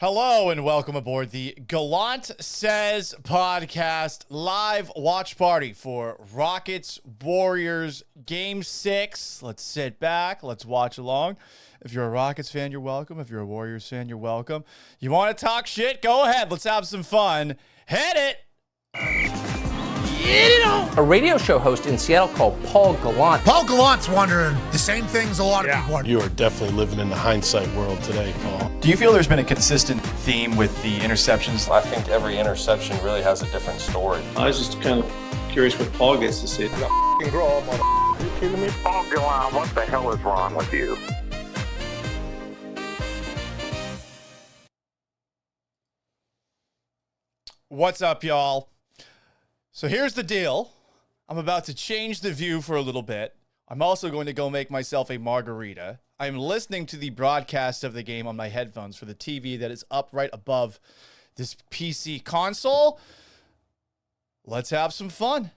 Hello and welcome aboard the Gallant Says podcast live watch party for Rockets Warriors Game 6. Let's sit back. Let's watch along. If you're a Rockets fan, you're welcome. If you're a Warriors fan, you're welcome. You want to talk shit? Go ahead. Let's have some fun. Hit it. A radio show host in Seattle called Paul Gallant. Paul Gallant's wondering the same things a lot of people wonder. You are definitely living in the hindsight world today, Paul. Do you feel there's been a consistent theme with the interceptions? I think every interception really has a different story. I was just kind of curious what Paul gets to say. Paul Gallant, what the hell is wrong with you? What's up, y'all? So here's the deal. I'm about to change the view for a little bit. I'm also going to go make myself a margarita. I'm listening to the broadcast of the game on my headphones for the TV that is up right above this PC console. Let's have some fun.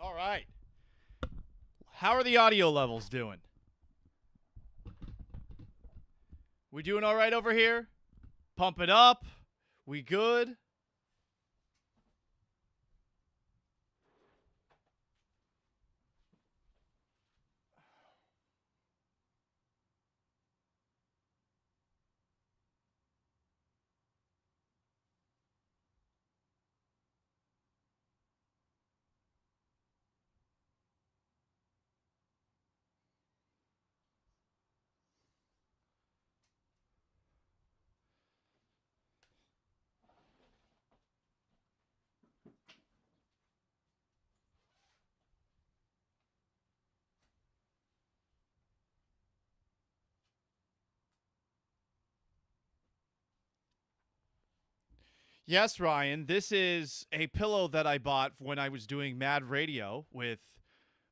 All right. How are the audio levels doing? We doing all right over here? Pump it up. We good? Yes, Ryan. This is a pillow that I bought when I was doing Mad Radio with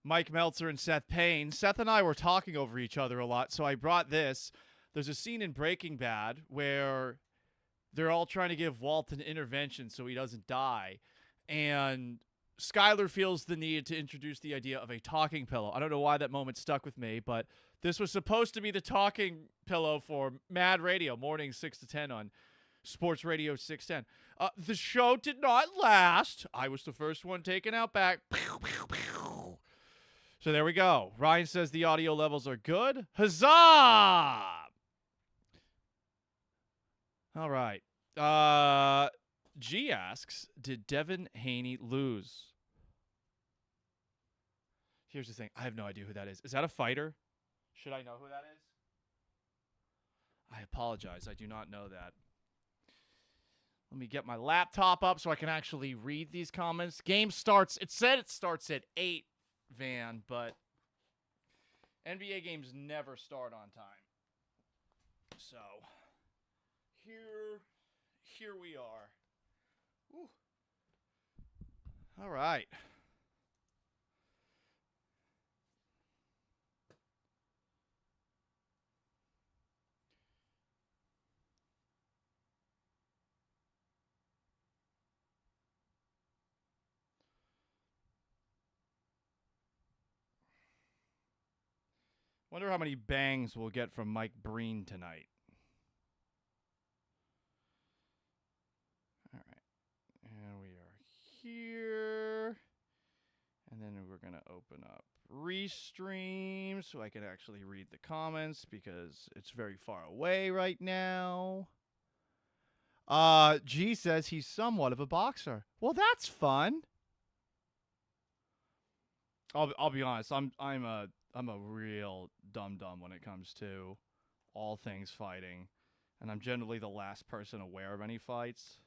Mike Meltzer and Seth Payne. Seth and I were talking over each other a lot, so I brought this. There's a scene in Breaking Bad where they're all trying to give Walt an intervention so he doesn't die. And Skyler feels the need to introduce the idea of a talking pillow. I don't know why that moment stuck with me, but this was supposed to be the talking pillow for Mad Radio, mornings 6 to 10 on Sports Radio 610. The show did not last. I was the first one taken out back. So there we go. Ryan says the audio levels are good. Huzzah! All right. G asks, did Devin Haney lose? Here's the thing. I have no idea who that is. Is that a fighter? Should I know who that is? I apologize. I do not know that. Let me get my laptop up so I can actually read these comments. Game starts. It said it starts at 8, Van, but NBA games never start on time. So here we are. Whew. All right. Wonder how many bangs we'll get from Mike Breen tonight. All right. And we are here. And then we're going to open up Restream so I can actually read the comments because it's very far away right now. G says he's somewhat of a boxer. Well, that's fun. I'll be honest. I'm a real dum-dum when it comes to all things fighting, and I'm generally the last person aware of any fights.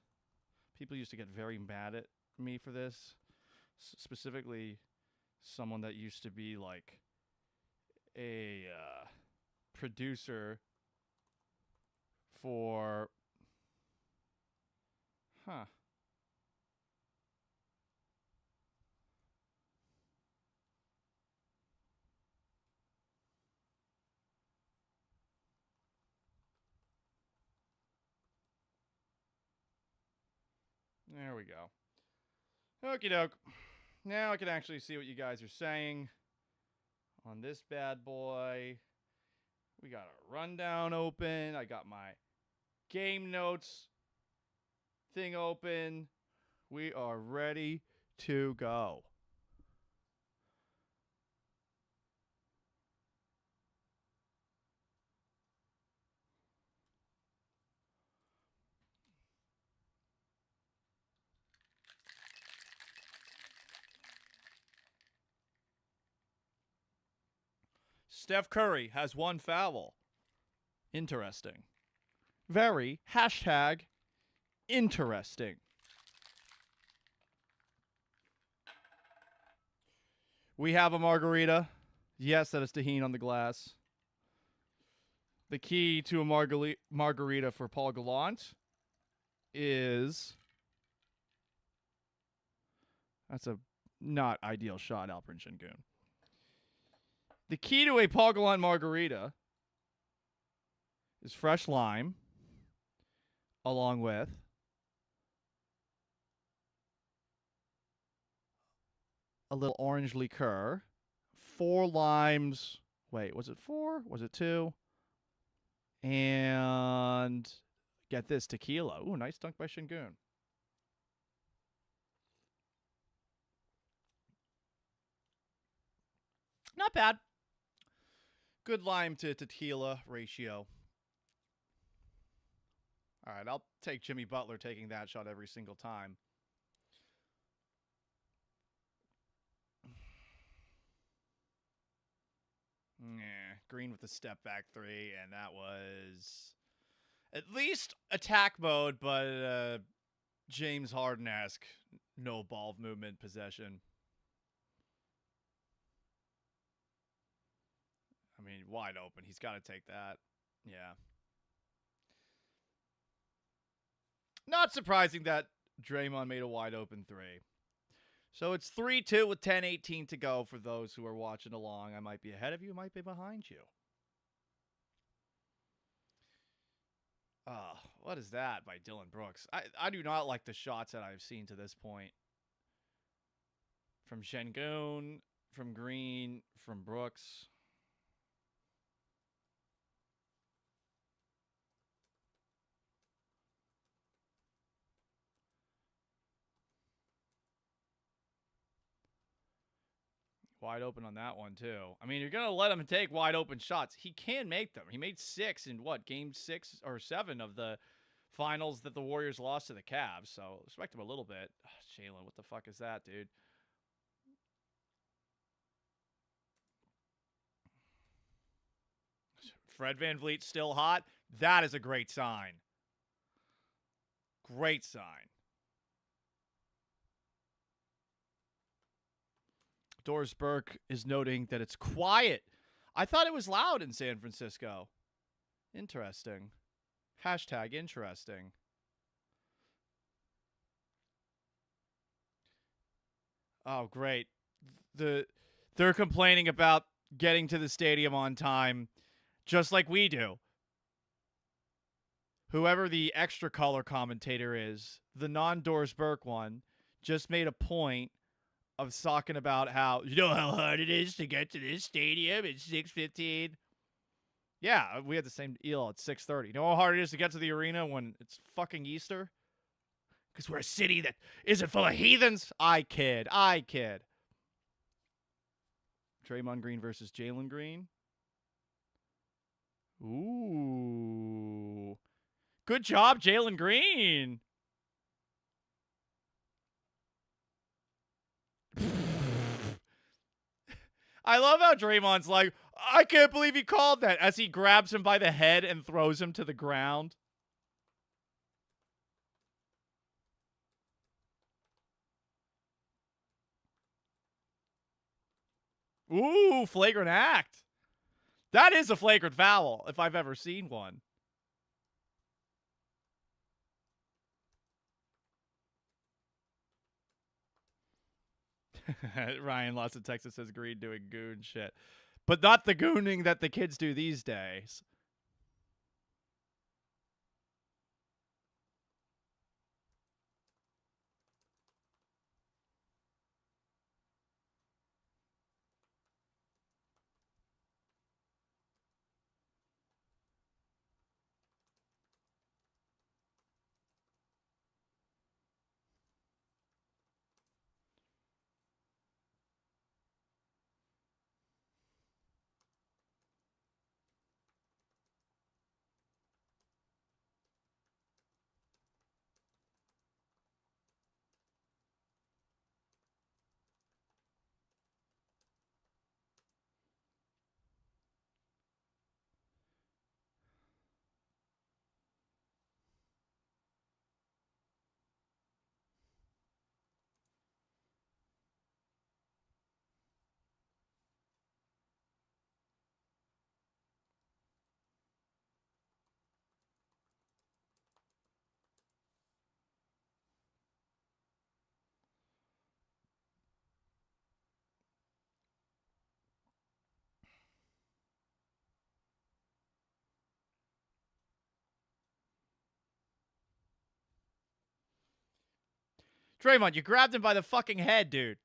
People used to get very mad at me for this, specifically someone that used to be like a producer for... There we go. Okie doke. Now I can actually see what you guys are saying on this bad boy. We got a rundown open. I got my game notes thing open. We are ready to go. Steph Curry has one foul. Interesting. Very #interesting. We have a margarita. Yes, that is tahini on the glass. The key to a margarita for Paul Gallant is... That's a not ideal shot, Alprin Shingun. The key to a Paul Gallant margarita is fresh lime, along with a little orange liqueur, 4 limes. Wait, was it 4? Was it 2? And get this, tequila. Ooh, nice dunk by Shingun. Not bad. Good lime to tequila ratio. All right, I'll take Jimmy Butler taking that shot every single time. Green with the step back 3, and that was at least attack mode, but James Harden-esque no ball movement possession. I mean, wide open. He's got to take that. Yeah. Not surprising that Draymond made a wide open 3. So it's 3-2 with 10:18 to go for those who are watching along. I might be ahead of you, might be behind you. What is that by Dylan Brooks? I do not like the shots that I've seen to this point. From Şengün, from Green, from Brooks. Wide open on that one, too. I mean, you're going to let him take wide open shots. He can make them. He made 6 in, game 6 or 7 of the finals that the Warriors lost to the Cavs. So, respect him a little bit. Oh, Jalen, what the fuck is that, dude? Fred VanVleet still hot. That is a great sign. Great sign. Doris Burke is noting that it's quiet. I thought it was loud in San Francisco. Interesting. Hashtag interesting. Oh, great. They're complaining about getting to the stadium on time, just like we do. Whoever the extra color commentator is, the non-Doris Burke one, just made a point of talking about how, you know how hard it is to get to this stadium at 6:15? Yeah, we had the same deal at 6:30. You know how hard it is to get to the arena when it's fucking Easter? Because we're a city that isn't full of heathens? I kid. Draymond Green versus Jalen Green. Ooh. Good job, Jalen Green. I love how Draymond's like, I can't believe he called that, as he grabs him by the head and throws him to the ground. Ooh, flagrant act. That is a flagrant foul, if I've ever seen one. Ryan Lots of Texas says Green doing goon shit. But not the gooning that the kids do these days. Draymond, you grabbed him by the fucking head, dude.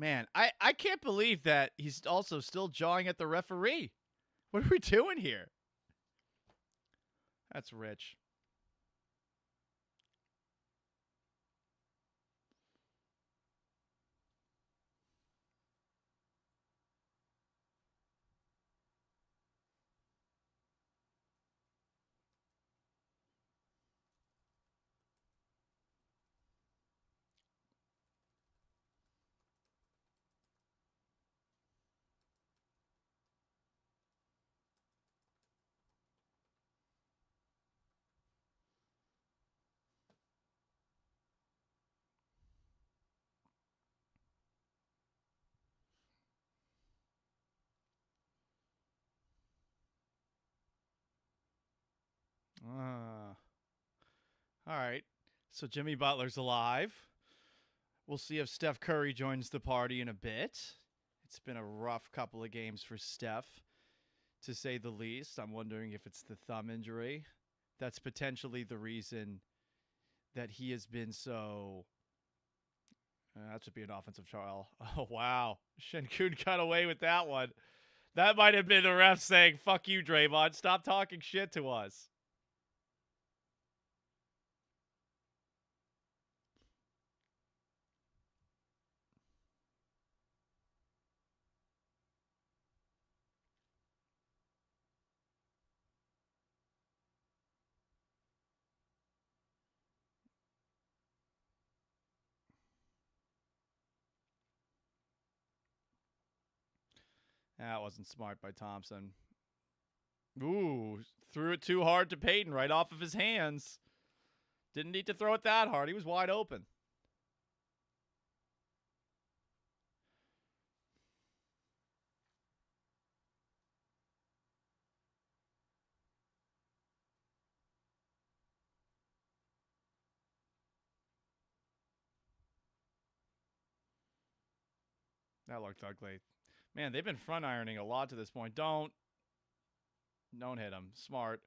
Man, I can't believe that he's also still jawing at the referee. What are we doing here? That's rich. All right. So Jimmy Butler's alive. We'll see if Steph Curry joins the party in a bit. It's been a rough couple of games for Steph, to say the least. I'm wondering if it's the thumb injury. That's potentially the reason that he has been so... that should be an offensive foul. Oh, wow. Şenkün got away with that one. That might have been the ref saying, fuck you, Draymond. Stop talking shit to us. That wasn't smart by Thompson. Ooh, threw it too hard to Payton right off of his hands. Didn't need to throw it that hard. He was wide open. That looked ugly. Man, they've been front ironing a lot to this point. Don't hit him. Smart.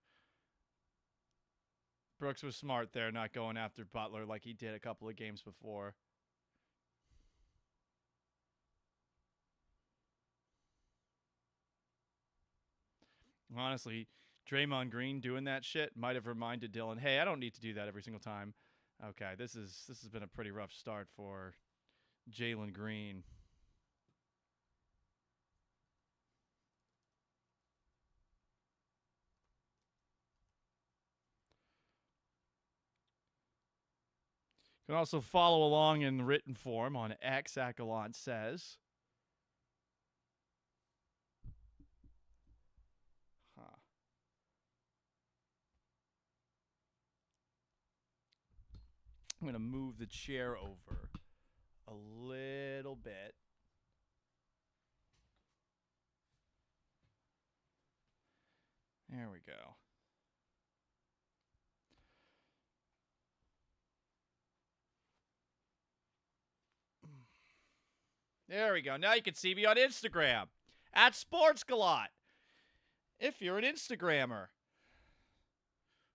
Brooks was smart there, not going after Butler like he did a couple of games before. Honestly, Draymond Green doing that shit might have reminded Dylan, hey, I don't need to do that every single time. Okay, this has been a pretty rough start for Jalen Green. You can also follow along in written form on X, Gallant says. Huh. I'm going to move the chair over a little bit. There we go. There we go. Now you can see me on Instagram at Sports Gallant. If you're an Instagrammer.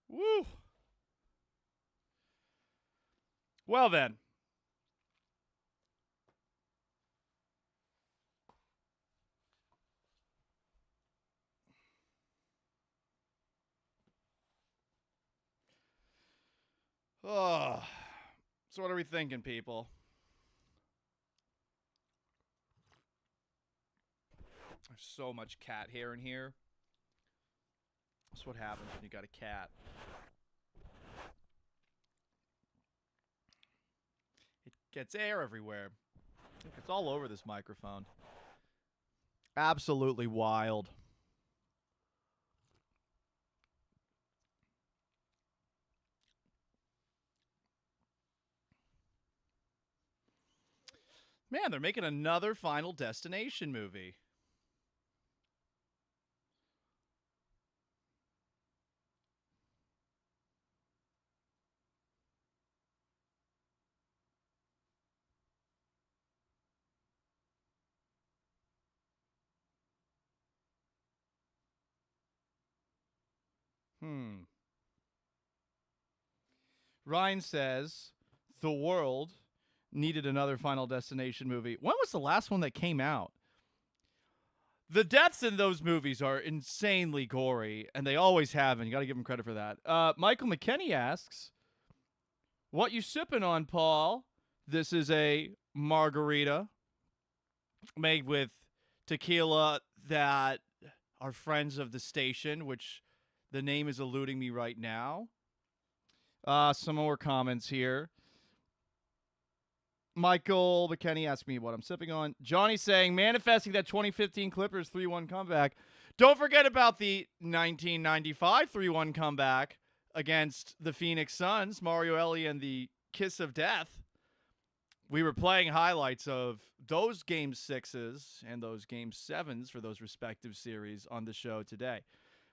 Woo. Well then. Oh. So what are we thinking, people? There's so much cat hair in here. That's what happens when you got a cat. It gets air everywhere. It's all over this microphone. Absolutely wild. Man, they're making another Final Destination movie. Ryan says, the world needed another Final Destination movie. When was the last one that came out? The deaths in those movies are insanely gory, and they always have, and you got to give them credit for that. Michael McKenney asks, what you sipping on, Paul? This is a margarita made with tequila that are friends of the station, which the name is eluding me right now. Some more comments here. Michael McKenney asked me what I'm sipping on. Johnny saying, manifesting that 2015 Clippers 3-1 comeback. Don't forget about the 1995 3-1 comeback against the Phoenix Suns, Mario Elie and the Kiss of Death. We were playing highlights of those Game 6s and those Game 7s for those respective series on the show today.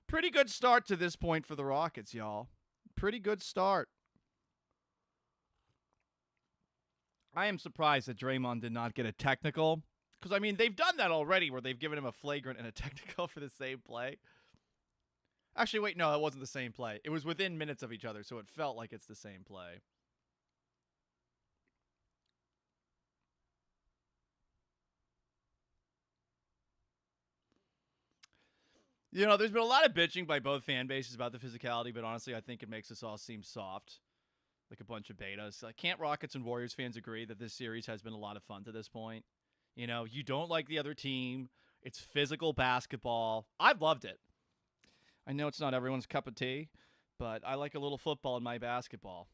Pretty good start to this point for the Rockets, y'all. Pretty good start. I am surprised that Draymond did not get a technical. Because, I mean, they've done that already where they've given him a flagrant and a technical for the same play. Actually, wait, no, it wasn't the same play. It was within minutes of each other, so it felt like it's the same play. You know, there's been a lot of bitching by both fan bases about the physicality, but honestly, I think it makes us all seem soft. Like a bunch of betas. Like, can't Rockets and Warriors fans agree that this series has been a lot of fun to this point? You know, you don't like the other team. It's physical basketball. I've loved it. I know it's not everyone's cup of tea, but I like a little football in my basketball.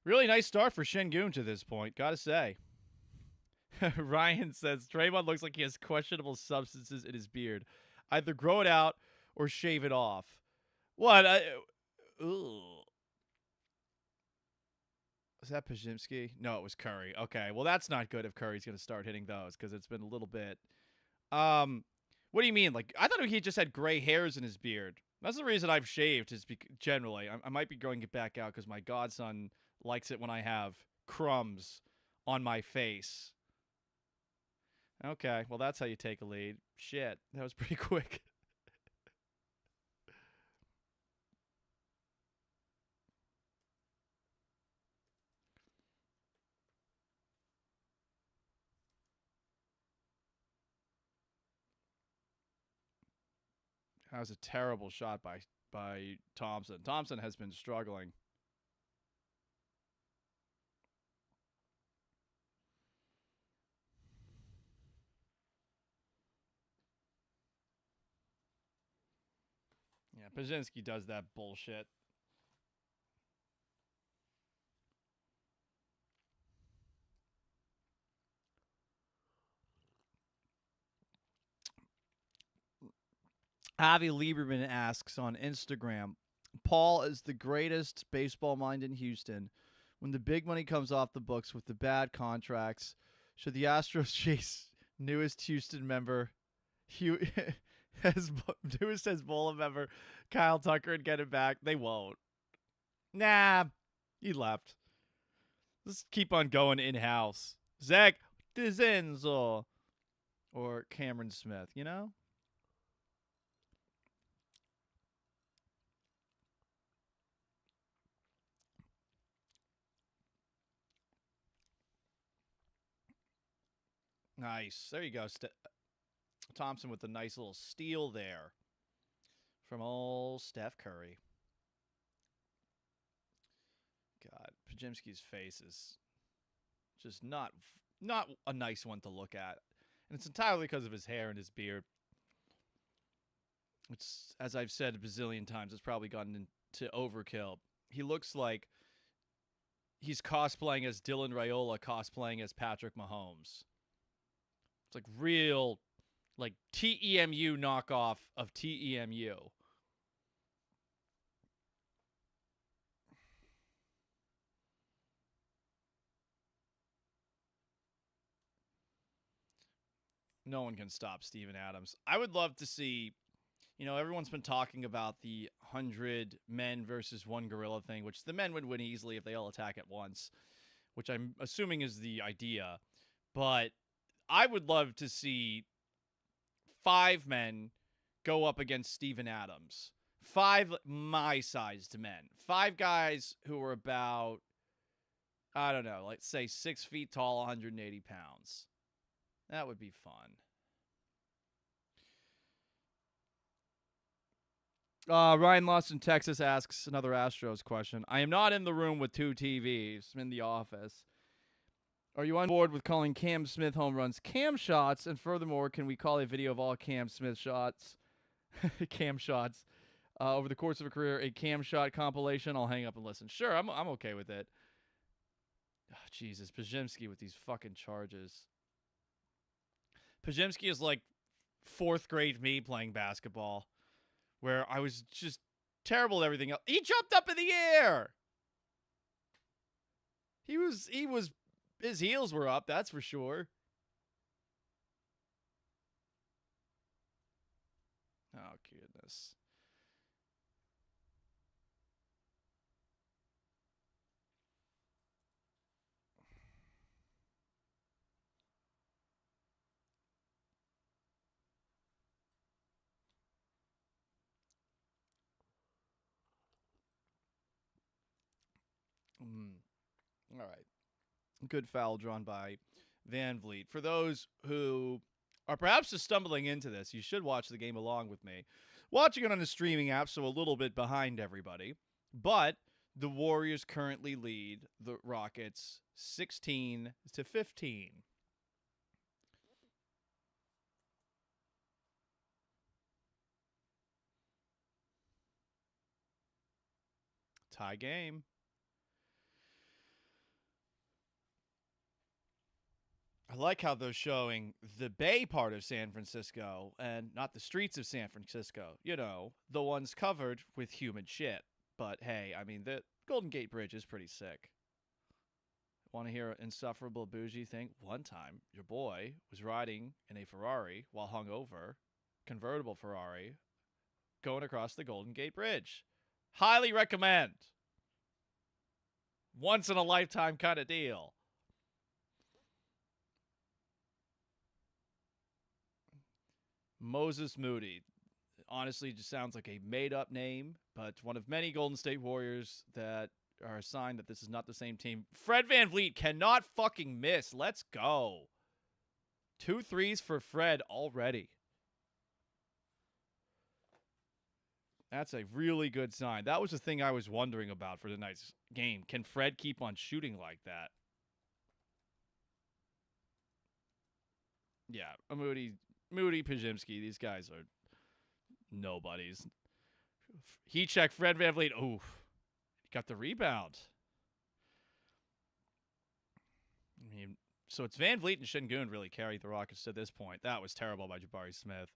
Really nice start for Şengün to this point, gotta say. Ryan says, Draymond looks like he has questionable substances in his beard. Either grow it out or shave it off. What? Was that Pajimski? No, it was Curry. Okay, well, that's not good if Curry's going to start hitting those because it's been a little bit. What do you mean? Like, I thought he just had gray hairs in his beard. That's the reason I've shaved is generally. I might be growing it back out because my godson likes it when I have crumbs on my face. Okay, well, that's how you take a lead. Shit, that was pretty quick. That was a terrible shot by Thompson. Thompson has been struggling. Yeah, Pajinski does that bullshit. Avi Lieberman asks on Instagram, Paul is the greatest baseball mind in Houston. When the big money comes off the books with the bad contracts, should the Astros chase newest Houston member, newest Hezbollah member, Kyle Tucker, and get it back? They won't. Nah, he left. Let's keep on going in-house. Zach DeZenzo or Cameron Smith, you know? Nice. There you go. Thompson with a nice little steal there from old Steph Curry. God, Pajimski's face is just not a nice one to look at. And it's entirely because of his hair and his beard. It's, as I've said a bazillion times, it's probably gotten into overkill. He looks like he's cosplaying as Dylan Raiola, cosplaying as Patrick Mahomes. It's like real, like TEMU knockoff of TEMU. No one can stop Steven Adams. I would love to see, everyone's been talking about the 100 men versus one gorilla thing, which the men would win easily if they all attack at once, which I'm assuming is the idea. But I would love to see 5 men go up against Steven Adams. 5 my-sized men. 5 guys who are about, I don't know, let's say 6 feet tall, 180 pounds. That would be fun. Ryan Lawson, Texas asks another Astros question. I am not in the room with 2 TVs. I'm in the office. Are you on board with calling Cam Smith home runs Cam shots? And furthermore, can we call a video of all Cam Smith shots, Cam shots, over the course of a career, a Cam shot compilation? I'll hang up and listen. Sure, I'm okay with it. Oh, Jesus, Pajemski with these fucking charges. Pajemski is like 4th grade me playing basketball, where I was just terrible at everything else. He jumped up in the air. His heels were up, that's for sure. Oh, goodness. All right. Good foul drawn by Van Vliet. For those who are perhaps just stumbling into this, you should watch the game along with me. Watching it on the streaming app, so a little bit behind everybody. But the Warriors currently lead the Rockets 16-15. Tie game. I like how they're showing the Bay part of San Francisco and not the streets of San Francisco. The ones covered with human shit. But hey, I mean, the Golden Gate Bridge is pretty sick. Want to hear an insufferable bougie thing? One time, your boy was riding in a Ferrari while hungover, convertible Ferrari, going across the Golden Gate Bridge. Highly recommend. Once in a lifetime kind of deal. Moses Moody. Honestly, just sounds like a made-up name, but one of many Golden State Warriors that are a sign that this is not the same team. Fred VanVleet cannot fucking miss. Let's go. 2 threes for Fred already. That's a really good sign. That was the thing I was wondering about for tonight's game. Can Fred keep on shooting like that? Yeah, Moody, Pajemski, these guys are nobodies. He checked Fred VanVleet. Ooh, he got the rebound. I mean, so it's VanVleet and Şengün really carried the Rockets to this point. That was terrible by Jabari Smith.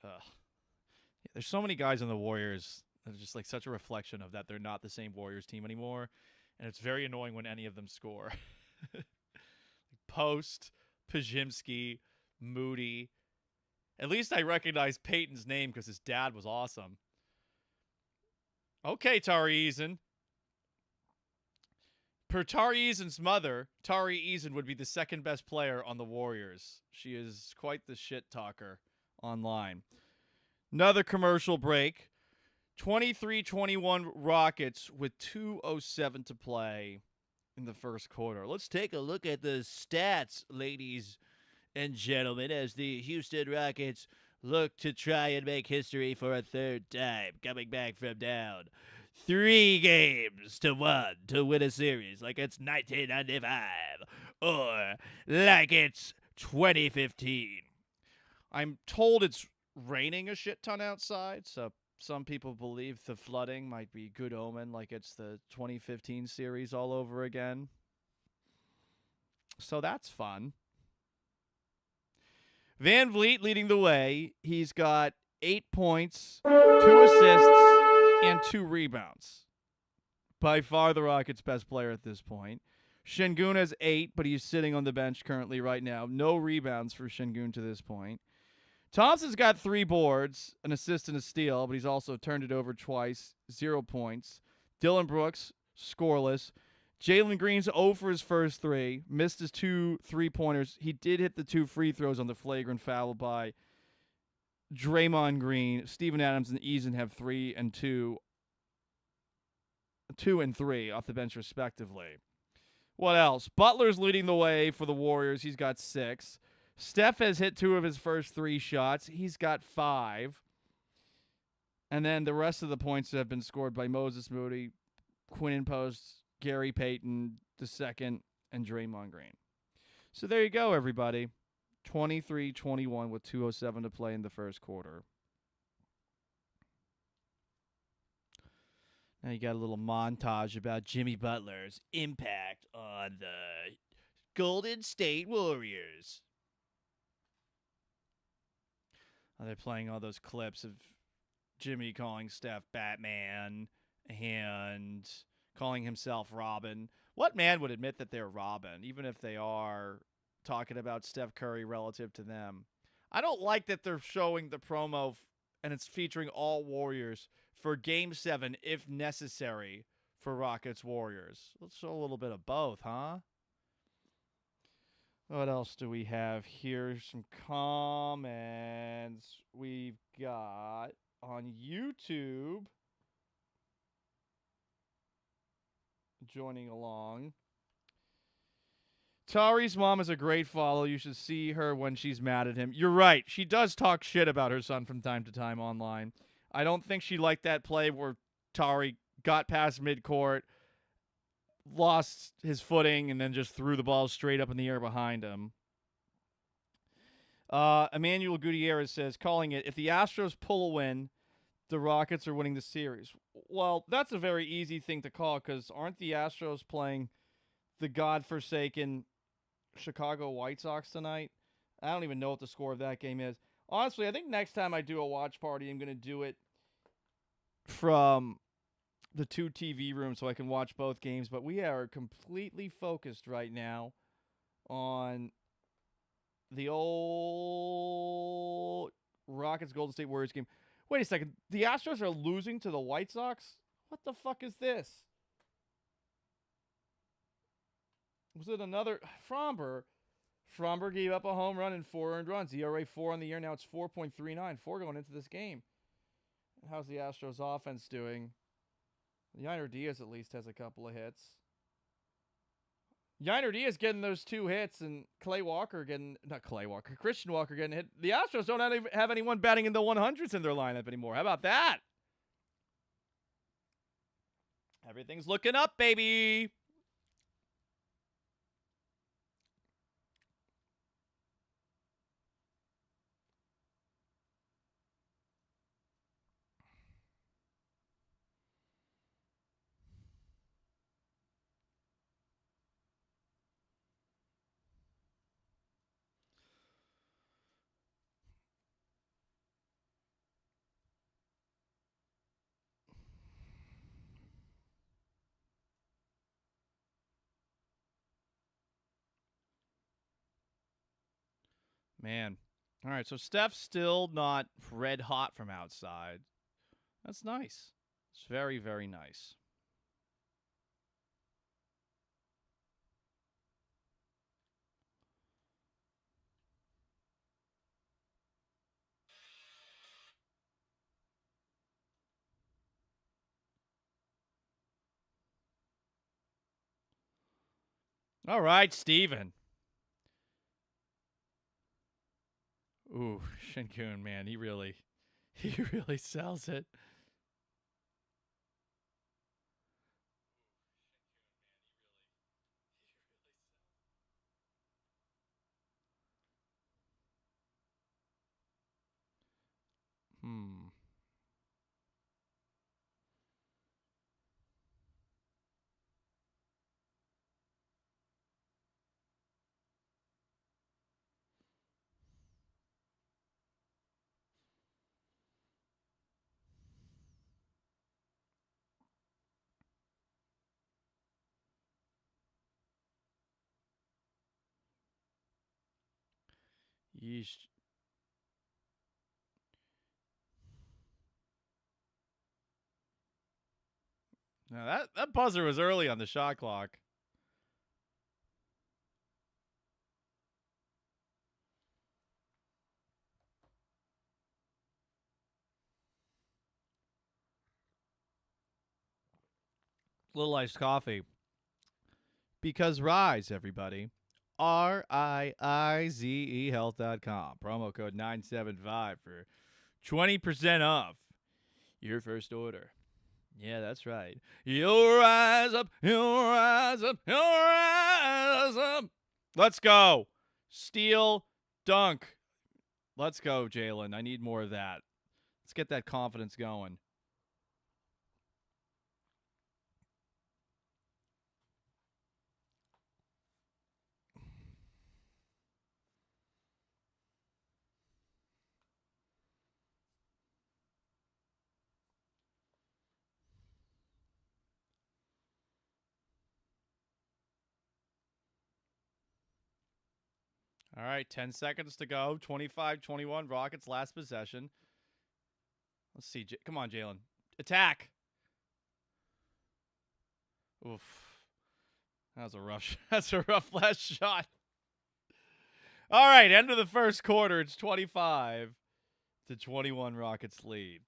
Yeah, there's so many guys on the Warriors that are just like such a reflection of that they're not the same Warriors team anymore. And it's very annoying when any of them score. Post, Pajemski, Moody. At least I recognize Peyton's name because his dad was awesome. Okay, Tari Eason. Per Tari Eason's mother, Tari Eason would be the 2nd best player on the Warriors. She is quite the shit talker online. Another commercial break. 23-21 Rockets with 2:07 to play in the first quarter. Let's take a look at the stats, ladies and gentlemen, as the Houston Rockets look to try and make history for a 3rd time, coming back from down 3-1 to win a series like it's 1995 or like it's 2015. I'm told it's raining a shit ton outside, so some people believe the flooding might be good omen, like it's the 2015 series all over again. So that's fun. Van Vliet leading the way. He's got 8 points, 2 assists, and 2 rebounds. By far the Rockets' best player at this point. Şengün has 8, but he's sitting on the bench currently right now. No rebounds for Şengün to this point. Thompson's got 3 boards, an assist and a steal, but he's also turned it over twice, 0 points. Dylan Brooks, scoreless. Jalen Green's 0 for his first 3, missed his 2 3-pointers. He did hit the 2 free throws on the flagrant foul by Draymond Green. Steven Adams and Eason have 3 and 2 and 3 off the bench respectively. What else? Butler's leading the way for the Warriors. He's got 6. Steph has hit 2 of his first 3 shots. He's got 5. And then the rest of the points have been scored by Moses Moody, Quinn Post, Gary Payton II, and Draymond Green. So there you go, everybody. 23-21 with 2:07 to play in the first quarter. Now you got a little montage about Jimmy Butler's impact on the Golden State Warriors. They're playing all those clips of Jimmy calling Steph Batman and calling himself Robin. What man would admit that they're Robin, even if they are talking about Steph Curry relative to them? I don't like that they're showing the promo and it's featuring all Warriors for Game 7, if necessary, for Rockets Warriors. Let's show a little bit of both, huh? What else do we have here? Some comments we've got on YouTube. Joining along. Tari's mom is a great follow. You should see her when she's mad at him. You're right. She does talk shit about her son from time to time online. I don't think she liked that play where Tari got past midcourt, lost his footing, and then just threw the ball straight up in the air behind him. Emmanuel Gutierrez says, calling it, if the Astros pull a win, the Rockets are winning the series. Well, that's a very easy thing to call because aren't the Astros playing the godforsaken Chicago White Sox tonight? I don't even know what the score of that game is. Honestly, I think next time I do a watch party, I'm going to do it from the 2 TV rooms so I can watch both games. But we are completely focused right now on the old Rockets Golden State Warriors game. Wait a second. The Astros are losing to the White Sox? What the fuck is this? Was it another? Fromber gave up a home run and 4 earned runs. ERA 4 on the year. Now it's 4.39. 4 going into this game. How's the Astros offense doing? Yainer Diaz at least has a couple of hits. Yainer Diaz getting those 2 hits and Christian Walker getting hit. The Astros don't have anyone batting in the 100s in their lineup anymore. How about that? Everything's looking up, baby. Man. All right, so Steph's still not red hot from outside. That's nice. It's very, very nice. All right, Steven. Ooh, Şengün, man, he really sells it. Yeesh. Now that buzzer was early on the shot clock. Little iced coffee. Because Rise, everybody. RIIZE health.com. Promo code 975 for 20% off your first order. Yeah, that's right. You'll rise up, you'll rise up, you'll rise up. Let's go. Steal, dunk. Let's go, Jalen. I need more of that. Let's get that confidence going. All right, 10 seconds to go. 25-21, Rockets last possession. Let's see. Come on, Jalen. Attack. Oof. That's a rough last shot. All right, end of the first quarter. It's 25-21 Rockets lead.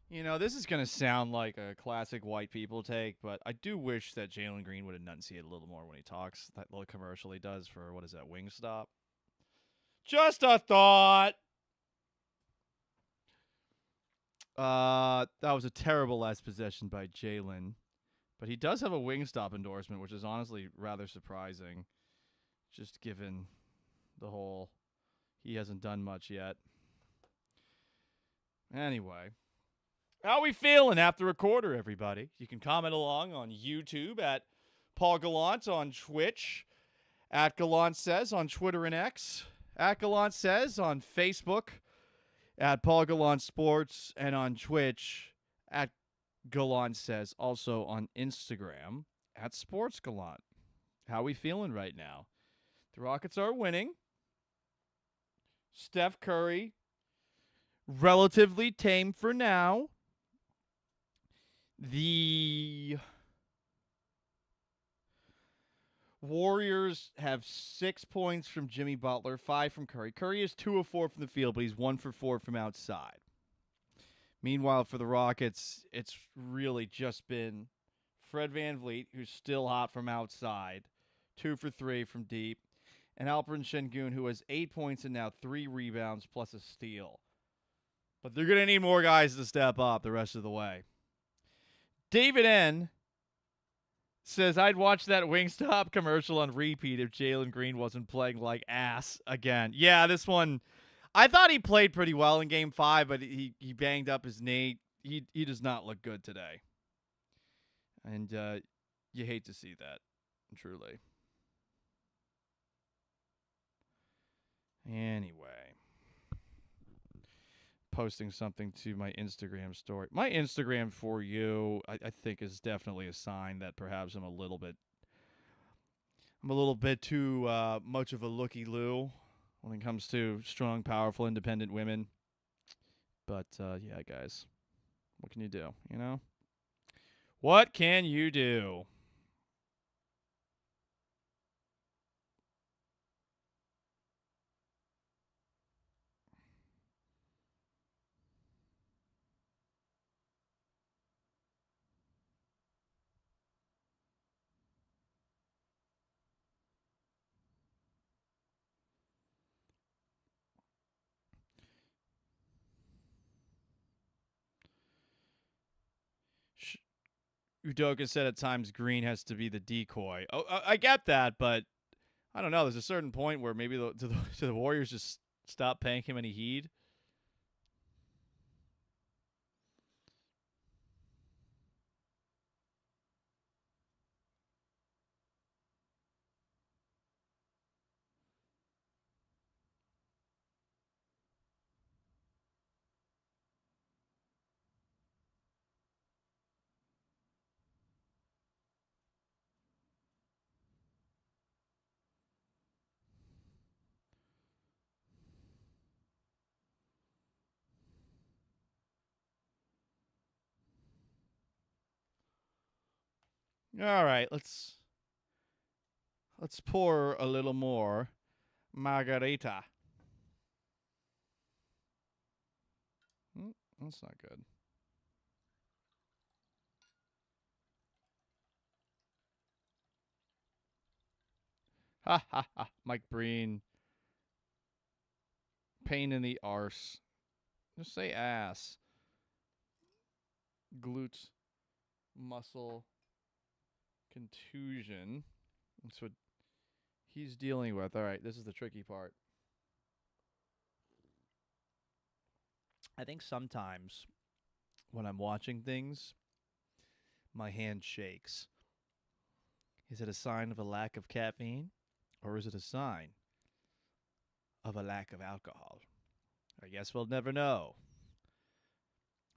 You know, this is going to sound like a classic white people take, but I do wish that Jalen Green would enunciate a little more when he talks. That little commercial he does for, what is that, Wingstop? Just a thought. That was a terrible last possession by Jalen. But he does have a Wingstop endorsement, which is honestly rather surprising, just given the whole he hasn't done much yet. Anyway. How we feeling after a quarter, everybody? You can comment along on YouTube at Paul Gallant, on Twitch at Gallant Says, on Twitter and X at Gallant Says, on Facebook at Paul Gallant Sports, and on Twitch at Gallant Says, also on Instagram at Sports Gallant. How we feeling right now? The Rockets are winning. Steph Curry, relatively tame for now. The Warriors have 6 points from Jimmy Butler, 5 from Curry. Curry is 2 of 4 from the field, but he's 1 for 4 from outside. Meanwhile, for the Rockets, it's really just been Fred VanVleet, who's still hot from outside, 2 for 3 from deep, and Alperen Şengün, who has 8 points and now 3 rebounds plus a steal. But they're going to need more guys to step up the rest of the way. David N. says, I'd watch that Wingstop commercial on repeat if Jalen Green wasn't playing like ass again. Yeah, this one, I thought he played pretty well in Game 5, but he banged up his knee. He does not look good today. And you hate to see that, truly. Anyway. Posting something to my Instagram story. My Instagram for you, I think, is definitely a sign that perhaps I'm a little bit too much of a looky-loo when it comes to strong, powerful, independent women. But yeah, guys, what can you do? You know, what can you do? Udoka said at times Green has to be the decoy. Oh, I get that, but I don't know. There's a certain point where maybe do the Warriors just stop paying him any heed? All right, let's pour a little more margarita. That's not good. Ha ha ha. Mike Breen. Pain in the arse. Just say ass. Glute. Muscle. Contusion. That's what he's dealing with. All right, this is the tricky part. I think sometimes when I'm watching things, my hand shakes. Is it a sign of a lack of caffeine, or is it a sign of a lack of alcohol? I guess we'll never know.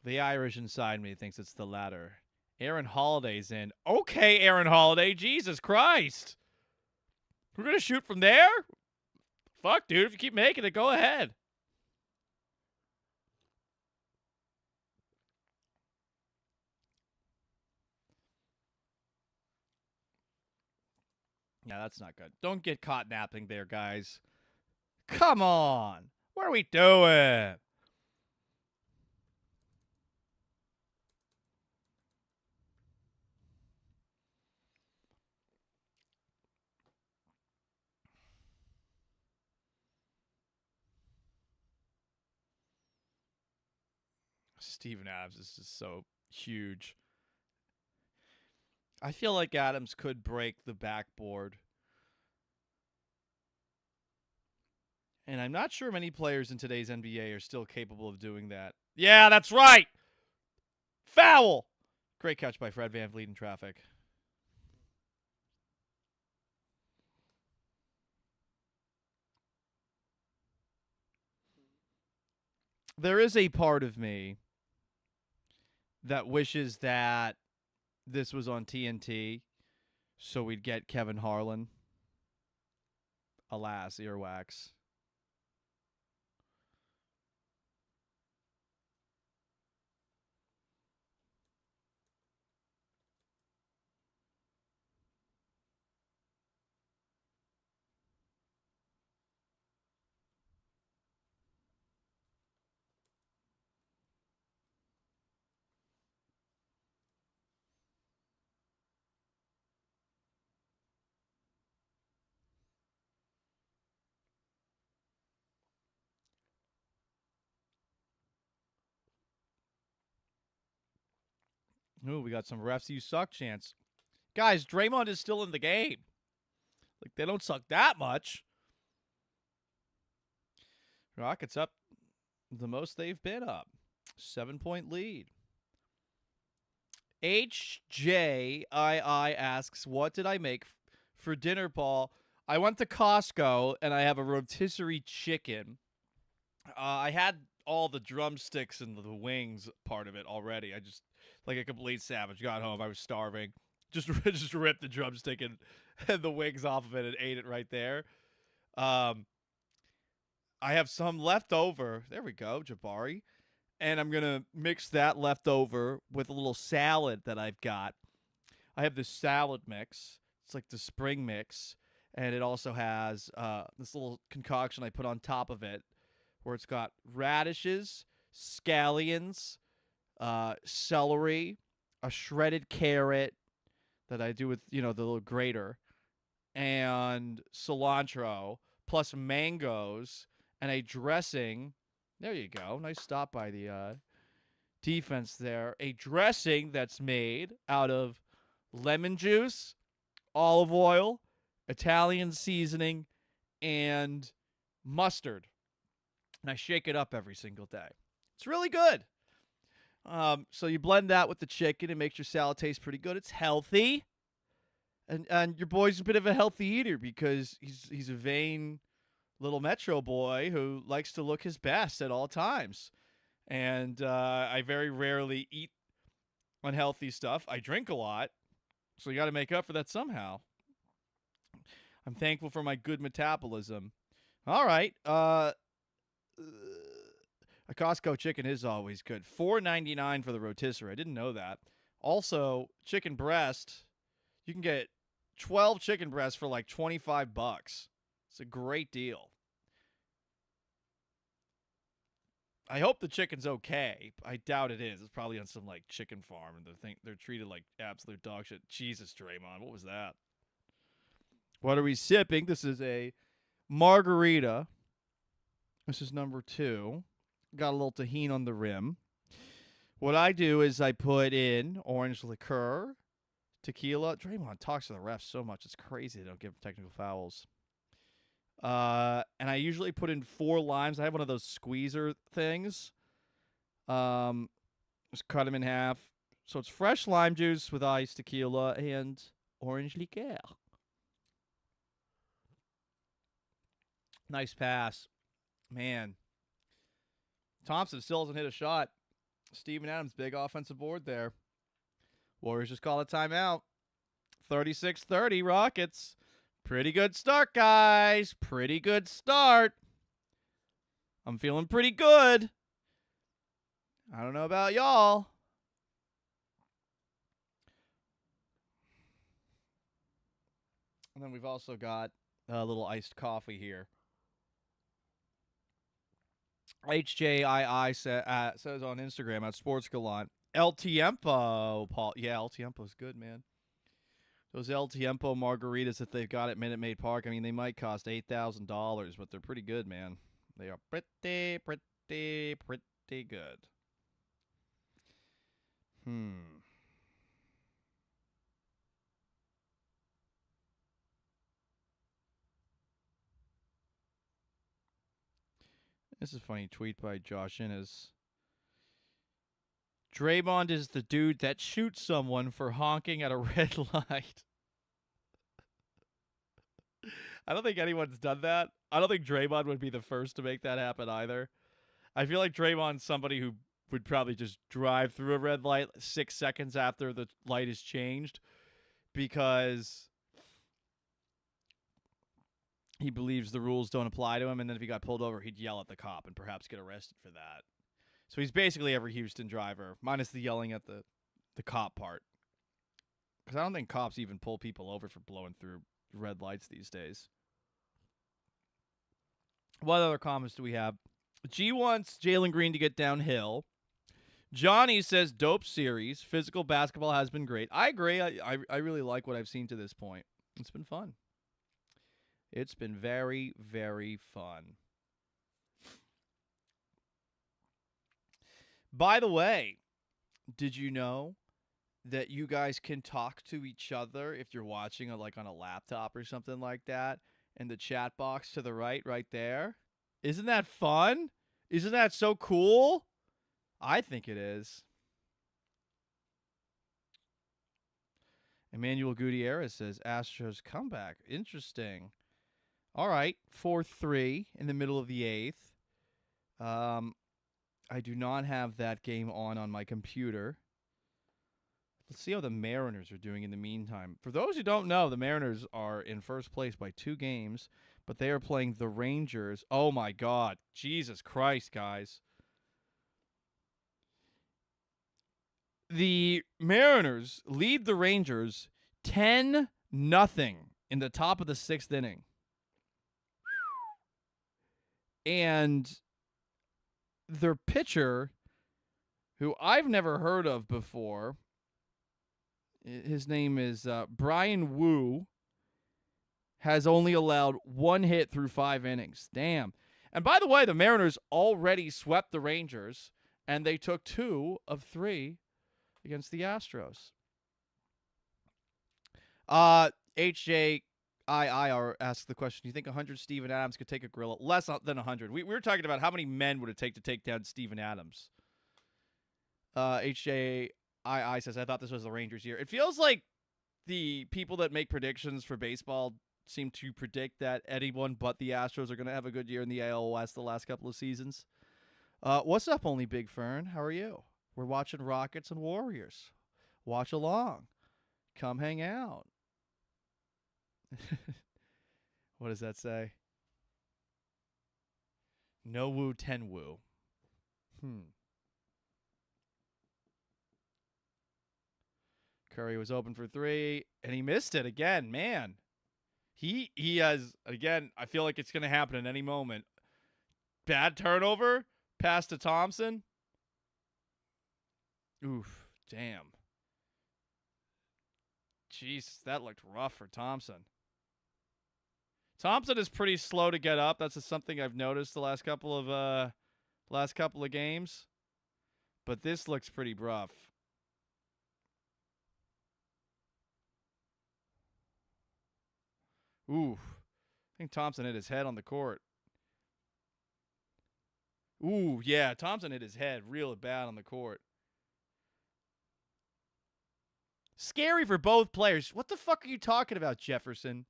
The Irish inside me thinks it's the latter. Aaron Holiday's in. Okay, Aaron Holiday. Jesus Christ. We're going to shoot from there? Fuck, dude. If you keep making it, go ahead. Yeah, that's not good. Don't get caught napping there, guys. Come on. What are we doing? Steven Adams is just so huge. I feel like Adams could break the backboard. And I'm not sure many players in today's NBA are still capable of doing that. Yeah, that's right. Foul. Great catch by Fred VanVleet in traffic. There is a part of me that wishes that this was on TNT so we'd get Kevin Harlan. Alas, earwax. Ooh, we got some refs you suck chance. Guys, Draymond is still in the game. Like, they don't suck that much. Rockets up the most they've been up. 7-point lead. HJII asks, what did I make for dinner, Paul? I went to Costco, and I have a rotisserie chicken. I had all the drumsticks and the wings part of it already. I just, like a complete savage, got home. I was starving. Just ripped the drumstick and the wings off of it and ate it right there. I have some left over. There we go, Jabari. And I'm going to mix that leftover with a little salad that I've got. I have this salad mix. It's like the spring mix. And it also has this little concoction I put on top of it where it's got radishes, scallions, celery, a shredded carrot that I do with, the little grater, and cilantro, plus mangoes, and a dressing. There you go. Nice stop by the defense there. A dressing that's made out of lemon juice, olive oil, Italian seasoning, and mustard. And I shake it up every single day. It's really good. So you blend that with the chicken. It makes your salad taste pretty good. It's healthy. And your boy's a bit of a healthy eater because he's a vain little metro boy who likes to look his best at all times. And I very rarely eat unhealthy stuff. I drink a lot, so you got to make up for that somehow. I'm thankful for my good metabolism. All right. A Costco chicken is always good. $4.99 for the rotisserie. I didn't know that. Also, chicken breast, you can get 12 chicken breasts for like $25. It's a great deal. I hope the chicken's okay. I doubt it is. It's probably on some like chicken farm and they're treated like absolute dog shit. Jesus, Draymond, what was that? What are we sipping? This is a margarita. This is number 2. Got a little tahini on the rim. What I do is I put in orange liqueur, tequila. Draymond talks to the refs so much. It's crazy they don't give technical fouls. And I usually put in 4 limes. I have one of those squeezer things. Just cut them in half. So it's fresh lime juice with ice, tequila, and orange liqueur. Nice pass. Man. Thompson still hasn't hit a shot. Steven Adams, big offensive board there. Warriors just call a timeout. 36-30 Rockets. Pretty good start, guys. Pretty good start. I'm feeling pretty good. I don't know about y'all. And then we've also got a little iced coffee here. HJII says on Instagram at Sports Gallant. El Tiempo, Paul. Yeah, El Tiempo's good, man. Those El Tiempo margaritas that they've got at Minute Maid Park, I mean, they might cost $8,000, but they're pretty good, man. They are pretty good. This is a funny tweet by Josh Innes. Draymond is the dude that shoots someone for honking at a red light. I don't think anyone's done that. I don't think Draymond would be the first to make that happen either. I feel like Draymond's somebody who would probably just drive through a red light 6 seconds after the light is changed because he believes the rules don't apply to him, and then if he got pulled over, he'd yell at the cop and perhaps get arrested for that. So he's basically every Houston driver, minus the yelling at the cop part. Because I don't think cops even pull people over for blowing through red lights these days. What other comments do we have? G wants Jalen Green to get downhill. Johnny says, dope series. Physical basketball has been great. I agree. I really like what I've seen to this point. It's been fun. It's been very, very fun. By the way, did you know that you guys can talk to each other if you're watching on a laptop or something like that? And the chat box to the right there. Isn't that fun? Isn't that so cool? I think it is. Emmanuel Gutierrez says, Astros comeback. Interesting. All right, 4-3 in the middle of the 8th. I do not have that game on my computer. Let's see how the Mariners are doing in the meantime. For those who don't know, the Mariners are in first place by 2 games, but they are playing the Rangers. Oh, my God. Jesus Christ, guys. The Mariners lead the Rangers 10-0 in the top of the 6th inning. And their pitcher, who I've never heard of before, his name is Brian Wu, has only allowed 1 hit through 5 innings. Damn. And by the way, the Mariners already swept the Rangers, And they took 2 of 3 against the Astros. HJIIR asks the question, do you think 100 Steven Adams could take a gorilla? Less than 100. We were talking about how many men would it take to take down Steven Adams. HJII says, I thought this was the Rangers' year. It feels like the people that make predictions for baseball seem to predict that anyone but the Astros are going to have a good year in the AL West the last couple of seasons. What's up, Only Big Fern? How are you? We're watching Rockets and Warriors. Watch along. Come hang out. What does that say? No woo, 10 woo. Curry was open for 3, and he missed it again. Man, he has, again, I feel like it's going to happen at any moment. Bad turnover, pass to Thompson. Oof, damn. Jeez, that looked rough for Thompson. Thompson is pretty slow to get up. That's just something I've noticed the last couple of games. But this looks pretty rough. Ooh. I think Thompson hit his head on the court. Ooh, yeah. Thompson hit his head real bad on the court. Scary for both players. What the fuck are you talking about, Jefferson?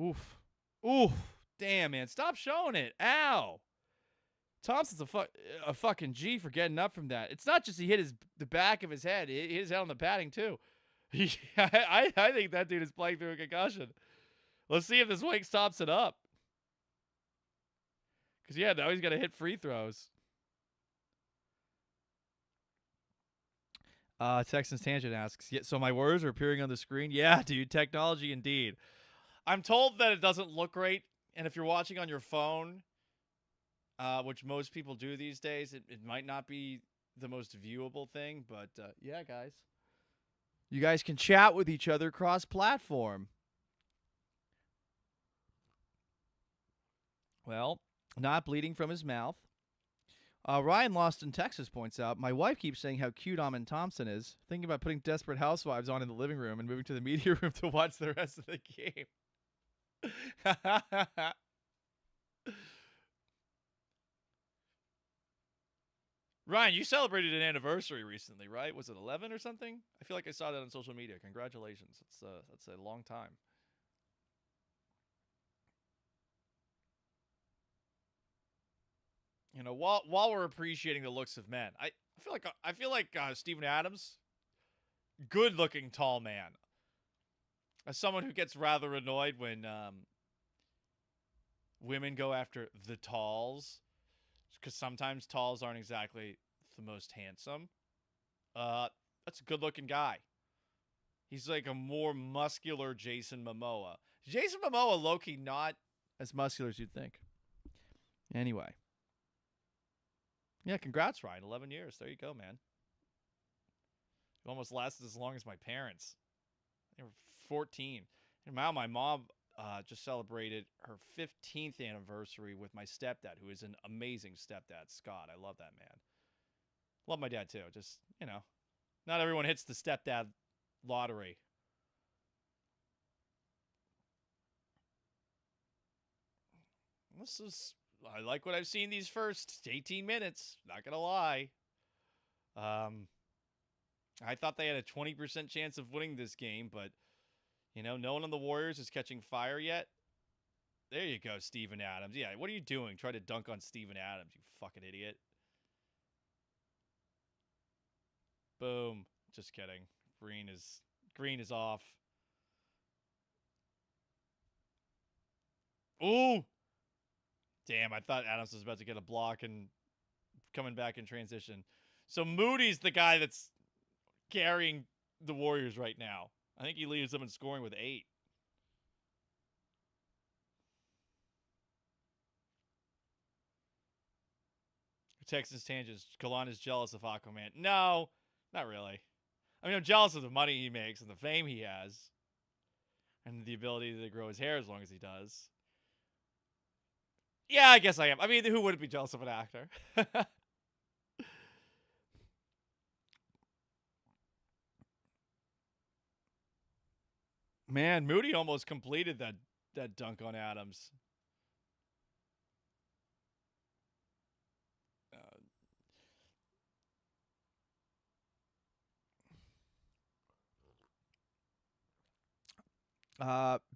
Oof. Oof. Damn, man. Stop showing it. Ow. Thompson's a fucking G for getting up from that. It's not just he hit the back of his head. He hit his head on the padding, too. I think that dude is playing through a concussion. Let's see if this wakes Thompson up. Because, yeah, now he's got to hit free throws. Texans Tangent asks, yeah, so my words are appearing on the screen? Yeah, dude. Technology indeed. I'm told that it doesn't look great, and if you're watching on your phone, which most people do these days, it might not be the most viewable thing, but yeah, guys. You guys can chat with each other cross-platform. Well, not bleeding from his mouth. Ryan Lost in Texas points out, my wife keeps saying how cute Amin Thompson is, thinking about putting Desperate Housewives on in the living room and moving to the media room to watch the rest of the game. Ryan, you celebrated an anniversary recently, right? Was it 11 or something? I feel like I saw that on social media. Congratulations. That's a long time. You know, while we're appreciating the looks of men, I feel like Steven Adams, good-looking tall man. As someone who gets rather annoyed when women go after the talls, because sometimes talls aren't exactly the most handsome. That's a good-looking guy. He's like a more muscular Jason Momoa. Jason Momoa, low-key, not as muscular as you'd think. Anyway. Yeah, congrats, Ryan. 11 years. There you go, man. You almost lasted as long as my parents. They were 14. And now my mom just celebrated her 15th anniversary with my stepdad, who is an amazing stepdad, Scott. I love that man. Love my dad, too. Just, you know, not everyone hits the stepdad lottery. I like what I've seen these first 18 minutes. Not going to lie. I thought they had a 20% chance of winning this game, but, you know, no one on the Warriors is catching fire yet. There you go, Steven Adams. Yeah, what are you doing? Try to dunk on Steven Adams, you fucking idiot. Boom. Just kidding. Green is off. Ooh. Damn, I thought Adams was about to get a block and coming back in transition. So Moody's the guy that's carrying the Warriors right now. I think he leads them in scoring with 8. Texas Tangents. Gallant is jealous of Aquaman. No, not really. I mean, I'm jealous of the money he makes and the fame he has. And the ability to grow his hair as long as he does. Yeah, I guess I am. I mean, who wouldn't be jealous of an actor? Man, Moody almost completed that dunk on Adams.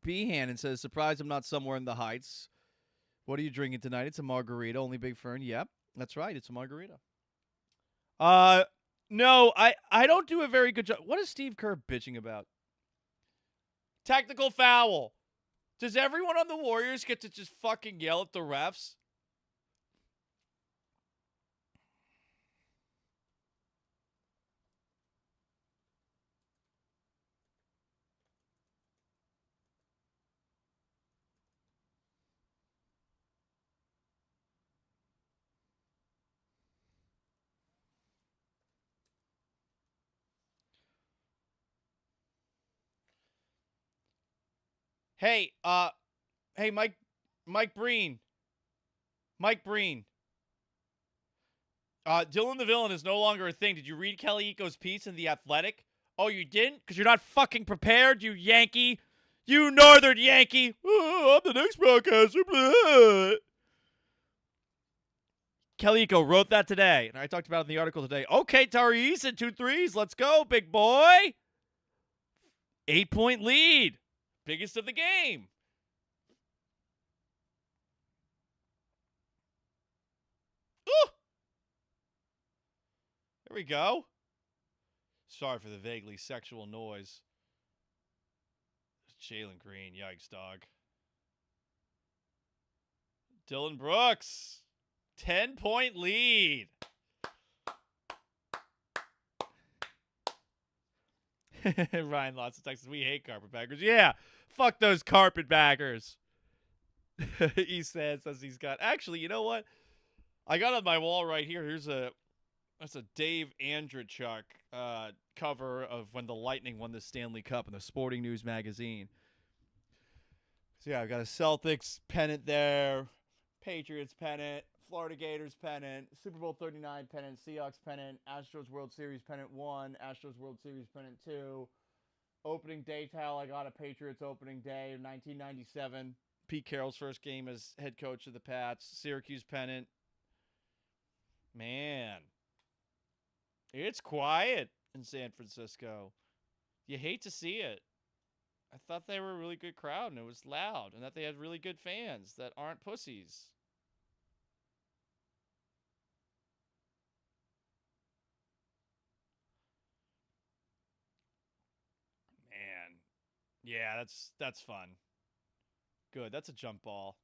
B. Hannon says, surprised I'm not somewhere in the Heights. What are you drinking tonight? It's a margarita. Only Big Fern. Yep, that's right. It's a margarita. No, I don't do a very good job. What is Steve Kerr bitching about? Technical foul. Does everyone on the Warriors get to just fucking yell at the refs? Hey, hey, Mike Breen. Dylan the Villain is no longer a thing. Did you read Kelly Eco's piece in The Athletic? Oh, you didn't? Because you're not fucking prepared, you Yankee. You Northern Yankee. Oh, I'm the next broadcaster. Blah. Kelly Eco wrote that today, and I talked about it in the article today. Okay, Tari Eason, 2 threes. Let's go, big boy. 8-point lead. Biggest of the game. Ooh. There we go. Sorry for the vaguely sexual noise. Jalen Green. Yikes, dog. Dylan Brooks. 10-point lead. Ryan Lots of Texas. We hate carpetbaggers. Yeah. Fuck those carpetbaggers. He says he's got. Actually, you know what? I got on my wall right here. That's a Dave Andrechuk cover of when the Lightning won the Stanley Cup in the Sporting News magazine. So yeah, I've got a Celtics pennant there, Patriots pennant, Florida Gators pennant, Super Bowl 39 pennant, Seahawks pennant, Astros World Series pennant 1, Astros World Series pennant 2. Opening day towel, I got a Patriots opening day of 1997. Pete Carroll's first game as head coach of the Pats. Syracuse pennant. Man, it's quiet in San Francisco. You hate to see it. I thought they were a really good crowd and it was loud and that they had really good fans that aren't pussies. Man. Yeah, that's fun. Good. That's a jump ball.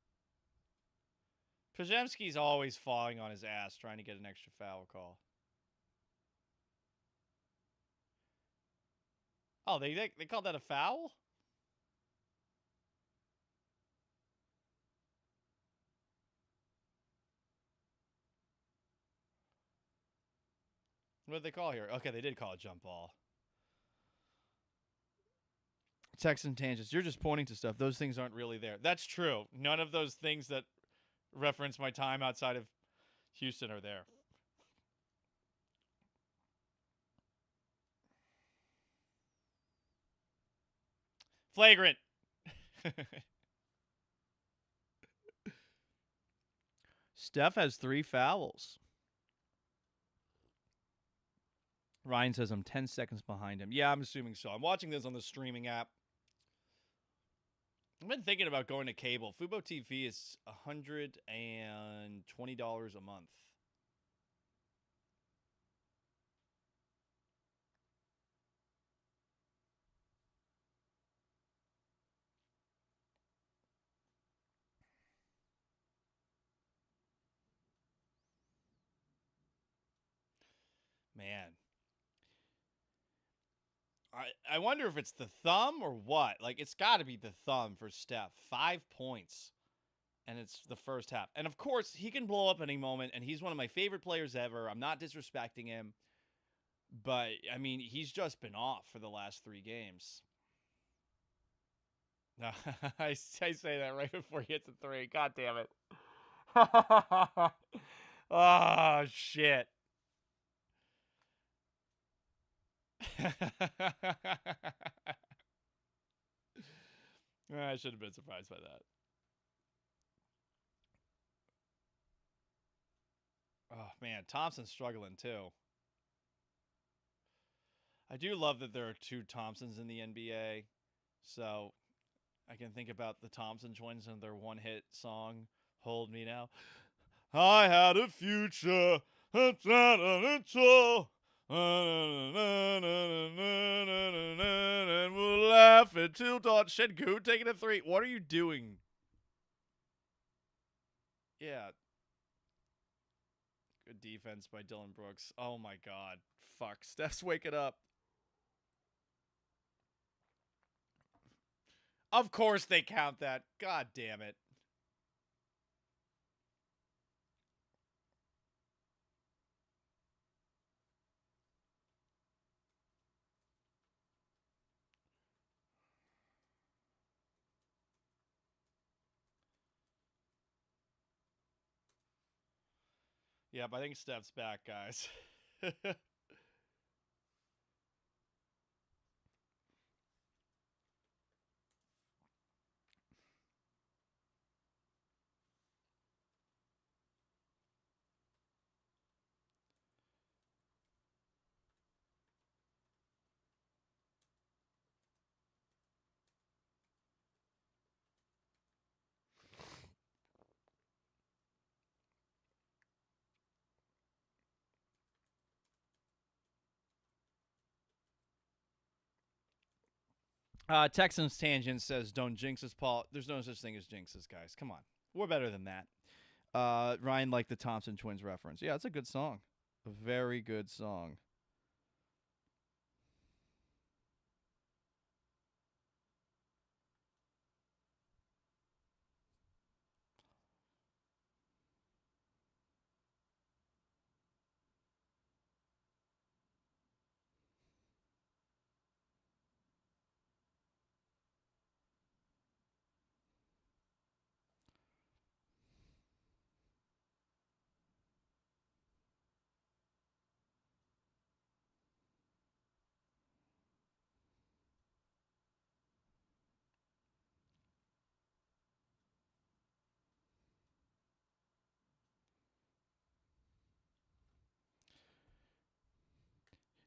Pajemski's always falling on his ass trying to get an extra foul call. Oh, they called that a foul? What did they call here? Okay, they did call it jump ball. Texan tangents. You're just pointing to stuff. Those things aren't really there. That's true. None of those things that reference my time outside of Houston are there. Flagrant. Steph has 3 fouls. Ryan says I'm 10 seconds behind him. Yeah, I'm assuming so. I'm watching this on the streaming app. I've been thinking about going to cable. Fubo TV is $120 a month. man. I wonder if it's the thumb or what. Like, it's got to be the thumb for Steph. 5 points. And it's the first half. And, of course, he can blow up any moment, and he's one of my favorite players ever. I'm not disrespecting him. But, I mean, he's just been off for the last 3 games. I say that right before he hits a 3. God damn it. Oh, shit. I should have been surprised by that. Oh, man. Thompson's struggling, too. I do love that there are 2 Thompsons in the NBA. So I can think about the Thompson twins and their one-hit song, Hold Me Now. I had a future. And we'll laugh until dawn. Shengu taking a 3. What are you doing? Yeah. Good defense by Dylan Brooks. Oh my god. Fuck. Steph's waking up. Of course they count that. God damn it. Yep, I think Steph's back, guys. Texans Tangent says, don't jinx us, Paul. There's no such thing as jinxes, guys. Come on. We're better than that. Ryan liked the Thompson twins reference. Yeah, it's a good song. A very good song.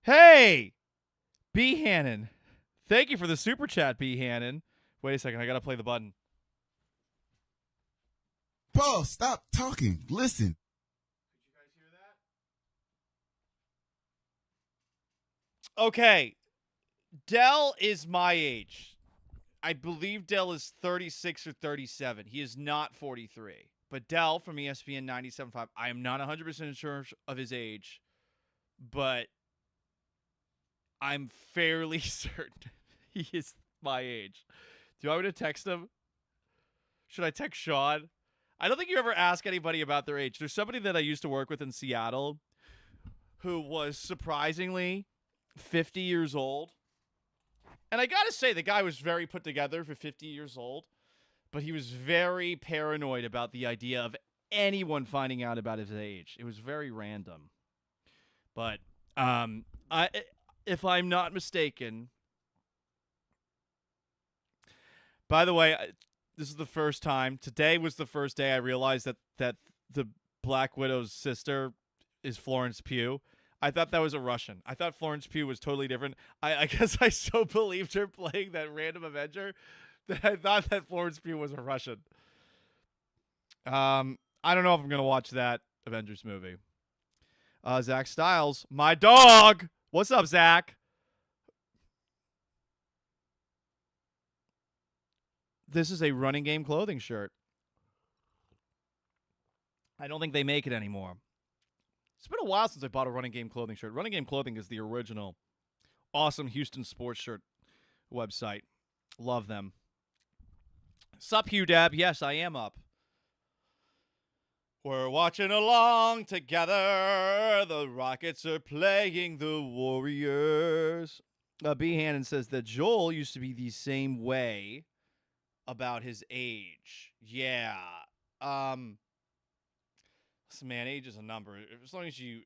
Hey! B. Hannon. Thank you for the super chat, B. Hannon. Wait a second. I got to play the button. Paul, stop talking. Listen. Did you guys hear that? Okay. Dell is my age. I believe Dell is 36 or 37. He is not 43. But Dell from ESPN 97.5, I am not 100% sure of his age, but I'm fairly certain he is my age. Do you want me to text him? Should I text Sean? I don't think you ever ask anybody about their age. There's somebody that I used to work with in Seattle who was surprisingly 50 years old. And I got to say, the guy was very put together for 50 years old, but he was very paranoid about the idea of anyone finding out about his age. It was very random. But if I'm not mistaken, by the way, this is the first time. Today was the first day I realized that the Black Widow's sister is Florence Pugh. I thought that was a Russian. I thought Florence Pugh was totally different. I guess I so believed her playing that random Avenger that I thought that Florence Pugh was a Russian. I don't know if I'm going to watch that Avengers movie. Zach Styles, my dog. What's up, Zach? This is a Running Game clothing shirt. I don't think they make it anymore. It's been a while since I bought a Running Game Clothing shirt. Running Game Clothing is the original awesome Houston sports shirt website. Love them. Sup, Hugh Dab? Yes, I am up. We're watching along together. The Rockets are playing the Warriors. B. Hannon says that Joel used to be the same way about his age. Yeah. Listen, man, age is a number. As long as you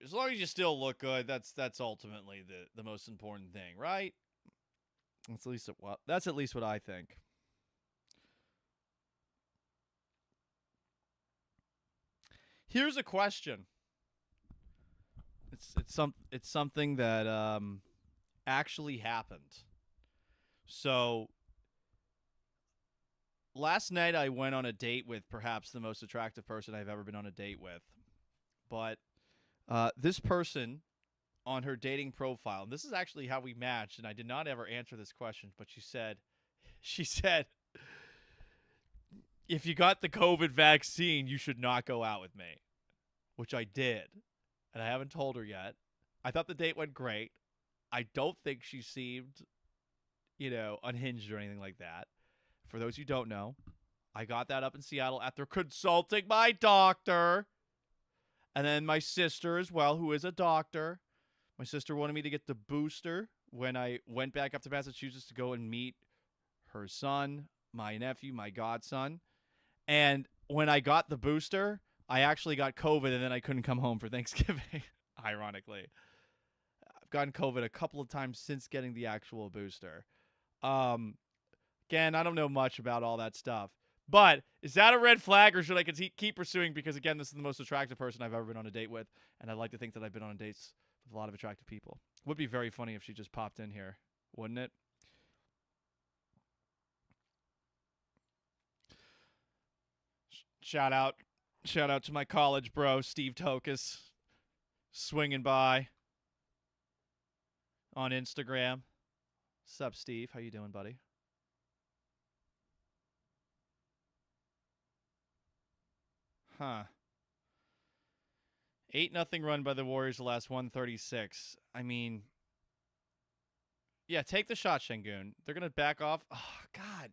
still look good, that's ultimately the most important thing, right? That's at least what I think. Here's a question. It's something that actually happened. So last night I went on a date with perhaps the most attractive person I've ever been on a date with. But this person on her dating profile, and this is actually how we matched, and I did not ever answer this question, but she said, if you got the COVID vaccine, you should not go out with me, which I did, and I haven't told her yet. I thought the date went great. I don't think she seemed, unhinged or anything like that. For those who don't know, I got that up in Seattle after consulting my doctor, and then my sister as well, who is a doctor. My sister wanted me to get the booster when I went back up to Massachusetts to go and meet her son, my nephew, my godson. And when I got the booster, I actually got COVID, and then I couldn't come home for Thanksgiving, ironically. I've gotten COVID a couple of times since getting the actual booster. Again, I don't know much about all that stuff. But is that a red flag, or should I keep pursuing? Because, again, this is the most attractive person I've ever been on a date with, and I like to think that I've been on dates with a lot of attractive people. Would be very funny if she just popped in here, wouldn't it? Shout out to my college bro, Steve Tokus, swinging by on Instagram. Sup, Steve? How you doing, buddy? Huh. 8-0 run by the Warriors the last 136. I mean, yeah, take the shot, Şengün. They're going to back off. Oh, God.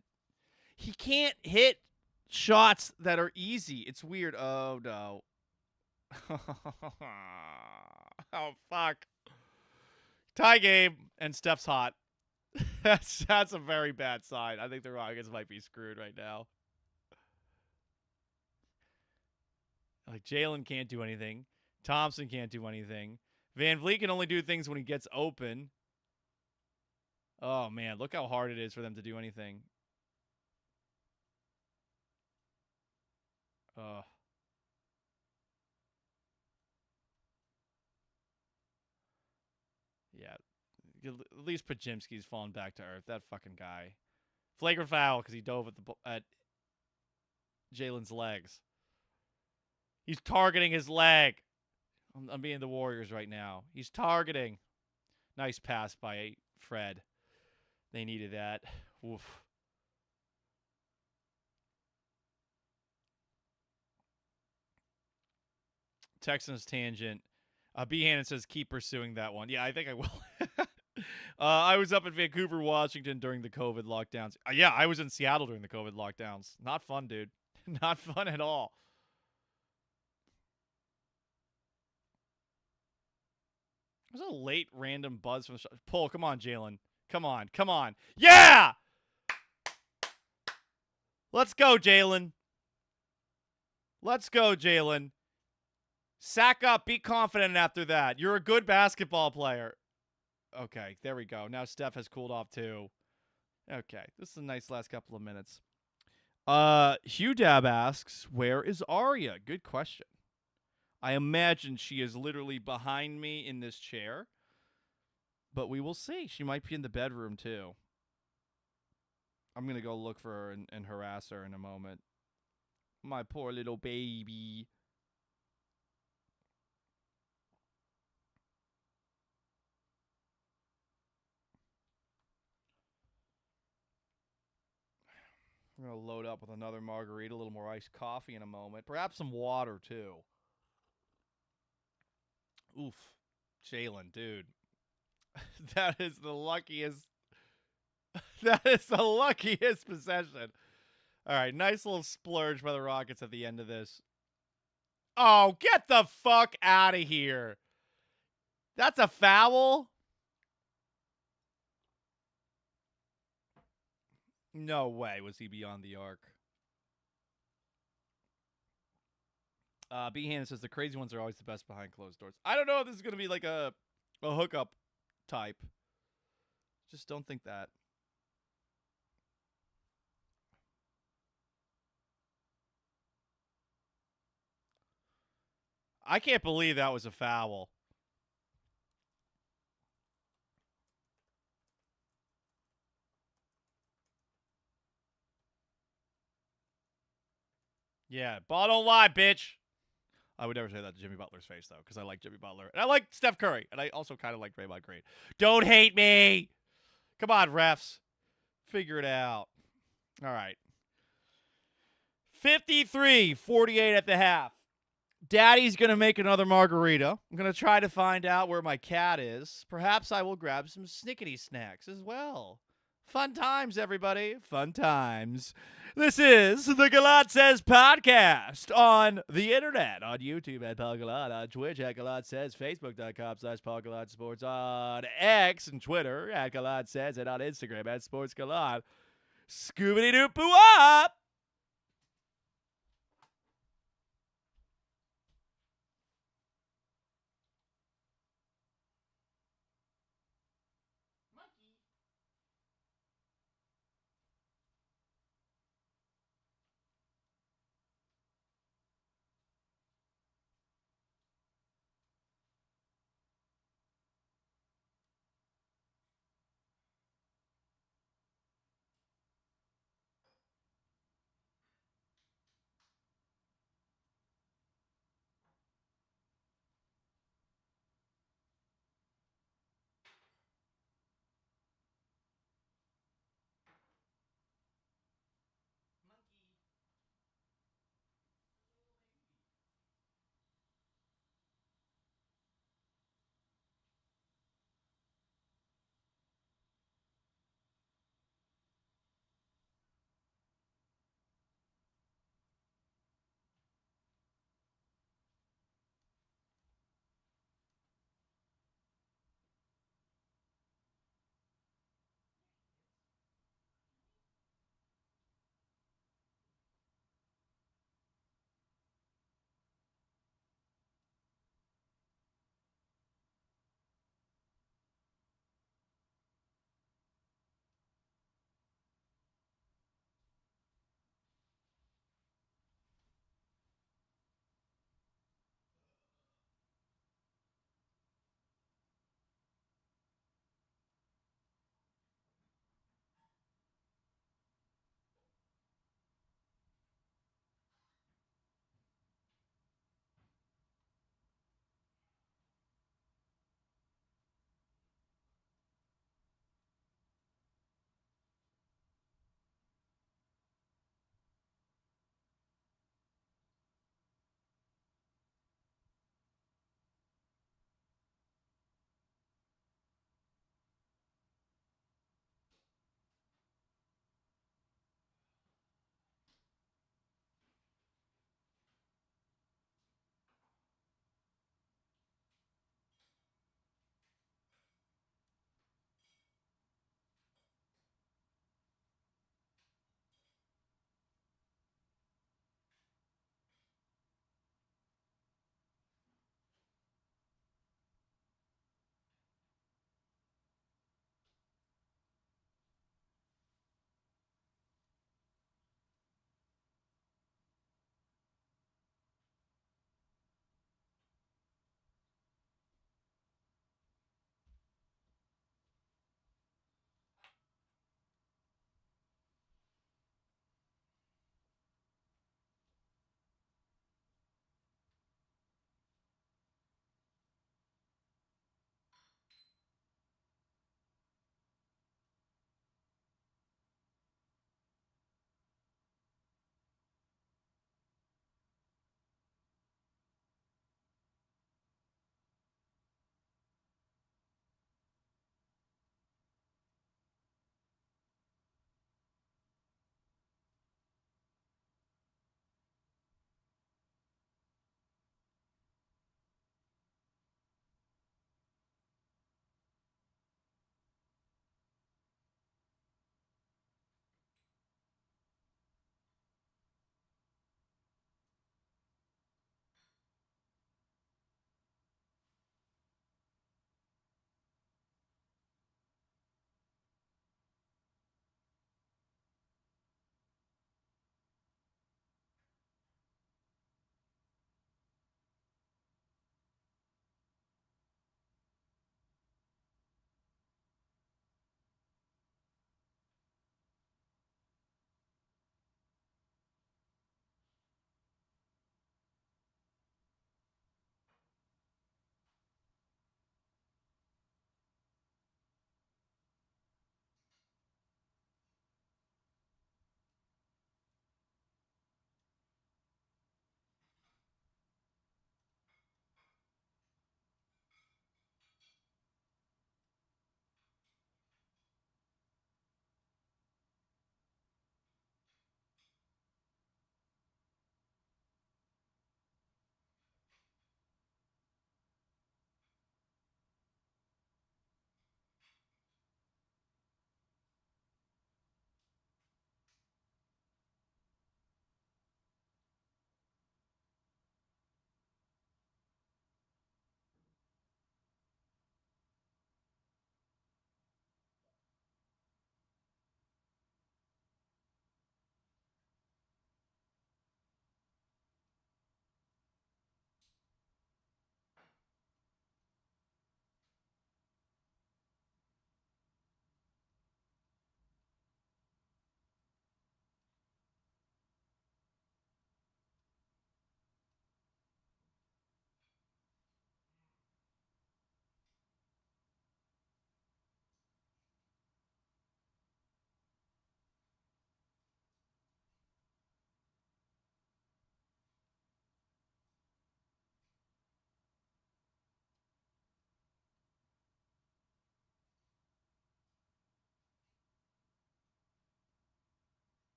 He can't hit shots that are easy. It's weird. Oh, no. Oh, fuck. Tie game, and Steph's hot. That's a very bad sign. I think the Rockets might be screwed right now. Like, Jalen can't do anything. Thompson can't do anything. Van Vliet can only do things when he gets open. Oh, man. Look how hard it is for them to do anything. Yeah. At least Pajimski's fallen back to earth. That fucking guy. Flagrant foul because he dove at Jalen's legs. He's targeting his leg. I'm being the Warriors right now. He's targeting. Nice pass by Fred. They needed that. Oof. Texans tangent. B. Hannon says, keep pursuing that one. Yeah, I think I will. I was up in Vancouver, Washington during the COVID lockdowns. Yeah, I was in Seattle during the COVID lockdowns. Not fun, dude. Not fun at all. There's a late random buzz from the shot. Pull, come on, Jalen. Come on. Yeah! Let's go, Jalen. Sack up. Be confident after that. You're a good basketball player. Okay, there we go. Now Steph has cooled off too. Okay, this is a nice last couple of minutes. Hugh Dab asks, where is Arya? Good question. I imagine she is literally behind me in this chair. But we will see. She might be in the bedroom, too. I'm going to go look for her and harass her in a moment. My poor little baby. I'm going to load up with another margarita, a little more iced coffee in a moment. Perhaps some water, too. Oof. Jalen, dude. That is the luckiest. That is the luckiest possession. All right, nice little splurge by the Rockets at the end of this. Oh, get the fuck out of here. That's a foul? No way was he beyond the arc. B. Hannon says the crazy ones are always the best behind closed doors. I don't know if this is going to be like a hookup type. Just don't think that. I can't believe that was a foul. Yeah, ball don't lie, bitch. I would never say that to Jimmy Butler's face, though, because I like Jimmy Butler. And I like Steph Curry. And I also kind of like Draymond Green. Don't hate me. Come on, refs. Figure it out. All right. 53-48 at the half. Daddy's going to make another margarita. I'm going to try to find out where my cat is. Perhaps I will grab some snickety snacks as well. Fun times, everybody. Fun times. This is the Gallant Says podcast on the internet, on YouTube at Paul Gallant, on Twitch at Gallant Says, Facebook.com/Paul Gallant Sports, on X and Twitter at Gallant Says, and on Instagram at Sports Gallant. Scooby-Doo-Boo-Up!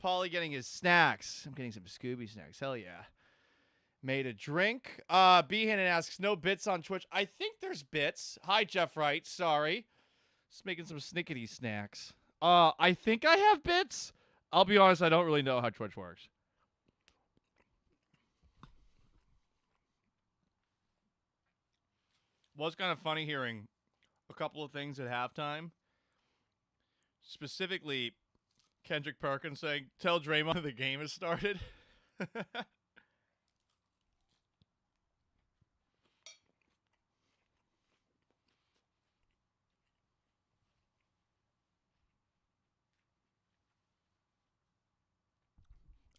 Paulie getting his snacks. I'm getting some Scooby snacks. Hell yeah. Made a drink. B Hannon asks, no bits on Twitch. I think there's bits. Hi, Jeff Wright. Sorry. Just making some snickety snacks. I think I have bits. I'll be honest, I don't really know how Twitch works. Was kind of funny hearing a couple of things at halftime. Specifically, Kendrick Perkins saying, tell Draymond the game has started.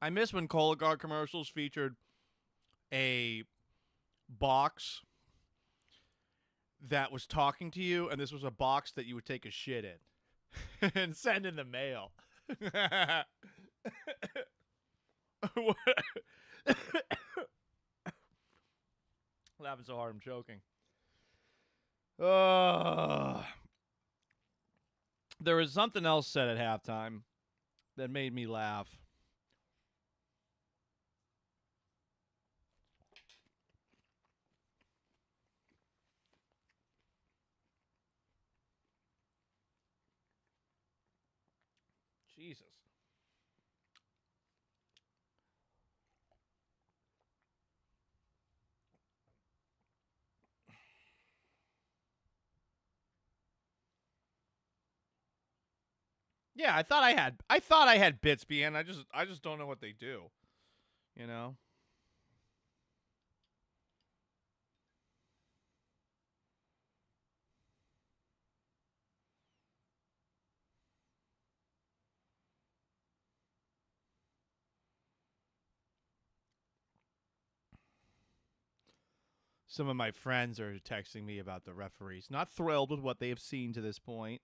I miss when Cologuard commercials featured a box that was talking to you, and this was a box that you would take a shit in and send in the mail. Laughing so hard I'm choking. There was something else said at halftime that made me laugh. Jesus. Yeah, I thought I had bits, BN. I just don't know what they do. You know? Some of my friends are texting me about the referees. Not thrilled with what they have seen to this point.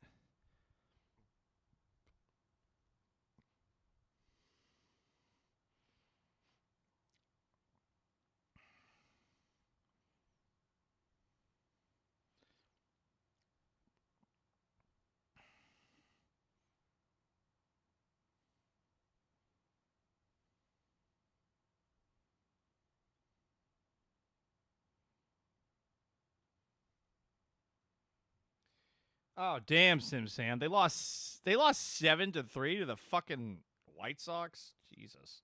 Oh, damn, Sim Sam. They lost 7-3 to the fucking White Sox. Jesus.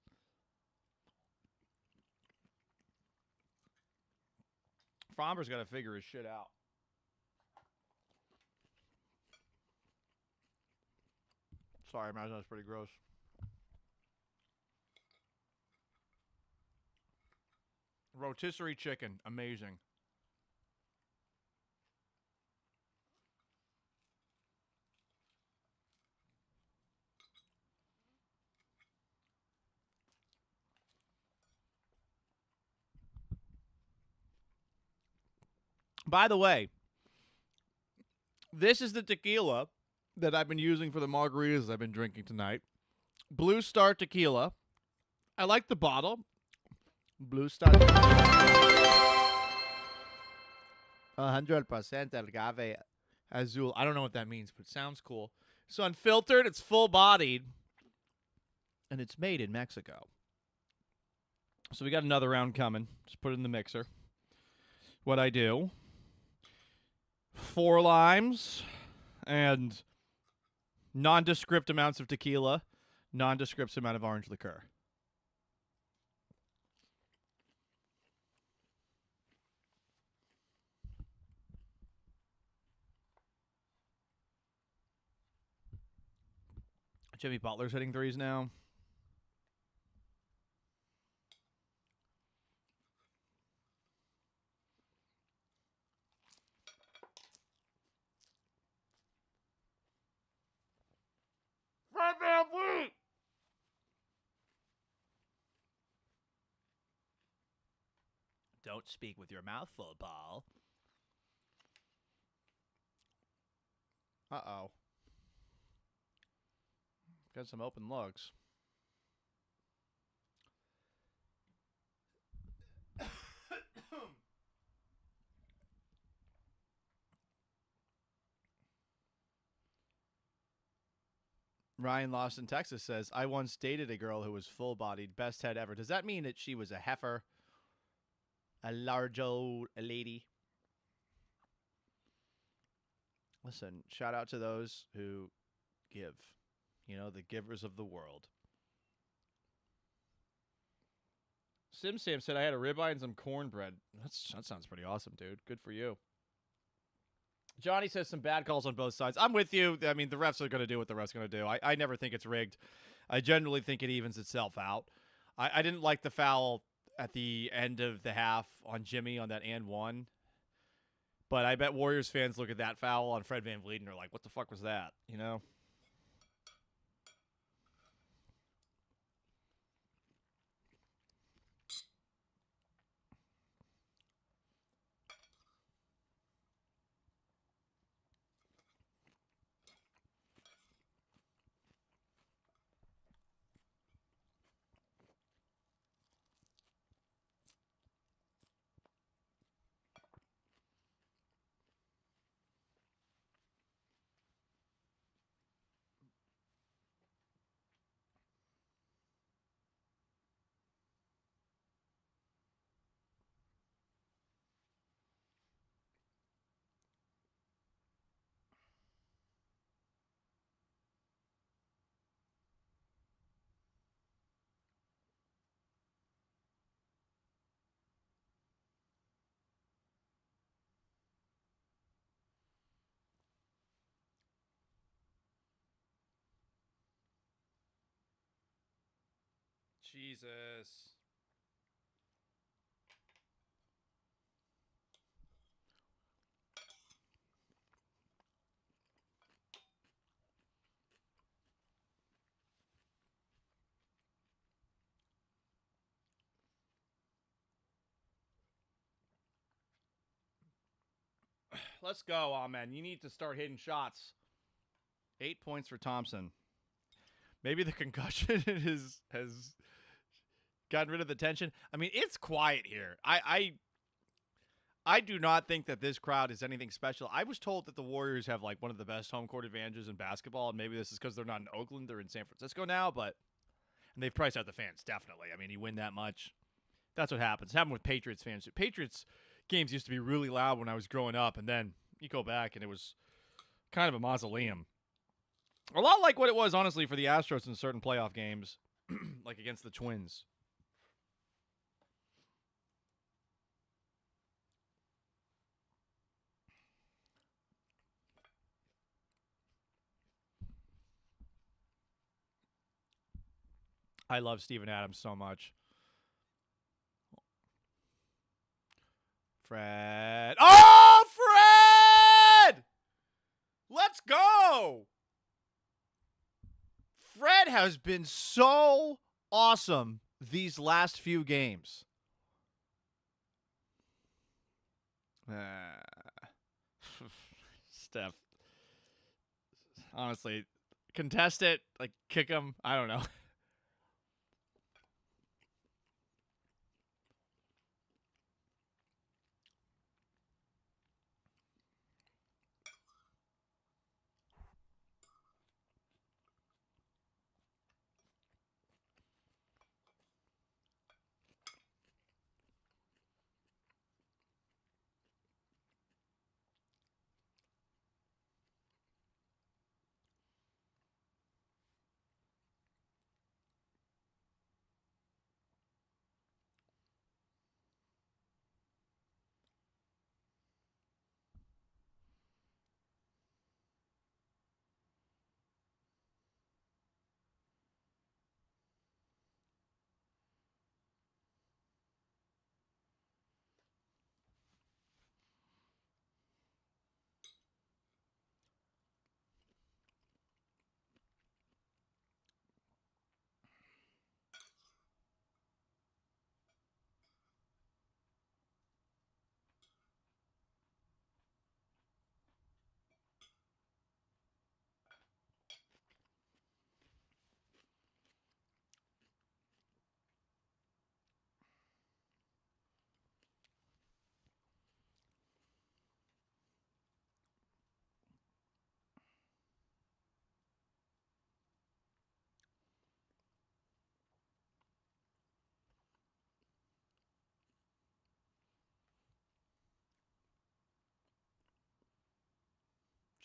Fromber's got to figure his shit out. Sorry, I imagine that's pretty gross. Rotisserie chicken. Amazing. By the way, this is the tequila that I've been using for the margaritas I've been drinking tonight. Blue Star Tequila. I like the bottle. Blue Star. 100% agave azul. I don't know what that means, but it sounds cool. It's unfiltered. It's full-bodied. And it's made in Mexico. So we got another round coming. Just put it in the mixer. What I do. 4 limes and nondescript amounts of tequila, nondescript amount of orange liqueur. Jimmy Butler's hitting threes now. Don't speak with your mouth full, Paul. Uh-oh. Got some open looks. Ryan Lost in Texas says, I once dated a girl who was full-bodied, best head ever. Does that mean that she was a heifer? A large old lady? Listen, shout out to those who give. You know, the givers of the world. Sim Sam said, I had a ribeye and some cornbread. That sounds pretty awesome, dude. Good for you. Johnny says some bad calls on both sides. I'm with you. I mean, the refs are going to do what the refs are going to do. I never think it's rigged. I generally think it evens itself out. I didn't like the foul at the end of the half on Jimmy on that and one. But I bet Warriors fans look at that foul on Fred VanVleet and are like, what the fuck was that? You know? Jesus. Let's go, Amen. You need to start hitting shots. 8 points for Thompson. Maybe the concussion has gotten rid of the tension. I mean, it's quiet here. I do not think that this crowd is anything special. I was told that the Warriors have like one of the best home court advantages in basketball, and maybe this is because they're not in Oakland, they're in San Francisco now, and they've priced out the fans, definitely. I mean, you win that much. That's what happens. It happened with Patriots fans. Patriots games used to be really loud when I was growing up, and then you go back and it was kind of a mausoleum. A lot like what it was, honestly, for the Astros in certain playoff games, like against the Twins. I love Steven Adams so much. Fred. Oh, Fred! Let's go! Fred has been so awesome these last few games. Steph. Honestly, contest it, like kick him. I don't know.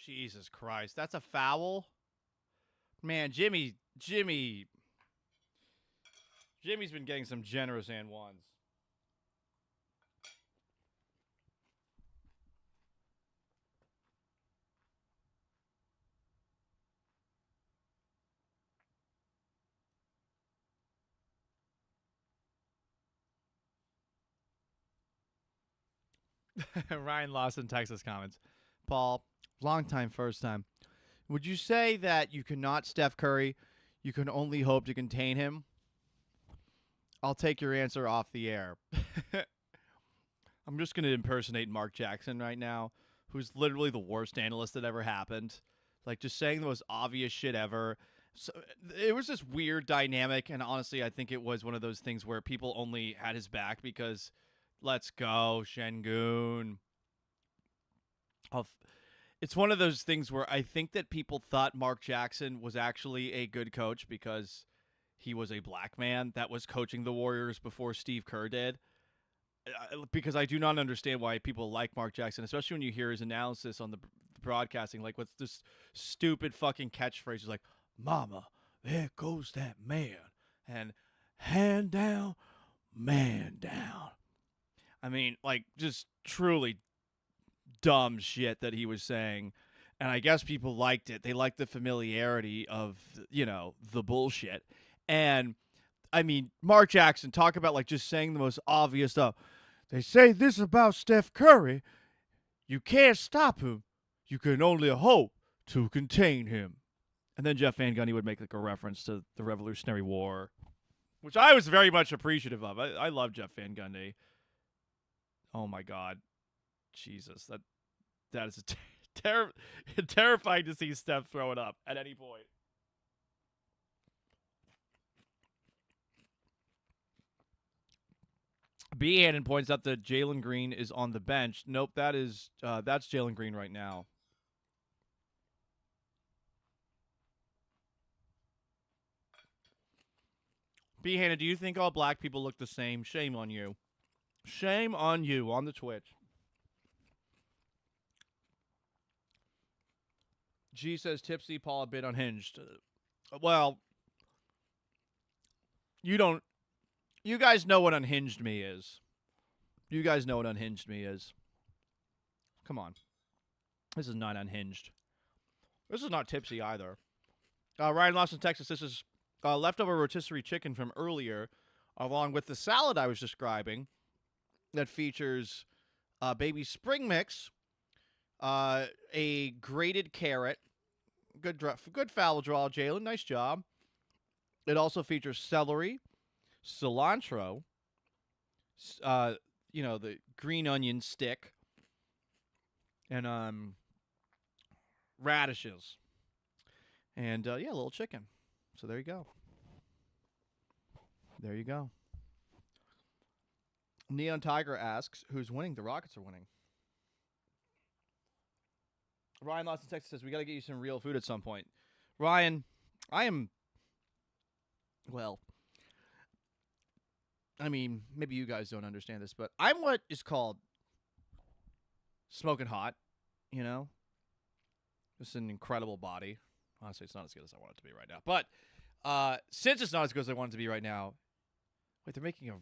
Jesus Christ. That's a foul? Man, Jimmy's been getting some generous and ones. Ryan Lawson, Texas comments. Paul, long time, first time. Would you say that you cannot Steph Curry, you can only hope to contain him? I'll take your answer off the air. I'm just going to impersonate Mark Jackson right now, who's literally the worst analyst that ever happened. Like, just saying the most obvious shit ever. So it was this weird dynamic, and honestly, I think it was one of those things where people only had his back because... Let's go, Şengün. It's one of those things where I think that people thought Mark Jackson was actually a good coach because he was a black man that was coaching the Warriors before Steve Kerr did. Because I do not understand why people like Mark Jackson, especially when you hear his analysis on the broadcasting. Like, what's this stupid fucking catchphrase? Like, "Mama, there goes that man." And "hand down, man down." I mean, like, just truly dumb shit that he was saying. And I guess people liked it. They liked the familiarity of, the bullshit. And, I mean, Mark Jackson, talk about, like, just saying the most obvious stuff. They say this about Steph Curry. You can't stop him. You can only hope to contain him. And then Jeff Van Gundy would make, like, a reference to the Revolutionary War, which I was very much appreciative of. I love Jeff Van Gundy. Oh my God, Jesus! That is terrifying to see Steph throw it up at any point. B. Hannon points out that Jalen Green is on the bench. Nope, that's Jalen Green right now. B. Hannon, do you think all black people look the same? Shame on you. Shame on you on the Twitch. G says tipsy, Paul a bit unhinged. Well, you guys know what unhinged me is. You guys know what unhinged me is. Come on. This is not unhinged. This is not tipsy either. Ryan Lawson, Texas. This is leftover rotisserie chicken from earlier, along with the salad I was describing. That features baby spring mix, a grated carrot, good foul draw, Jalen, nice job. It also features celery, cilantro, the green onion stick, and radishes, and a little chicken. So there you go. There you go. Neon Tiger asks, who's winning? The Rockets are winning. Ryan Lawson, Texas says, we got to get you some real food at some point. Ryan, maybe you guys don't understand this, but I'm what is called smoking hot, Just an incredible body. Honestly, it's not as good as I want it to be right now. But since it's not as good as I want it to be right now, wait, they're making a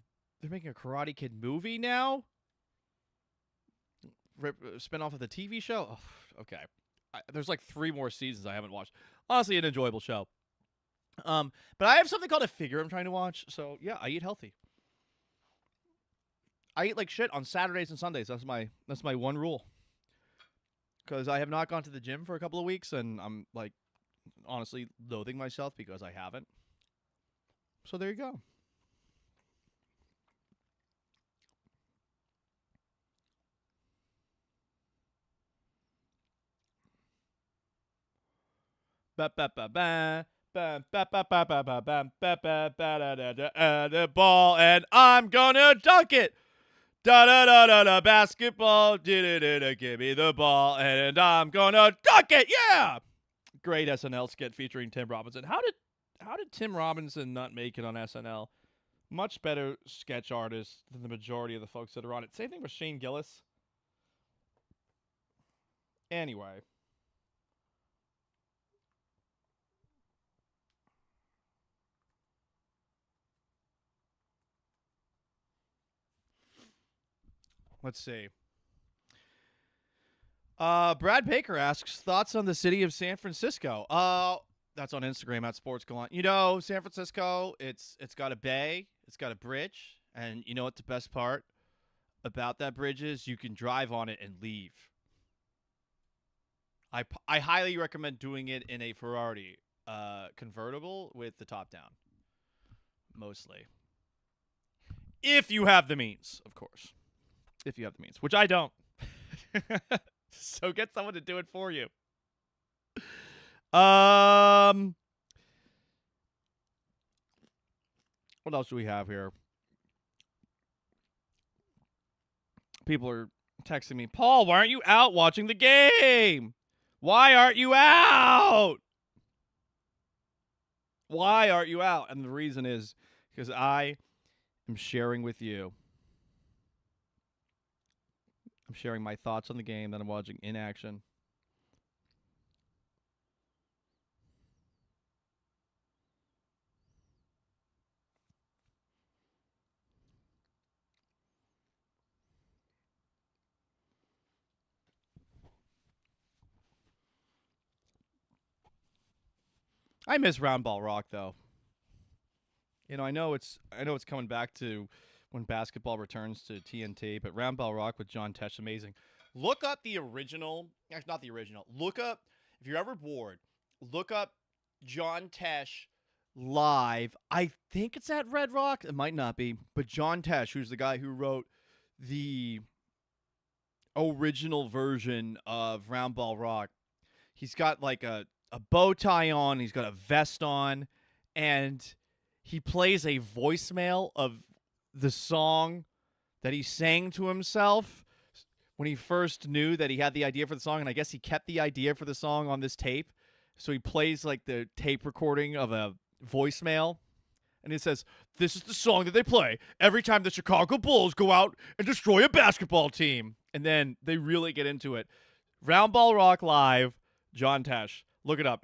Karate Kid movie now? Spin-off of the TV show? Oh, okay. There's like 3 more seasons I haven't watched. Honestly, an enjoyable show. But I have something called a figure I'm trying to watch. So, yeah, I eat healthy. I eat like shit on Saturdays and Sundays. That's my one rule. Because I have not gone to the gym for a couple of weeks, and I'm, like, honestly loathing myself because I haven't. So there you go. The ball, and I'm gonna dunk it. Da da da da da. Basketball. Give me the ball, and I'm gonna dunk it. Yeah. Great SNL skit featuring Tim Robinson. How did Tim Robinson not make it on SNL? Much better sketch artist than the majority of the folks that are on it. Same thing with Shane Gillis. Anyway. Let's see. Brad Baker asks, thoughts on the city of San Francisco? That's on Instagram at Sports Gallant. You know, San Francisco, it's got a bay, it's got a bridge, and you know what the best part about that bridge is? You can drive on it and leave. I highly recommend doing it in a Ferrari convertible with the top down, mostly. If you have the means, of course. If you have the means, which I don't. So get someone to do it for you. What else do we have here? People are texting me, Paul, why aren't you out watching the game? Why aren't you out? Why aren't you out? And the reason is because I am sharing with you. I'm sharing my thoughts on the game that I'm watching in action. I miss Round Ball Rock though. You know, I know it's coming back to when basketball returns to TNT, but Round Ball Rock with John Tesh, amazing. Look up the original, actually not the original. Look up, if you're ever bored, look up John Tesh live. I think it's at Red Rock. It might not be, but John Tesh, who's the guy who wrote the original version of Round Ball Rock, he's got like a bow tie on, he's got a vest on, and he plays a voicemail of the song that he sang to himself when he first knew that he had the idea for the song, and I guess he kept the idea for the song on this tape. So he plays like the tape recording of a voicemail, and it says, "This is the song that they play every time the Chicago Bulls go out and destroy a basketball team." And then they really get into it. Round Ball Rock live, John Tesh. Look it up.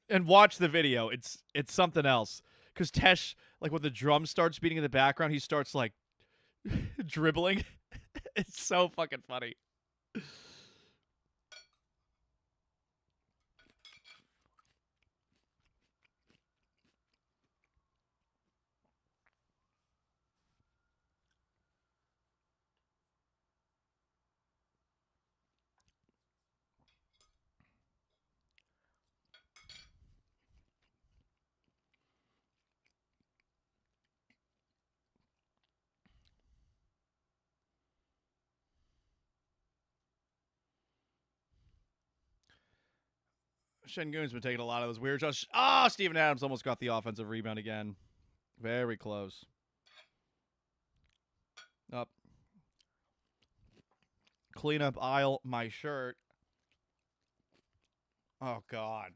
And watch the video. It's something else. Because Tesh, like when the drum starts beating in the background, he starts like dribbling. It's so fucking funny. Şengün's been taking a lot of those weird shots. Steven Adams almost got the offensive rebound again. Very close. Up. Clean up aisle my shirt. Oh, God.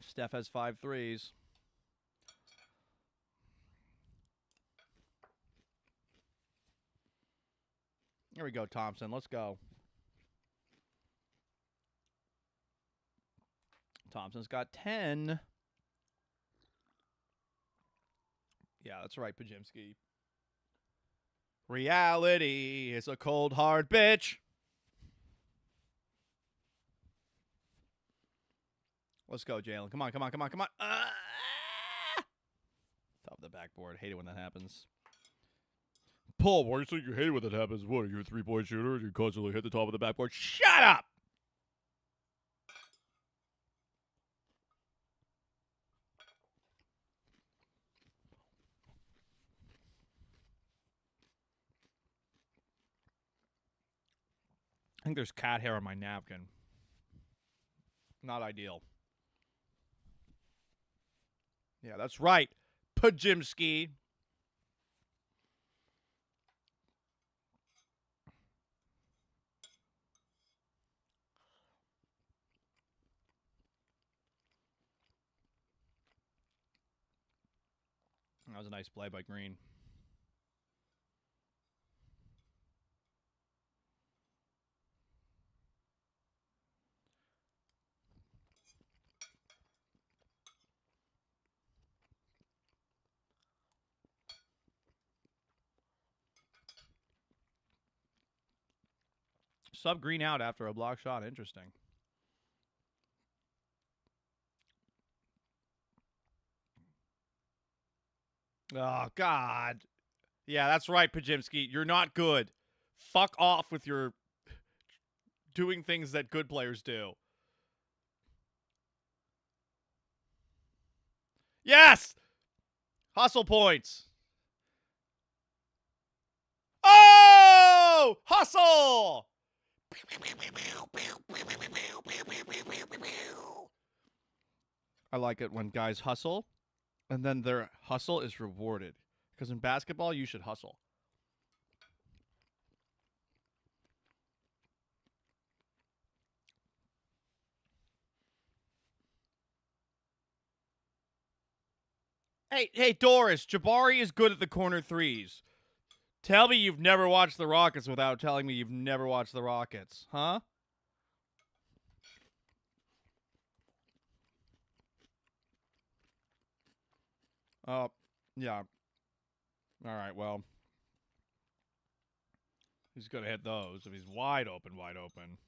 Steph has 5 threes. Here we go, Thompson. Let's go. Thompson's got 10. Yeah, that's right, Pajimski. Reality is a cold, hard bitch. Let's go, Jalen. Come on, come on, come on, come on. Top of the backboard. Hate it when that happens. Paul, why do you say you hate it when that happens? What, are you a three-point shooter? You constantly hit the top of the backboard? Shut up! I think there's cat hair on my napkin. Not ideal. Yeah, that's right, Pajimski. That was a nice play by Green. Sub green out after a block shot. Interesting. Oh, God. Yeah, that's right, Pajimski. You're not good. Fuck off with your doing things that good players do. Yes! Hustle points. Oh! Hustle! I like it when guys hustle, and then their hustle is rewarded. Because in basketball, you should hustle. Hey, Doris, Jabari is good at the corner threes. Tell me you've never watched the Rockets without telling me you've never watched the Rockets, huh? Oh, yeah. All right, well. He's going to hit those if he's wide open, wide open.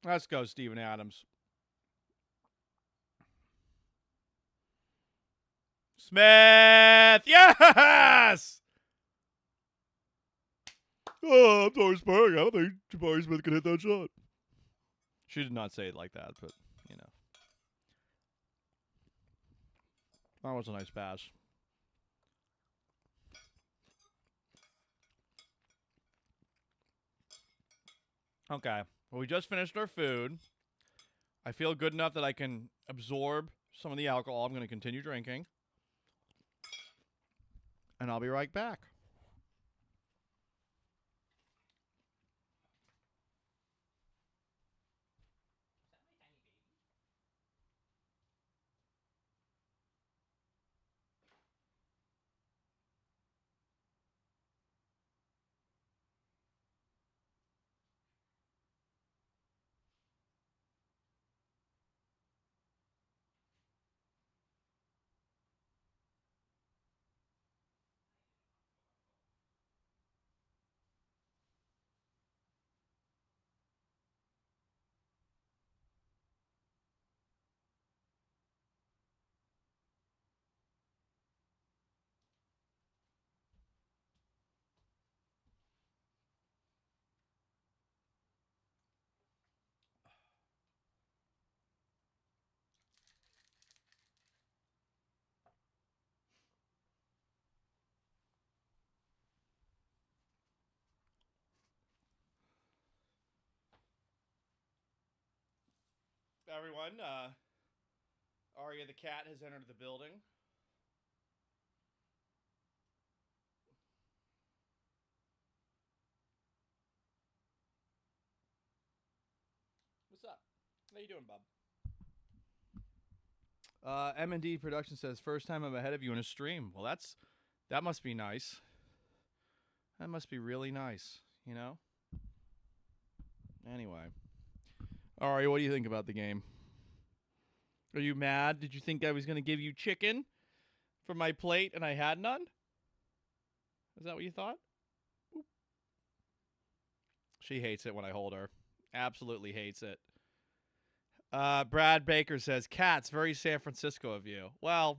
Let's go, Steven Adams. Smith! Yes! Oh, I'm sorry, Spurg. I don't think Jabari Smith can hit that shot. She did not say it like that, but, you know. That was a nice pass. Okay. Well, we just finished our food. I feel good enough that I can absorb some of the alcohol. I'm going to continue drinking. And I'll be right back. Everyone, Arya the cat has entered the building. What's up? How you doing, Bob? M&D Production says, first time I'm ahead of you in a stream. Well, that must be nice. That must be really nice, you know? Anyway. Ari, what do you think about the game? Are you mad? Did you think I was going to give you chicken for my plate and I had none? Is that what you thought? Boop. She hates it when I hold her. Absolutely hates it. Brad Baker says, cats, very San Francisco of you. Well,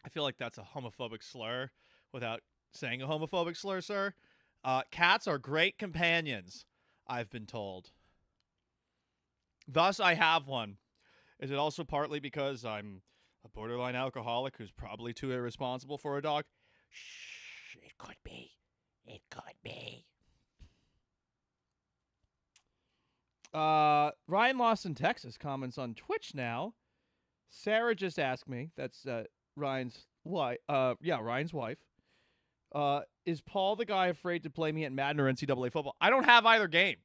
I feel like that's a homophobic slur without saying a homophobic slur, sir. Cats are great companions, I've been told. Thus, I have one. Is it also partly because I'm a borderline alcoholic who's probably too irresponsible for a dog? Shh, it could be. It could be. Ryan Lawson, Texas, comments on Twitch now. Sarah just asked me, that's Ryan's wife. Ryan's wife. Is Paul the guy afraid to play me at Madden or NCAA football? I don't have either game.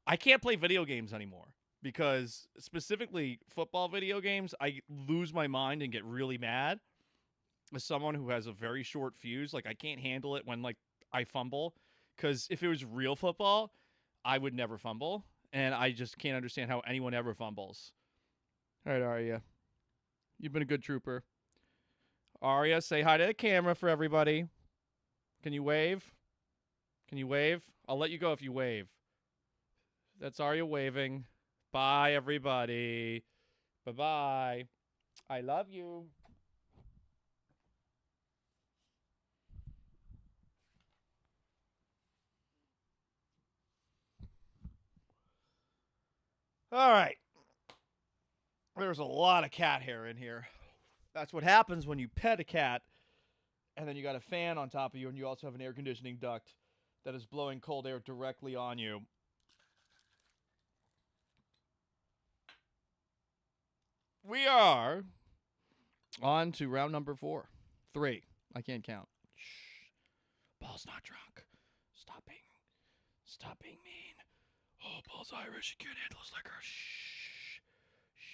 I can't play video games anymore because specifically football video games, I lose my mind and get really mad. As someone who has a very short fuse, like I can't handle it when like I fumble because if it was real football, I would never fumble, and I just can't understand how anyone ever fumbles. All right, Arya. You've been a good trooper. Arya, say hi to the camera for everybody. Can you wave? Can you wave? I'll let you go if you wave. That's Arya waving. Bye, everybody. Bye-bye. I love you. All right. There's a lot of cat hair in here. That's what happens when you pet a cat, and then you got a fan on top of you, and you also have an air conditioning duct that is blowing cold air directly on you. We are on to round number 3. I can't count. Shh. Paul's not drunk. Stop being mean. Oh, Paul's Irish. He can't handle his liquor. Shh. Shh.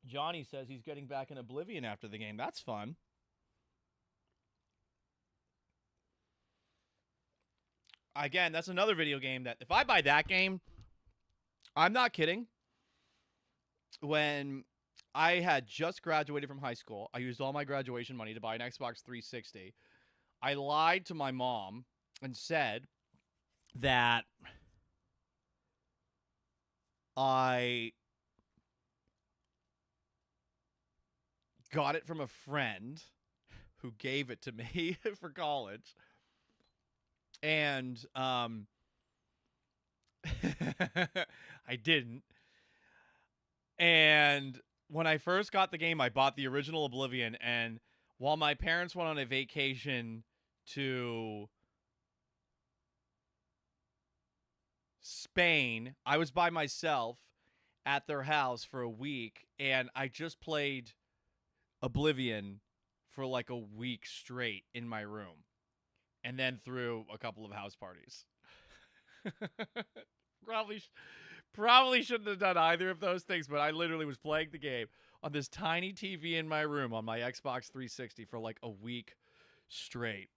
Johnny says he's getting back in Oblivion after the game. That's fun. Again, that's another video game that if I buy that game, I'm not kidding. When I had just graduated from high school, I used all my graduation money to buy an Xbox 360. I lied to my mom and said that I got it from a friend who gave it to me for college. And I didn't. And when I first got the game, I bought the original Oblivion. And while my parents went on a vacation to Spain, I was by myself at their house for a week. And I just played Oblivion for like a week straight in my room. And then threw a couple of house parties. Probably shouldn't have done either of those things, but I literally was playing the game on this tiny TV in my room on my Xbox 360 for like a week straight.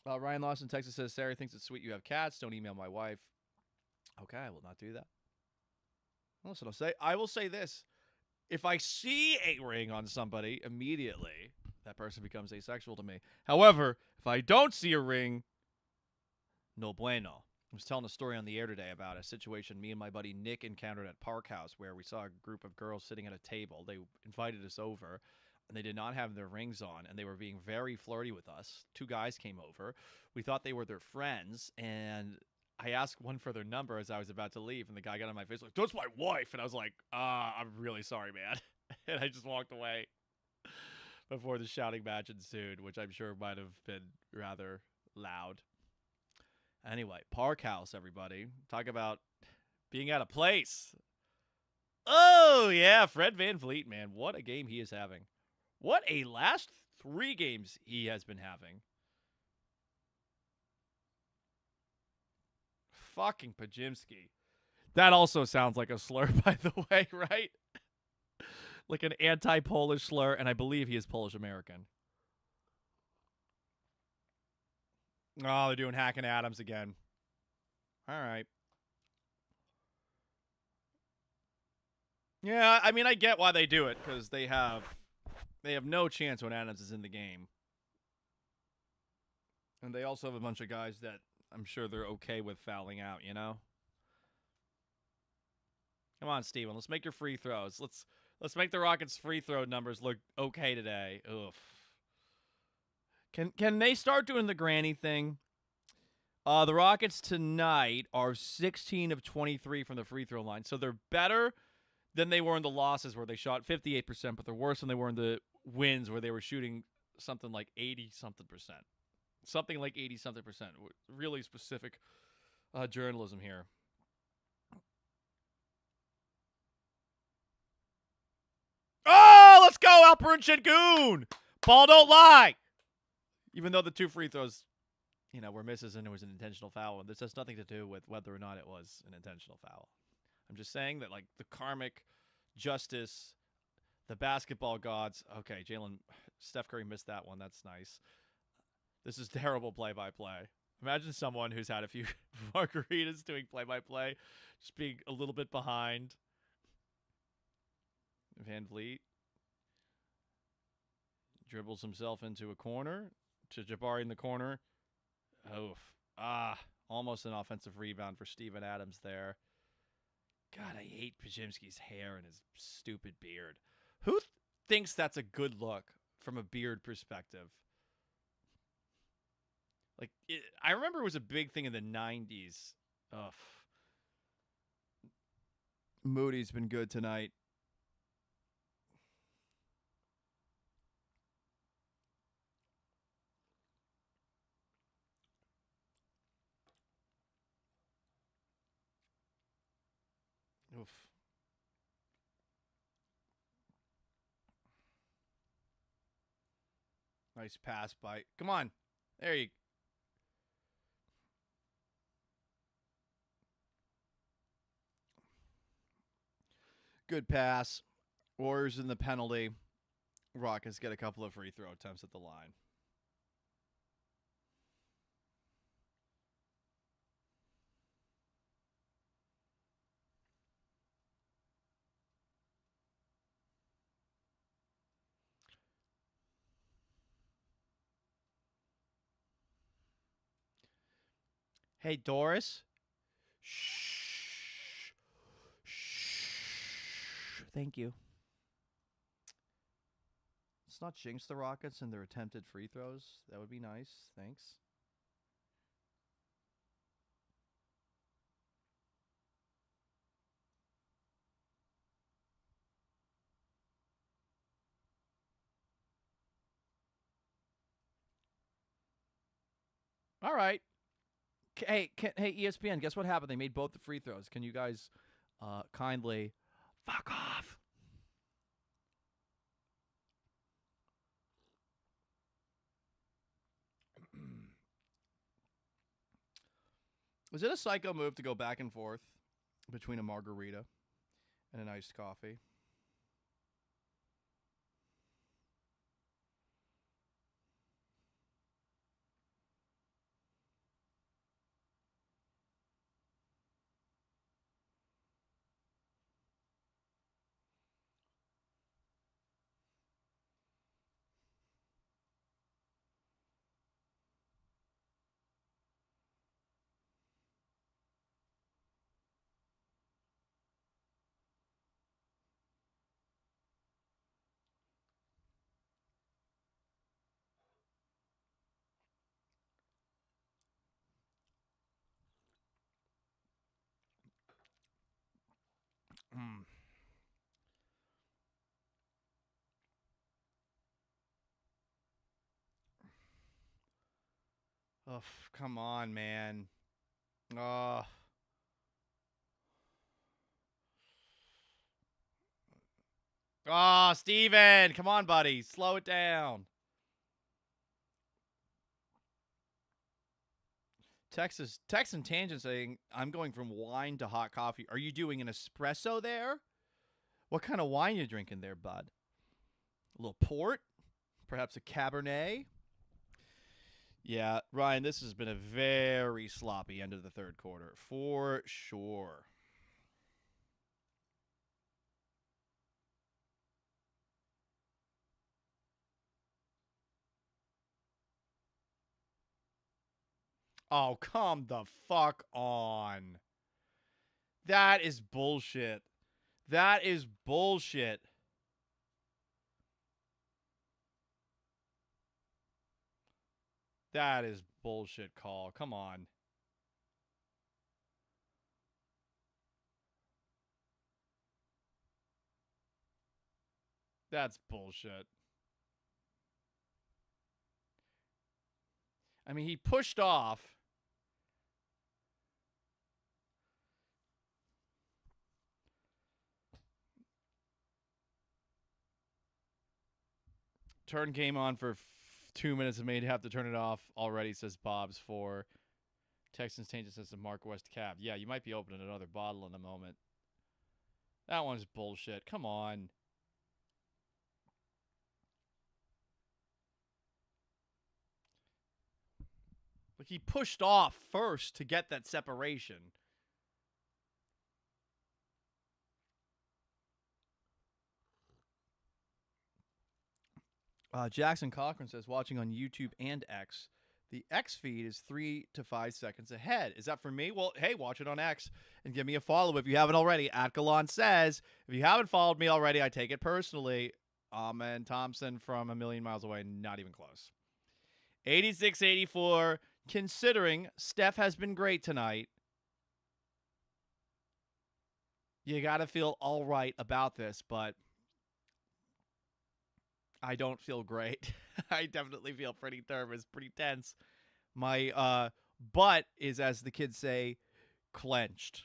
Ryan Lawson, Texas says, Sarah thinks it's sweet you have cats. Don't email my wife. Okay, I will not do that. Listen, I will say this. If I see a ring on somebody immediately, that person becomes asexual to me. However, if I don't see a ring, no bueno. I was telling a story on the air today about a situation me and my buddy Nick encountered at Park House where we saw a group of girls sitting at a table. They invited us over, and they did not have their rings on, and they were being very flirty with us. 2 guys came over. We thought they were their friends, and I asked one for their number as I was about to leave, and the guy got on my face like, "That's my wife," and I was like, I'm really sorry, man. And I just walked away before the shouting match ensued, which I'm sure might have been rather loud. Anyway, Park House, everybody. Talk about being out of place. Oh, yeah, Fred VanVleet, man. What a game he is having. What a last 3 games he has been having. Fucking Pajimski. That also sounds like a slur, by the way, right? Like an anti-Polish slur, and I believe he is Polish-American. Oh, they're doing Hacking Adams again. All right. Yeah, I mean, I get why they do it, because they have no chance when Adams is in the game. And they also have a bunch of guys that I'm sure they're okay with fouling out, you know? Come on, Steven. Let's make your free throws. Let's make the Rockets' free throw numbers look okay today. Oof. Can they start doing the granny thing? The Rockets tonight are 16 of 23 from the free throw line. So they're better than they were in the losses where they shot 58%, but they're worse than they were in the wins where they were shooting something like 80-something%. Something like 80-something%. Really specific journalism here. Oh, let's go, Alperen Şengün! Paul, don't lie! Even though the 2 free throws, were misses and it was an intentional foul. And this has nothing to do with whether or not it was an intentional foul. I'm just saying that, like, the karmic justice, The basketball gods. Okay, Steph Curry missed that one. That's nice. This is terrible play-by-play. Imagine someone who's had a few margaritas doing play-by-play, just being a little bit behind. Van Vliet dribbles himself into a corner to Jabari in the corner. Almost an offensive rebound for Steven Adams there. God, I hate Pajimski's hair and his stupid beard. Who thinks that's a good look from a beard perspective? Like, I remember it was a big thing in the 90s. Ugh. Moody's been good tonight. Oof. Nice pass by. Come on. There you go. Good pass. Warriors in the penalty. Rockets get a couple of free throw attempts at the line. Hey, Doris. Shh. Shh. Thank you. Let's not jinx the Rockets and their attempted free throws. That would be nice. Thanks. All right. Hey, ESPN, guess what happened? They made both the free throws. Can you guys kindly fuck off? Was it a psycho move to go back and forth between a margarita and an iced coffee? Oh, come on, man. Oh. Oh, Steven. Come on, buddy. Slow it down. Texan Tangent saying, I'm going from wine to hot coffee. Are you doing an espresso there? What kind of wine you drinking there, bud? A little port? Perhaps a Cabernet? Yeah, Ryan, this has been a very sloppy end of the third quarter, for sure. Oh, come the fuck on. That is bullshit. That is bullshit. That is bullshit call. Come on. That's bullshit. I mean, he pushed off. Turn game on for 2 minutes and made have to turn it off already, says Bob's for Texans Tainted says to Mark West Cab. Yeah, you might be opening another bottle in a moment. That one's bullshit. Come on. Like, he pushed off first to get that separation. Jackson Cochran says, watching on YouTube and X, the X feed is 3 to 5 seconds ahead. Is that for me? Well, hey, watch it on X and give me a follow if you haven't already. At Gallant says, if you haven't followed me already, I take it personally. And Thompson from a million miles away, not even close. 86-84, considering Steph has been great tonight, you got to feel all right about this, but I don't feel great. I definitely feel pretty nervous, pretty tense. My butt is, as the kids say, clenched.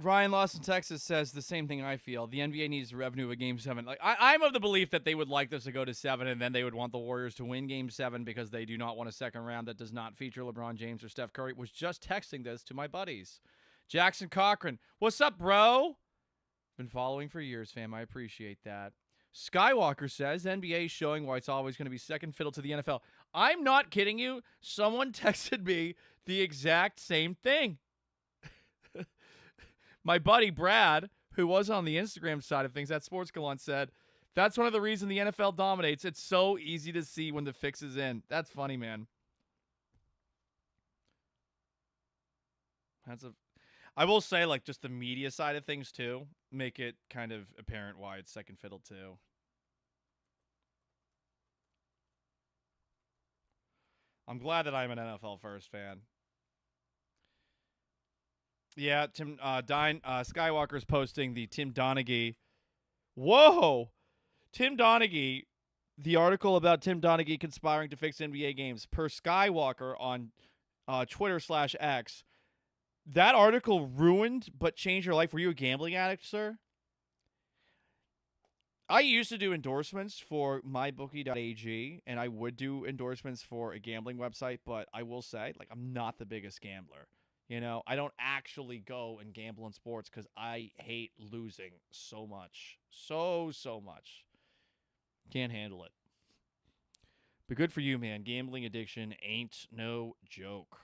Ryan Lawson, Texas says the same thing I feel. The NBA needs the revenue of a Game 7. Like I'm of the belief that they would like this to go to 7, and then they would want the Warriors to win Game 7 because they do not want a second round that does not feature LeBron James or Steph Curry. Was just texting this to my buddies. Jackson Cochran, what's up, bro? Been following for years, fam. I appreciate that. Skywalker says NBA is showing why it's always going to be second fiddle to the NFL. I'm not kidding you. Someone texted me the exact same thing. My buddy Brad, who was on the Instagram side of things at Sports Gallant, said, that's one of the reasons the NFL dominates. It's so easy to see when the fix is in. That's funny, man. I will say, like, just the media side of things, too, make it kind of apparent why it's second fiddle, too. I'm glad that I'm an NFL first fan. Yeah, Tim Skywalker's posting the Tim Donaghy. Whoa! Tim Donaghy, the article about Tim Donaghy conspiring to fix NBA games per Skywalker on Twitter/X. That article ruined but changed your life. Were you a gambling addict, sir? I used to do endorsements for mybookie.ag, and I would do endorsements for a gambling website, but I will say, like, I'm not the biggest gambler. You know, I don't actually go and gamble in sports because I hate losing so much. So much. Can't handle it. But good for you, man. Gambling addiction ain't no joke.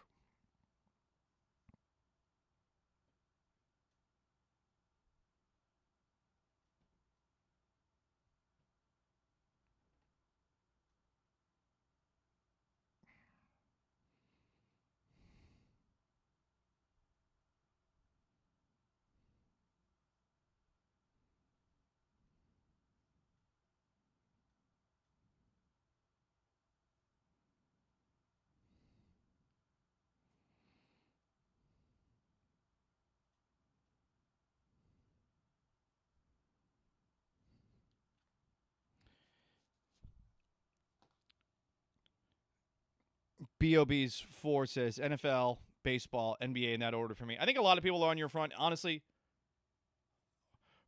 BOB's 4 says NFL, baseball, NBA in that order for me. I think a lot of people are on your front. Honestly,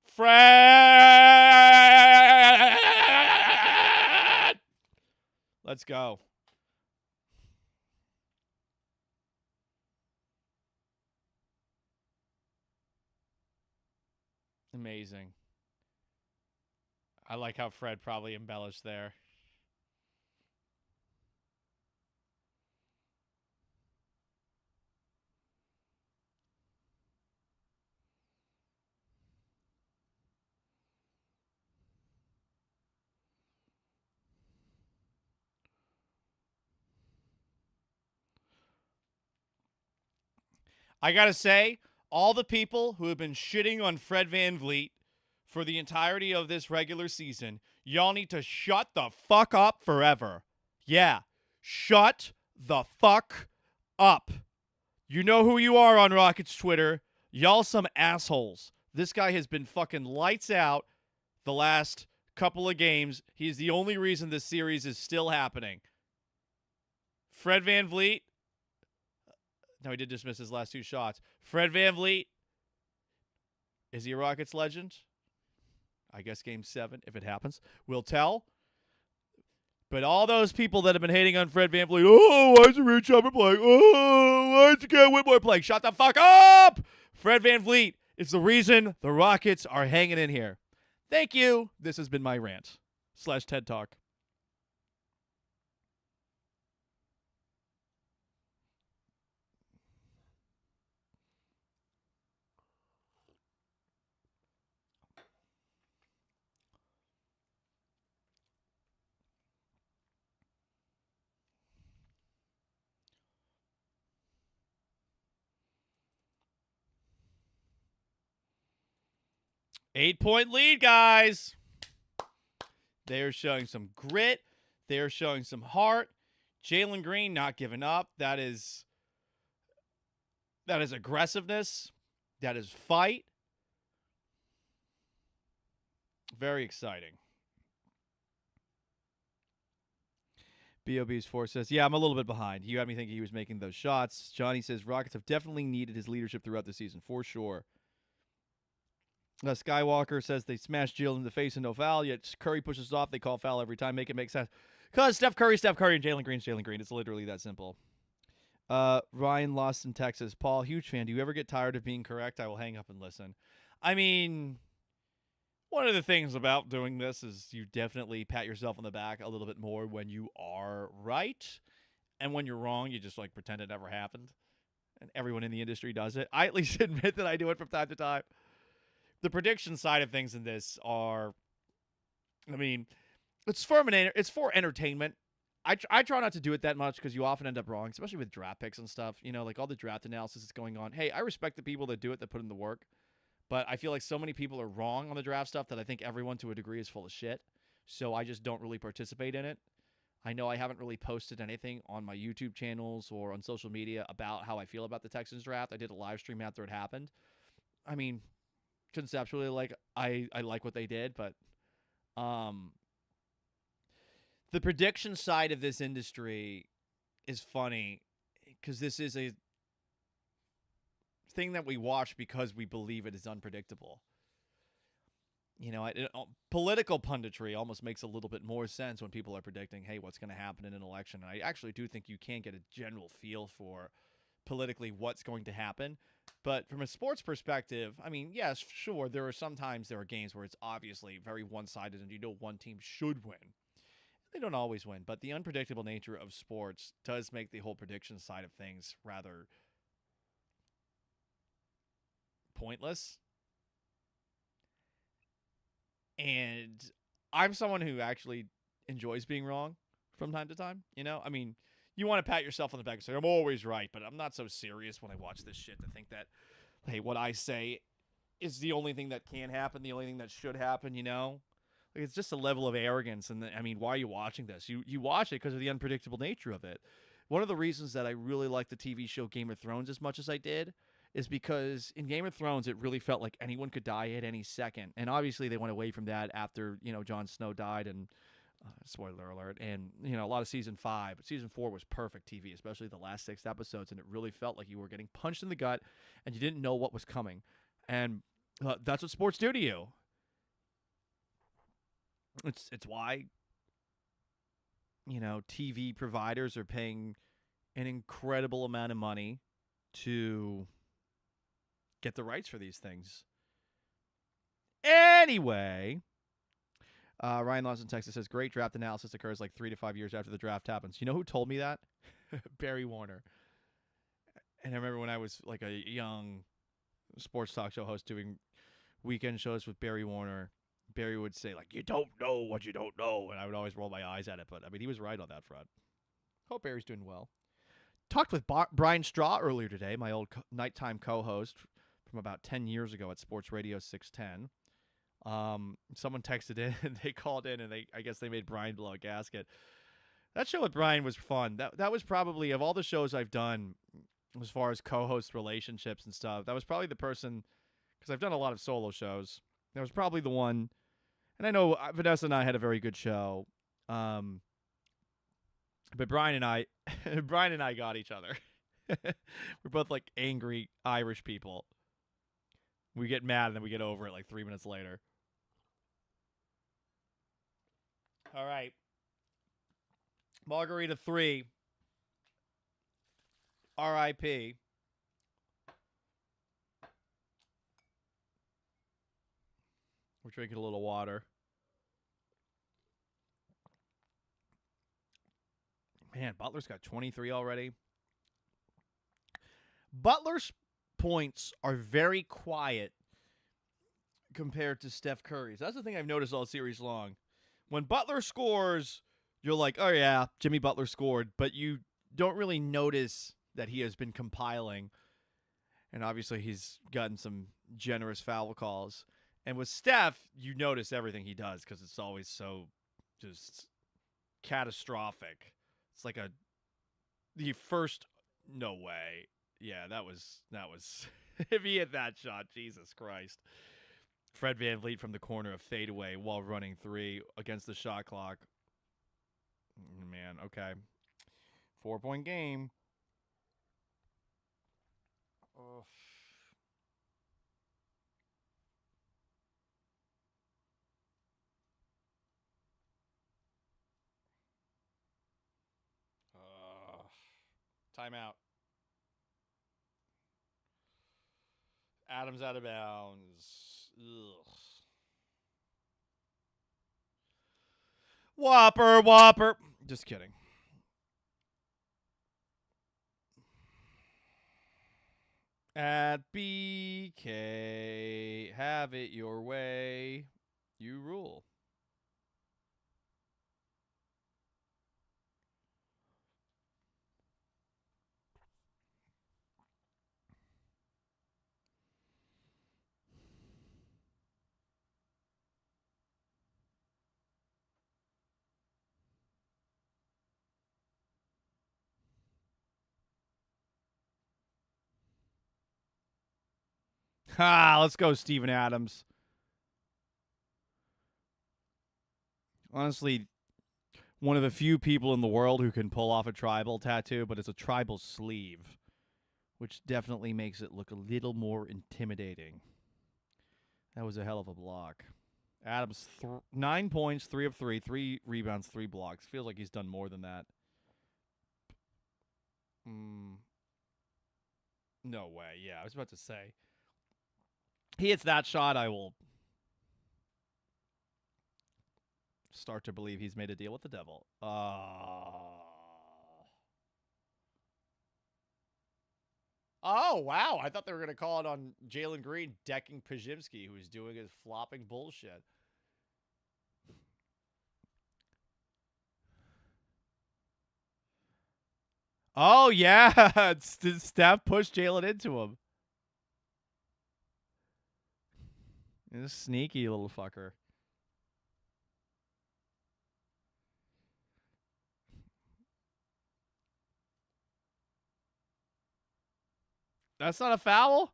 Fred! Let's go. Amazing. I like how Fred probably embellished there. I got to say, all the people who have been shitting on Fred VanVleet for the entirety of this regular season, y'all need to shut the fuck up forever. Yeah, shut the fuck up. You know who you are on Rockets Twitter. Y'all some assholes. This guy has been fucking lights out the last couple of games. He's the only reason this series is still happening. Fred VanVleet. No, he did dismiss his last 2 shots. Fred VanVleet. Is he a Rockets legend? I guess game 7, if it happens, we'll tell. But all those people that have been hating on Fred VanVleet, oh, why is Reed Chapman playing? Oh, why is Garrett Whitmore playing? Shut the fuck up! Fred VanVleet is the reason the Rockets are hanging in here. Thank you. This has been my rant / TED Talk. Eight-point lead, guys. They are showing some grit. They are showing some heart. Jalen Green not giving up. That is aggressiveness. That is fight. Very exciting. BOB's 4 says, yeah, I'm a little bit behind. You had me thinking he was making those shots. Johnny says, Rockets have definitely needed his leadership throughout the season, for sure. Skywalker says they smashed Jalen in the face and no foul, yet Curry pushes off. They call foul every time. Make it make sense. Because Steph Curry, and Jalen Green's Jalen Green. It's literally that simple. Ryan lost in Texas. Paul, huge fan. Do you ever get tired of being correct? I will hang up and listen. I mean, one of the things about doing this is you definitely pat yourself on the back a little bit more when you are right. And when you're wrong, you just like pretend it never happened. And everyone in the industry does it. I at least admit that I do it from time to time. The prediction side of things in this are, I mean, it's for entertainment. I try not to do it that much because you often end up wrong, especially with draft picks and stuff. You know, like all the draft analysis that's going on. Hey, I respect the people that do it, that put in the work. But I feel like so many people are wrong on the draft stuff that I think everyone to a degree is full of shit. So I just don't really participate in it. I know I haven't really posted anything on my YouTube channels or on social media about how I feel about the Texans draft. I did a live stream after it happened. I mean, conceptually, like I like what they did, but the prediction side of this industry is funny because this is a thing that we watch because we believe it is unpredictable. You know, political punditry almost makes a little bit more sense when people are predicting, hey, what's going to happen in an election. And I actually do think you can get a general feel for politically what's going to happen. But from a sports perspective, I mean, yes, sure, there are games where it's obviously very one-sided and you know one team should win. They don't always win, but the unpredictable nature of sports does make the whole prediction side of things rather pointless. And I'm someone who actually enjoys being wrong from time to time, you know? I mean, you want to pat yourself on the back and say, I'm always right, but I'm not so serious when I watch this shit to think that, hey, what I say is the only thing that can happen, the only thing that should happen, you know? Like, it's just a level of arrogance. And I mean, why are you watching this? You watch it because of the unpredictable nature of it. One of the reasons that I really liked the TV show Game of Thrones as much as I did is because in Game of Thrones, it really felt like anyone could die at any second. And obviously they went away from that after, you know, Jon Snow died and spoiler alert, and, you know, a lot of season 5, but season 4 was perfect TV, especially the last 6 episodes, and it really felt like you were getting punched in the gut, and you didn't know what was coming, and that's what sports do to you. It's why, you know, TV providers are paying an incredible amount of money to get the rights for these things. Anyway, Ryan Lawson, Texas says, great draft analysis occurs like 3 to 5 years after the draft happens. You know who told me that? Barry Warner. And I remember when I was like a young sports talk show host doing weekend shows with Barry Warner, Barry would say, like, you don't know what you don't know. And I would always roll my eyes at it. But, I mean, he was right on that front. Hope Barry's doing well. Talked with Brian Straw earlier today, my old nighttime co-host from about 10 years ago at Sports Radio 610. Someone texted in and they called in and I guess they made Brian blow a gasket. That show with Brian was fun. That was probably, of all the shows I've done as far as co-host relationships and stuff, that was probably the person, because I've done a lot of solo shows. That was probably the one. And I know Vanessa and I had a very good show. But Brian and I got each other. We're both like angry Irish people. We get mad and then we get over it like 3 minutes later. All right. Margarita 3. R.I.P. We're drinking a little water. Man, Butler's got 23 already. Butler's points are very quiet compared to Steph Curry's. That's the thing I've noticed all series long. When Butler scores, you're like, oh yeah, Jimmy Butler scored, but you don't really notice that he has been compiling. And obviously he's gotten some generous foul calls. And with Steph, you notice everything he does because it's always so just catastrophic. It's like the first, no way. Yeah, that was if he hit that shot, Jesus Christ. Fred VanVleet from the corner of fadeaway while running 3 against the shot clock. Man, okay. 4-point game. Oh. Timeout. Adams out of bounds. Ugh. Whopper. Just kidding. At BK, have it your way. You rule. Let's go, Steven Adams. Honestly, one of the few people in the world who can pull off a tribal tattoo, but it's a tribal sleeve, which definitely makes it look a little more intimidating. That was a hell of a block. Adams, 9 points, 3 of 3, 3 rebounds, 3 blocks. Feels like he's done more than that. No way. Yeah, I was about to say. He hits that shot, I will start to believe he's made a deal with the devil. Oh, wow. I thought they were going to call it on Jalen Green decking Pajimski, who was doing his flopping bullshit. Oh, yeah. Steph pushed Jalen into him. This sneaky little fucker. That's not a foul?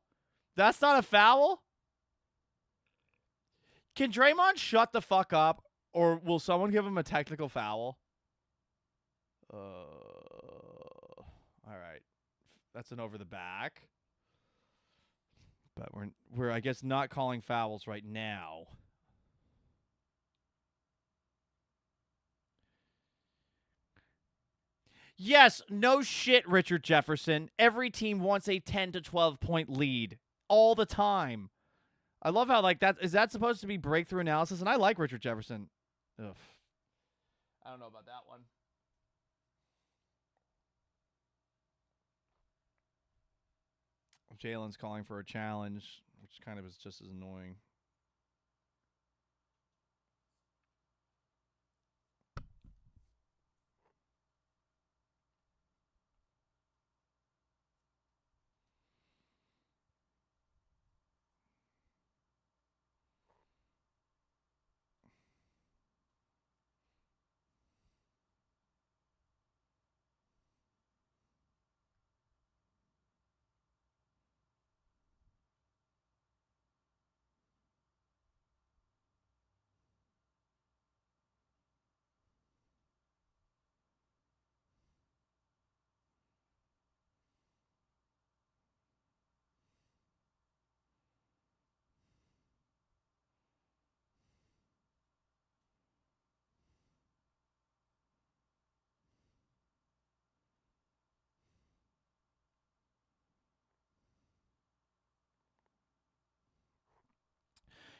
That's not a foul? Can Draymond shut the fuck up, or will someone give him a technical foul? All right. That's an over the back. But we're I guess not calling fouls right now. Yes, no shit, Richard Jefferson. Every team wants a 10 to 12 point lead all the time. I love how like that is that supposed to be breakthrough analysis? And I like Richard Jefferson. Ugh. I don't know about that one. Jalen's calling for a challenge, which kind of is just as annoying.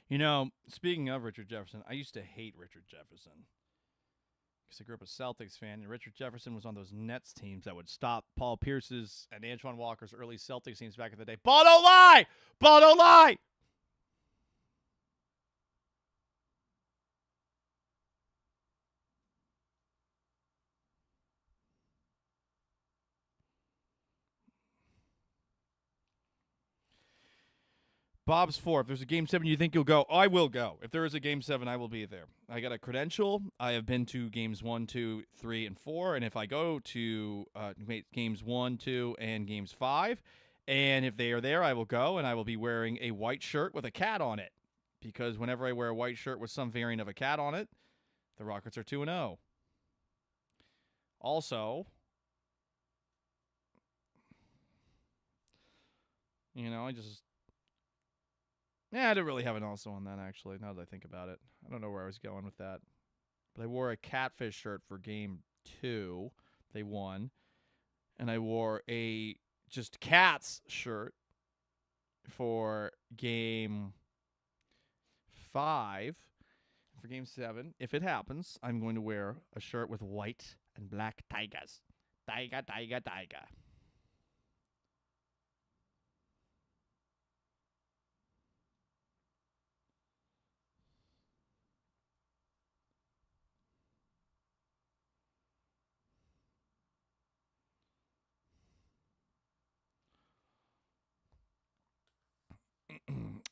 You know, speaking of Richard Jefferson, I used to hate Richard Jefferson because I grew up a Celtics fan, and Richard Jefferson was on those Nets teams that would stop Paul Pierce's and Antoine Walker's early Celtics teams back in the day. Ball don't lie! Ball don't lie! Bob's 4. If there's a Game 7 you think you'll go, I will go. If there is a Game 7, I will be there. I got a credential. I have been to Games 1, 2, 3, and 4. And if I go to Games 1, 2, and Games 5, and if they are there, I will go, and I will be wearing a white shirt with a cat on it. Because whenever I wear a white shirt with some variant of a cat on it, the Rockets are 2-0. Also, I didn't really have an also on that, actually, now that I think about it. I don't know where I was going with that. But I wore a Catfish shirt for Game 2. They won. And I wore a just Cats shirt for Game 5. For Game 7, if it happens, I'm going to wear a shirt with white and black tigers. Tiger, tiger, tiger.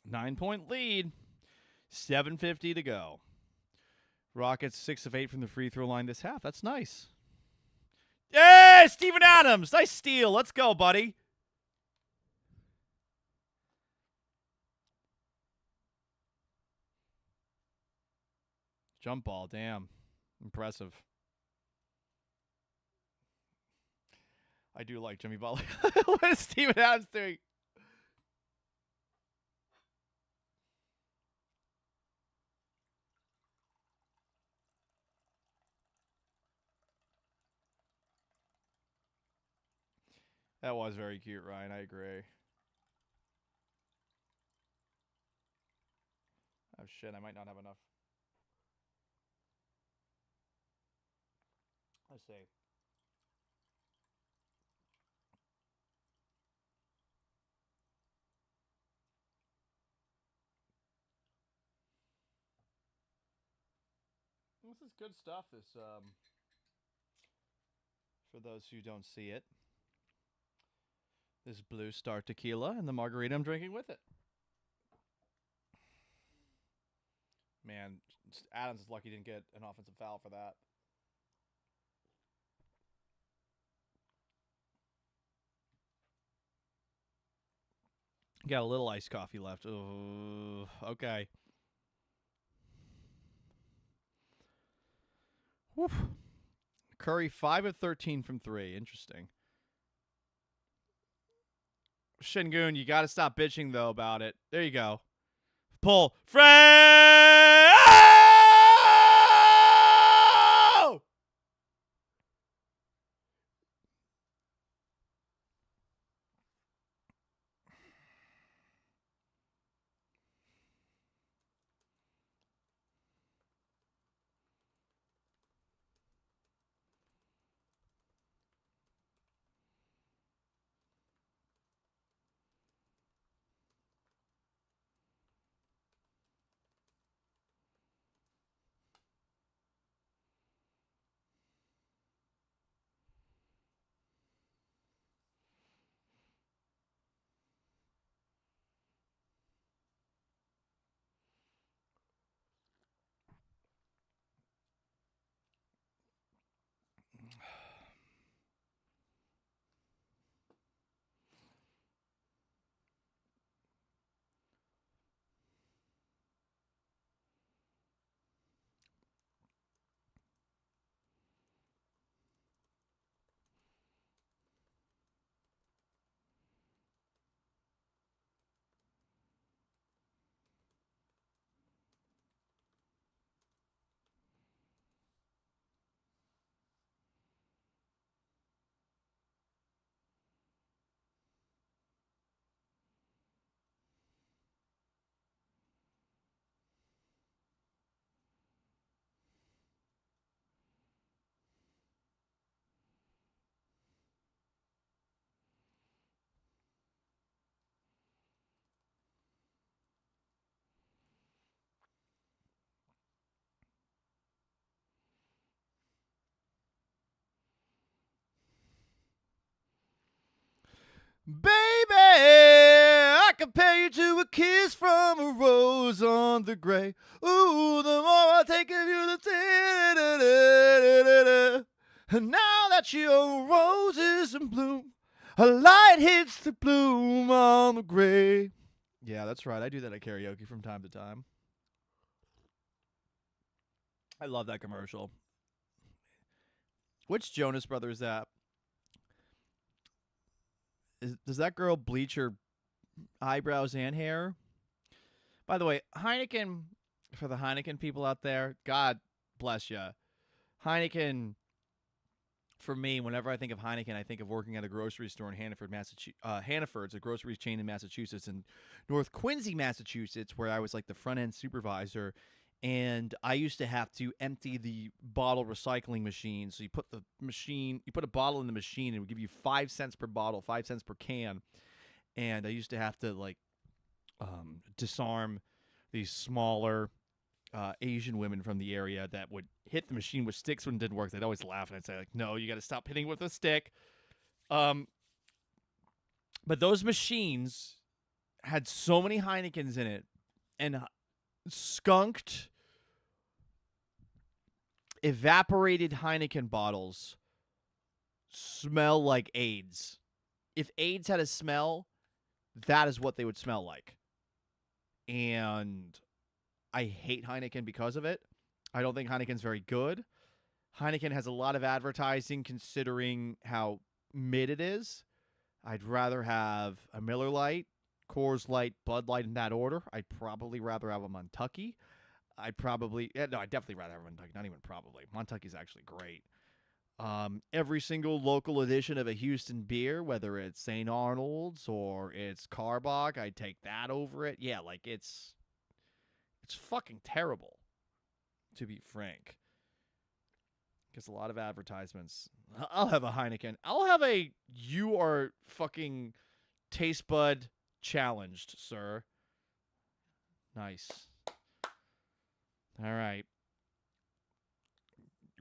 Nine-point lead. 7:50 to go. Rockets 6 of 8 from the free throw line this half. That's nice. Hey, Steven Adams. Nice steal. Let's go, buddy. Jump ball. Damn. Impressive. I do like Jimmy Butler. What is Steven Adams doing? That was very cute, Ryan. I agree. Oh, shit. I might not have enough. Let's see. This is good stuff. For those who don't see it, this Blue Star tequila and the margarita I'm drinking with it. Man, Adams is lucky he didn't get an offensive foul for that. Got a little iced coffee left. Ooh, okay. Whew. Curry 5 of 13 from 3. Interesting. Şengün, you got to stop bitching, though, about it. There you go. Pull. Fred! Oh! Baby, I compare you to a kiss from a rose on the grave. Ooh, the more I take of you, the and now that your rose is in bloom, a light hits the bloom on the grave. Yeah, that's right. I do that at karaoke from time to time. I love that commercial. Which Jonas Brother is that? Does that girl bleach her eyebrows and hair? By the way, Heineken, for the Heineken people out there, God bless you. Heineken, for me, whenever I think of Heineken, I think of working at a grocery store in Hannaford, Massachusetts. Hannaford's a grocery chain in Massachusetts, and North Quincy, Massachusetts, where I was like the front end supervisor. And I used to have to empty the bottle recycling machine. So you put a bottle in the machine, and it would give you 5 cents per bottle, 5 cents per can. And I used to have to disarm these smaller Asian women from the area that would hit the machine with sticks when it didn't work. They'd always laugh, and I'd say, like, no, you got to stop hitting with a stick. But those machines had so many Heinekens in it, and skunked, evaporated Heineken bottles smell like AIDS. If AIDS had a smell, that is what they would smell like. And I hate Heineken because of it. I don't think Heineken's very good. Heineken has a lot of advertising considering how mid it is. I'd rather have a Miller Lite, Coors Light, Bud Light in that order. I'd probably rather have a Montucky. I'd definitely rather have a Montucky. Not even probably. Montucky's actually great. Every single local edition of a Houston beer, whether it's St. Arnold's or it's Carbach, I'd take that over it. Yeah, like it's fucking terrible, to be frank. Gets a lot of advertisements. I'll have a Heineken. I'll have a you are fucking taste bud challenged, sir. Nice. All right.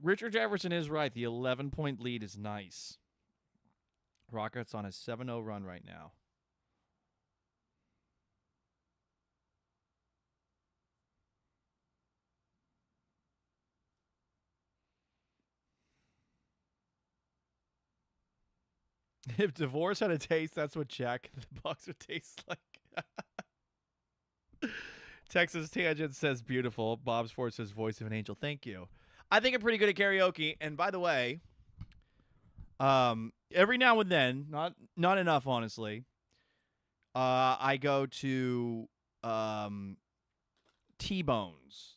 Richard Jefferson is right. The 11-point lead is nice. Rockets on a 7-0 run right now. If divorce had a taste, that's what Jack in the Box would taste like. Texas Tangent says beautiful. Bob Sports says voice of an angel. Thank you. I think I'm pretty good at karaoke. And by the way, every now and then, not enough, honestly, I go to T-Bones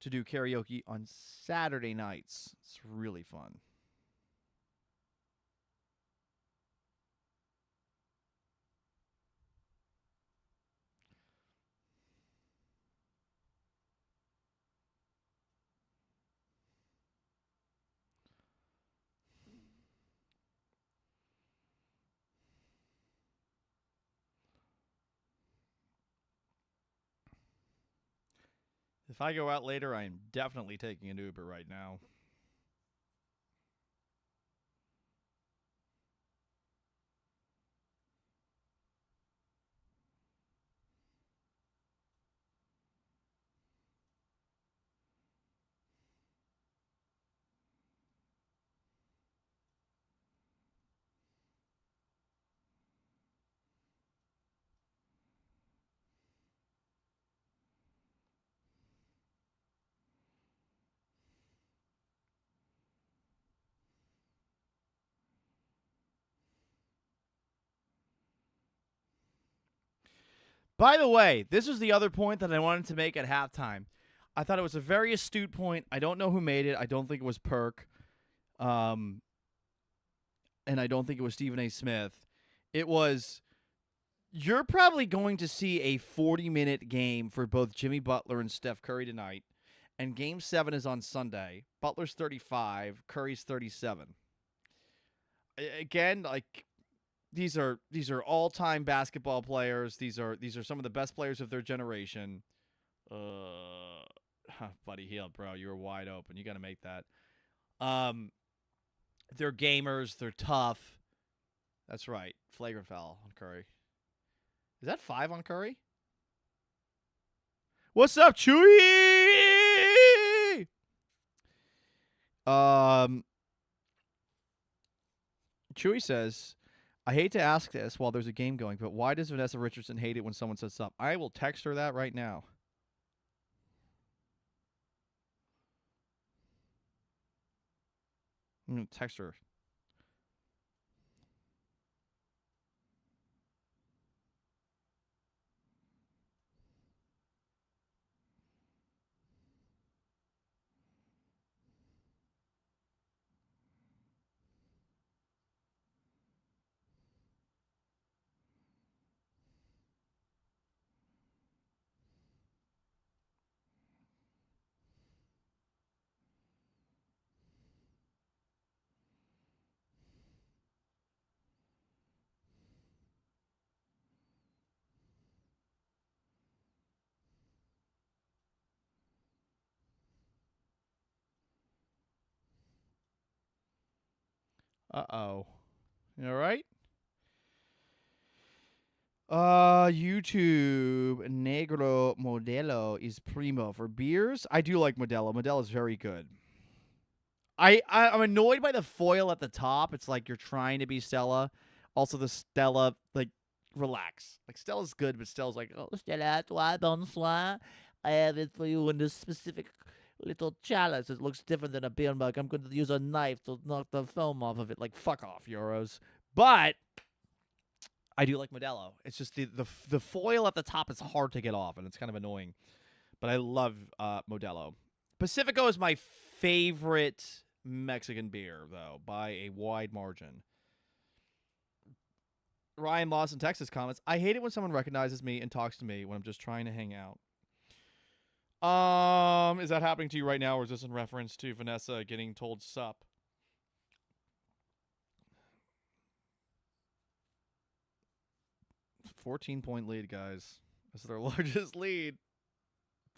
to do karaoke on Saturday nights. It's really fun. If I go out later, I am definitely taking an Uber right now. By the way, this is the other point that I wanted to make at halftime. I thought it was a very astute point. I don't know who made it. I don't think it was Perk. And I don't think it was Stephen A. Smith. It was, you're probably going to see a 40-minute game for both Jimmy Butler and Steph Curry tonight. And Game 7 is on Sunday. Butler's 35. Curry's 37. Again, like, these are all-time basketball players. These are some of the best players of their generation. Buddy Hield, bro, you were wide open. You got to make that. They're gamers. They're tough. That's right. Flagrant foul on Curry. Is that 5 on Curry? What's up, Chewy? Chewy says, I hate to ask this while there's a game going, but why does Vanessa Richardson hate it when someone says up? I will text her that right now. I'm going to text her. Uh-oh. You all right? YouTube Negro Modelo is primo for beers. I do like Modelo. Modelo is very good. I'm annoyed by the foil at the top. It's like you're trying to be Stella. Also, the Stella, like, relax. Like, Stella's good, but Stella's like, oh, Stella, toi, bonsoir. I have it for you in this specific little chalice. It looks different than a beer mug. I'm going to use a knife to knock the foam off of it. Like, fuck off, Euros. But I do like Modelo. It's just the foil at the top is hard to get off, and it's kind of annoying. But I love Modelo. Pacifico is my favorite Mexican beer, though, by a wide margin. Ryan Lawson, Texas comments, I hate it when someone recognizes me and talks to me when I'm just trying to hang out. Is that happening to you right now, or is this in reference to Vanessa getting told sup? – 14-point lead, guys. This is their largest lead.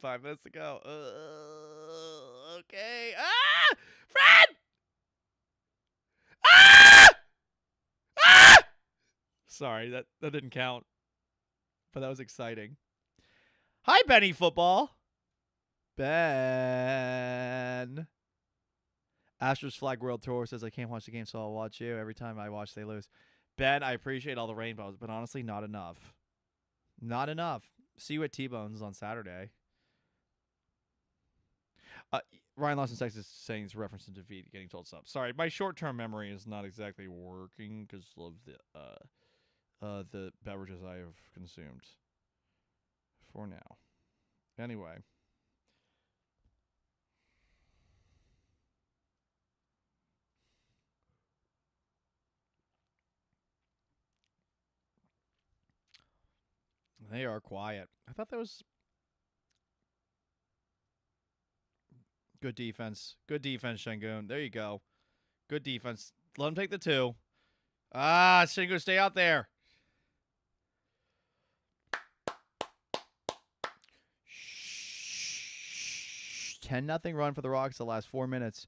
5 minutes to go. Okay. Ah! Fred! Ah! Ah! Sorry, that didn't count. But that was exciting. Hi, Benny Football. Ben. Astros Flag World Tour says, I can't watch the game, so I'll watch you. Every time I watch, they lose. Ben, I appreciate all the rainbows, but honestly, not enough. Not enough. See you at T-Bones on Saturday. Ryan Lawson Texas is saying it's reference to defeat, getting told stuff. Sorry, my short-term memory is not exactly working because of the beverages I have consumed for now. Anyway. They are quiet. I thought that was good defense. Good defense, Şengün. There you go. Good defense. Let him take the 2. Ah, Şengün, stay out there. 10-0 run for the Rocks the last 4 minutes.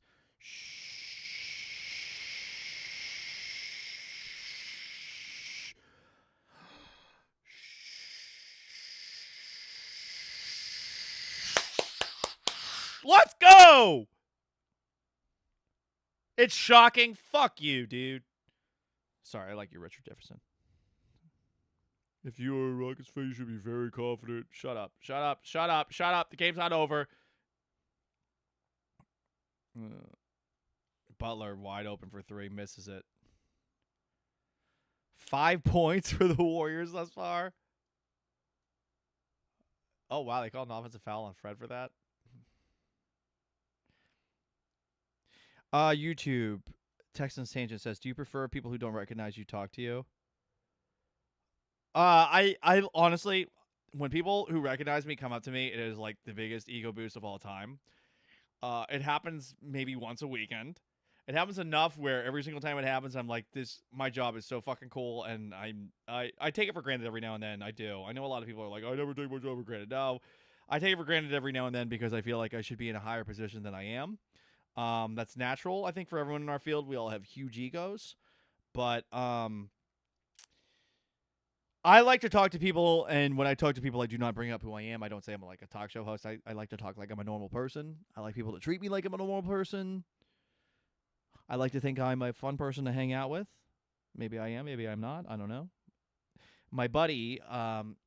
Let's go! It's shocking. Fuck you, dude. Sorry, I like you, Richard Jefferson. If you are a Rockets fan, you should be very confident. Shut up. Shut up. Shut up. Shut up. The game's not over. Butler wide open for 3. Misses it. 5 points for the Warriors thus far. Oh, wow. They called an offensive foul on Fred for that. YouTube. Texans Tangent says, do you prefer people who don't recognize you talk to you? I honestly, when people who recognize me come up to me, it is like the biggest ego boost of all time. It happens maybe once a weekend. It happens enough where every single time it happens, I'm like, my job is so fucking cool, and I take it for granted every now and then. I do. I know a lot of people are like, I never take my job for granted. No, I take it for granted every now and then because I feel like I should be in a higher position than I am. That's natural, I think, for everyone in our field. We all have huge egos. But I like to talk to people, and when I talk to people, I do not bring up who I am. I don't say I'm like a talk show host. I like to talk like I'm a normal person. I like people to treat me like I'm a normal person. I like to think I'm a fun person to hang out with. Maybe I am, maybe I'm not. I don't know. My buddy,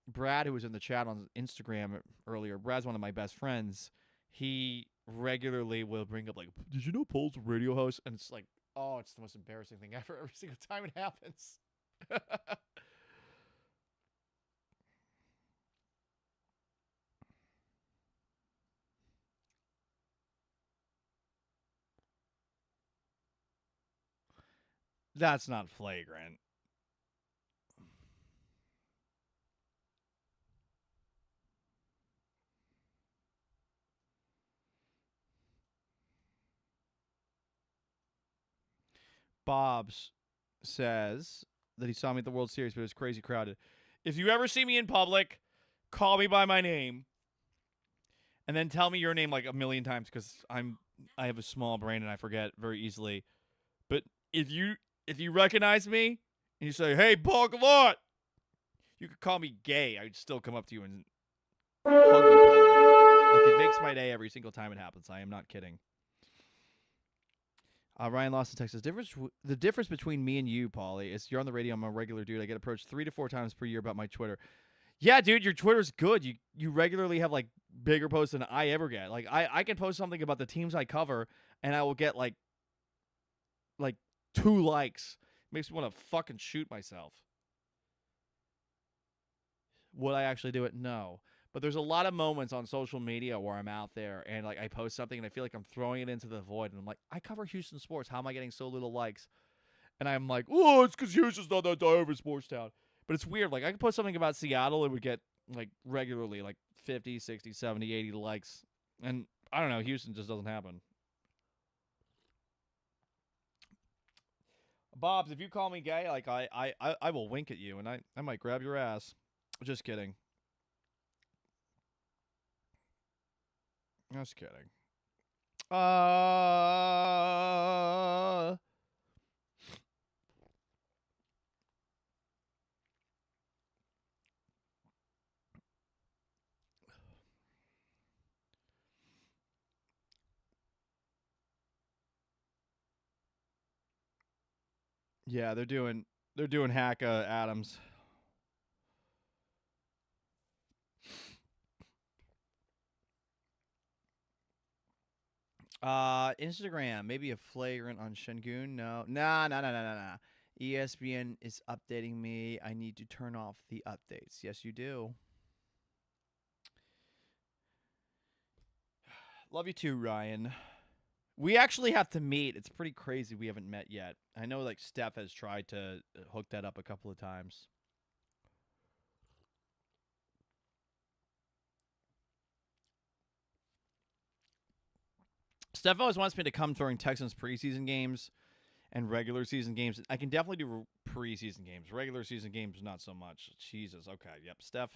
Brad, who was in the chat on Instagram earlier, Brad's one of my best friends. He regularly will bring up, like, did you know Paul's a radio host? And it's like, oh, it's the most embarrassing thing ever every single time it happens. That's not flagrant. Bob's says that he saw me at the World Series, but it was crazy crowded. If you ever see me in public, call me by my name, and then tell me your name like a million times, because I have a small brain and I forget very easily. But if you recognize me and you say, "Hey, Paul Gallant," you could call me gay. I'd still come up to you and hug you. Probably. Like, it makes my day every single time it happens. I am not kidding. Ryan Lawson texts, the difference between me and you, Paulie, is you're on the radio. I'm a regular dude. I get approached 3 to 4 times per year about my Twitter. Yeah, dude, your Twitter's good. You regularly have, like, bigger posts than I ever get. Like, I can post something about the teams I cover, and I will get, like 2 likes. Makes me want to fucking shoot myself. Would I actually do it? No. But there's a lot of moments on social media where I'm out there and, like, I post something and I feel like I'm throwing it into the void. And I'm like, I cover Houston sports. How am I getting so little likes? And I'm like, oh, it's because Houston's not that diverse sports town. But it's weird. Like, I could post something about Seattle and would get, like, regularly, like, 50, 60, 70, 80 likes. And I don't know. Houston just doesn't happen. Bobs, if you call me gay, like, I will wink at you and I might grab your ass. Just kidding. Just kidding. Yeah, they're doing hack Adams. Instagram, maybe a flagrant on Shengun. No. Nah. ESPN is updating me. I need to turn off the updates. Yes, you do. Love you too, Ryan. We actually have to meet. It's pretty crazy we haven't met yet. I know, like, Steph has tried to hook that up a couple of times. Steph always wants me to come during Texans preseason games and regular season games. I can definitely do preseason games. Regular season games, not so much. Jesus. Okay. Yep. Steph.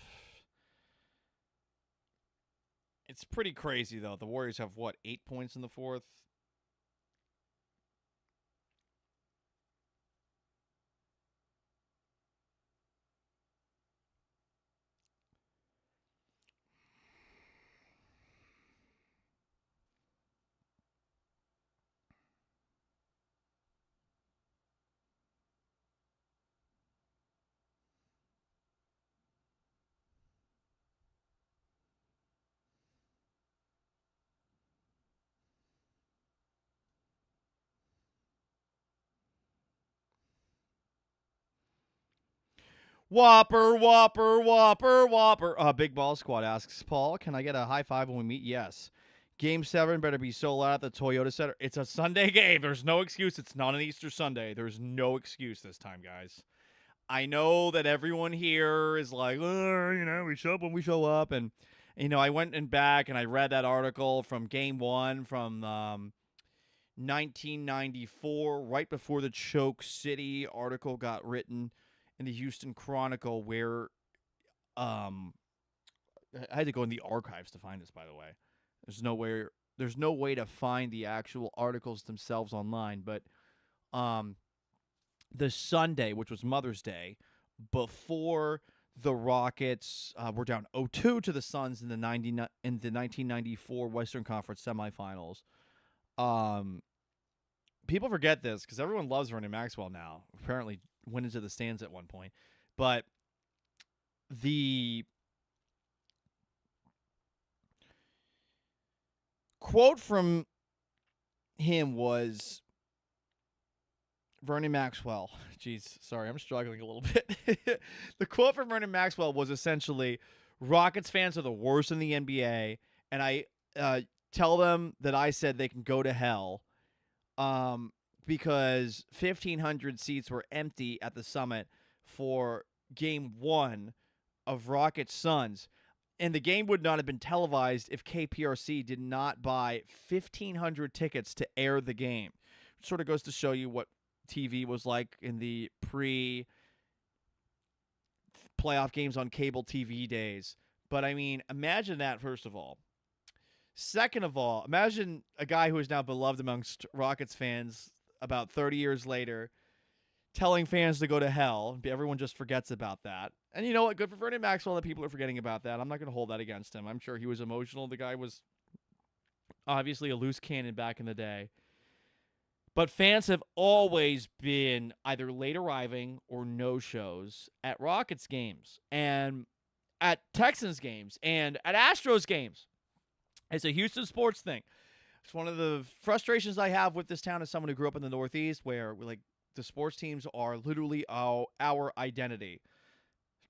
It's pretty crazy, though. The Warriors have, 8 points in the fourth? Whopper. Big Ball Squad asks, Paul, can I get a high five when we meet? Yes. Game 7 better be sold out at the Toyota Center. It's a Sunday game. There's no excuse. It's not an Easter Sunday. There's no excuse this time, guys. I know that everyone here is like, we show up when we show up. And, I went back and I read that article from Game 1 from 1994, right before the Choke City article got written in the Houston Chronicle, where I had to go in the archives to find this, by the way. There's no way to find the actual articles themselves online, but the Sunday, which was Mother's Day, before the Rockets were down 0-2 to the Suns in the 1994 Western Conference semifinals. People forget this because everyone loves Vernon Maxwell now. Apparently went into the stands at one point. But the quote from him was Vernon Maxwell. Jeez, sorry, I'm struggling a little bit. The quote from Vernon Maxwell was essentially, Rockets fans are the worst in the NBA, and I tell them that I said they can go to hell because 1,500 seats were empty at the Summit for Game 1 of Rockets Suns. And the game would not have been televised if KPRC did not buy 1,500 tickets to air the game. It sort of goes to show you what TV was like in the pre-playoff games on cable TV days. But, I mean, imagine that, first of all. Second of all, imagine a guy who is now beloved amongst Rockets fans about 30 years later telling fans to go to hell. Everyone just forgets about that. And you know what? Good for Vernon Maxwell that people are forgetting about that. I'm not going to hold that against him. I'm sure he was emotional. The guy was obviously a loose cannon back in the day. But fans have always been either late arriving or no-shows at Rockets games and at Texans games and at Astros games. It's a Houston sports thing. It's one of the frustrations I have with this town as someone who grew up in the Northeast, where the sports teams are literally our identity.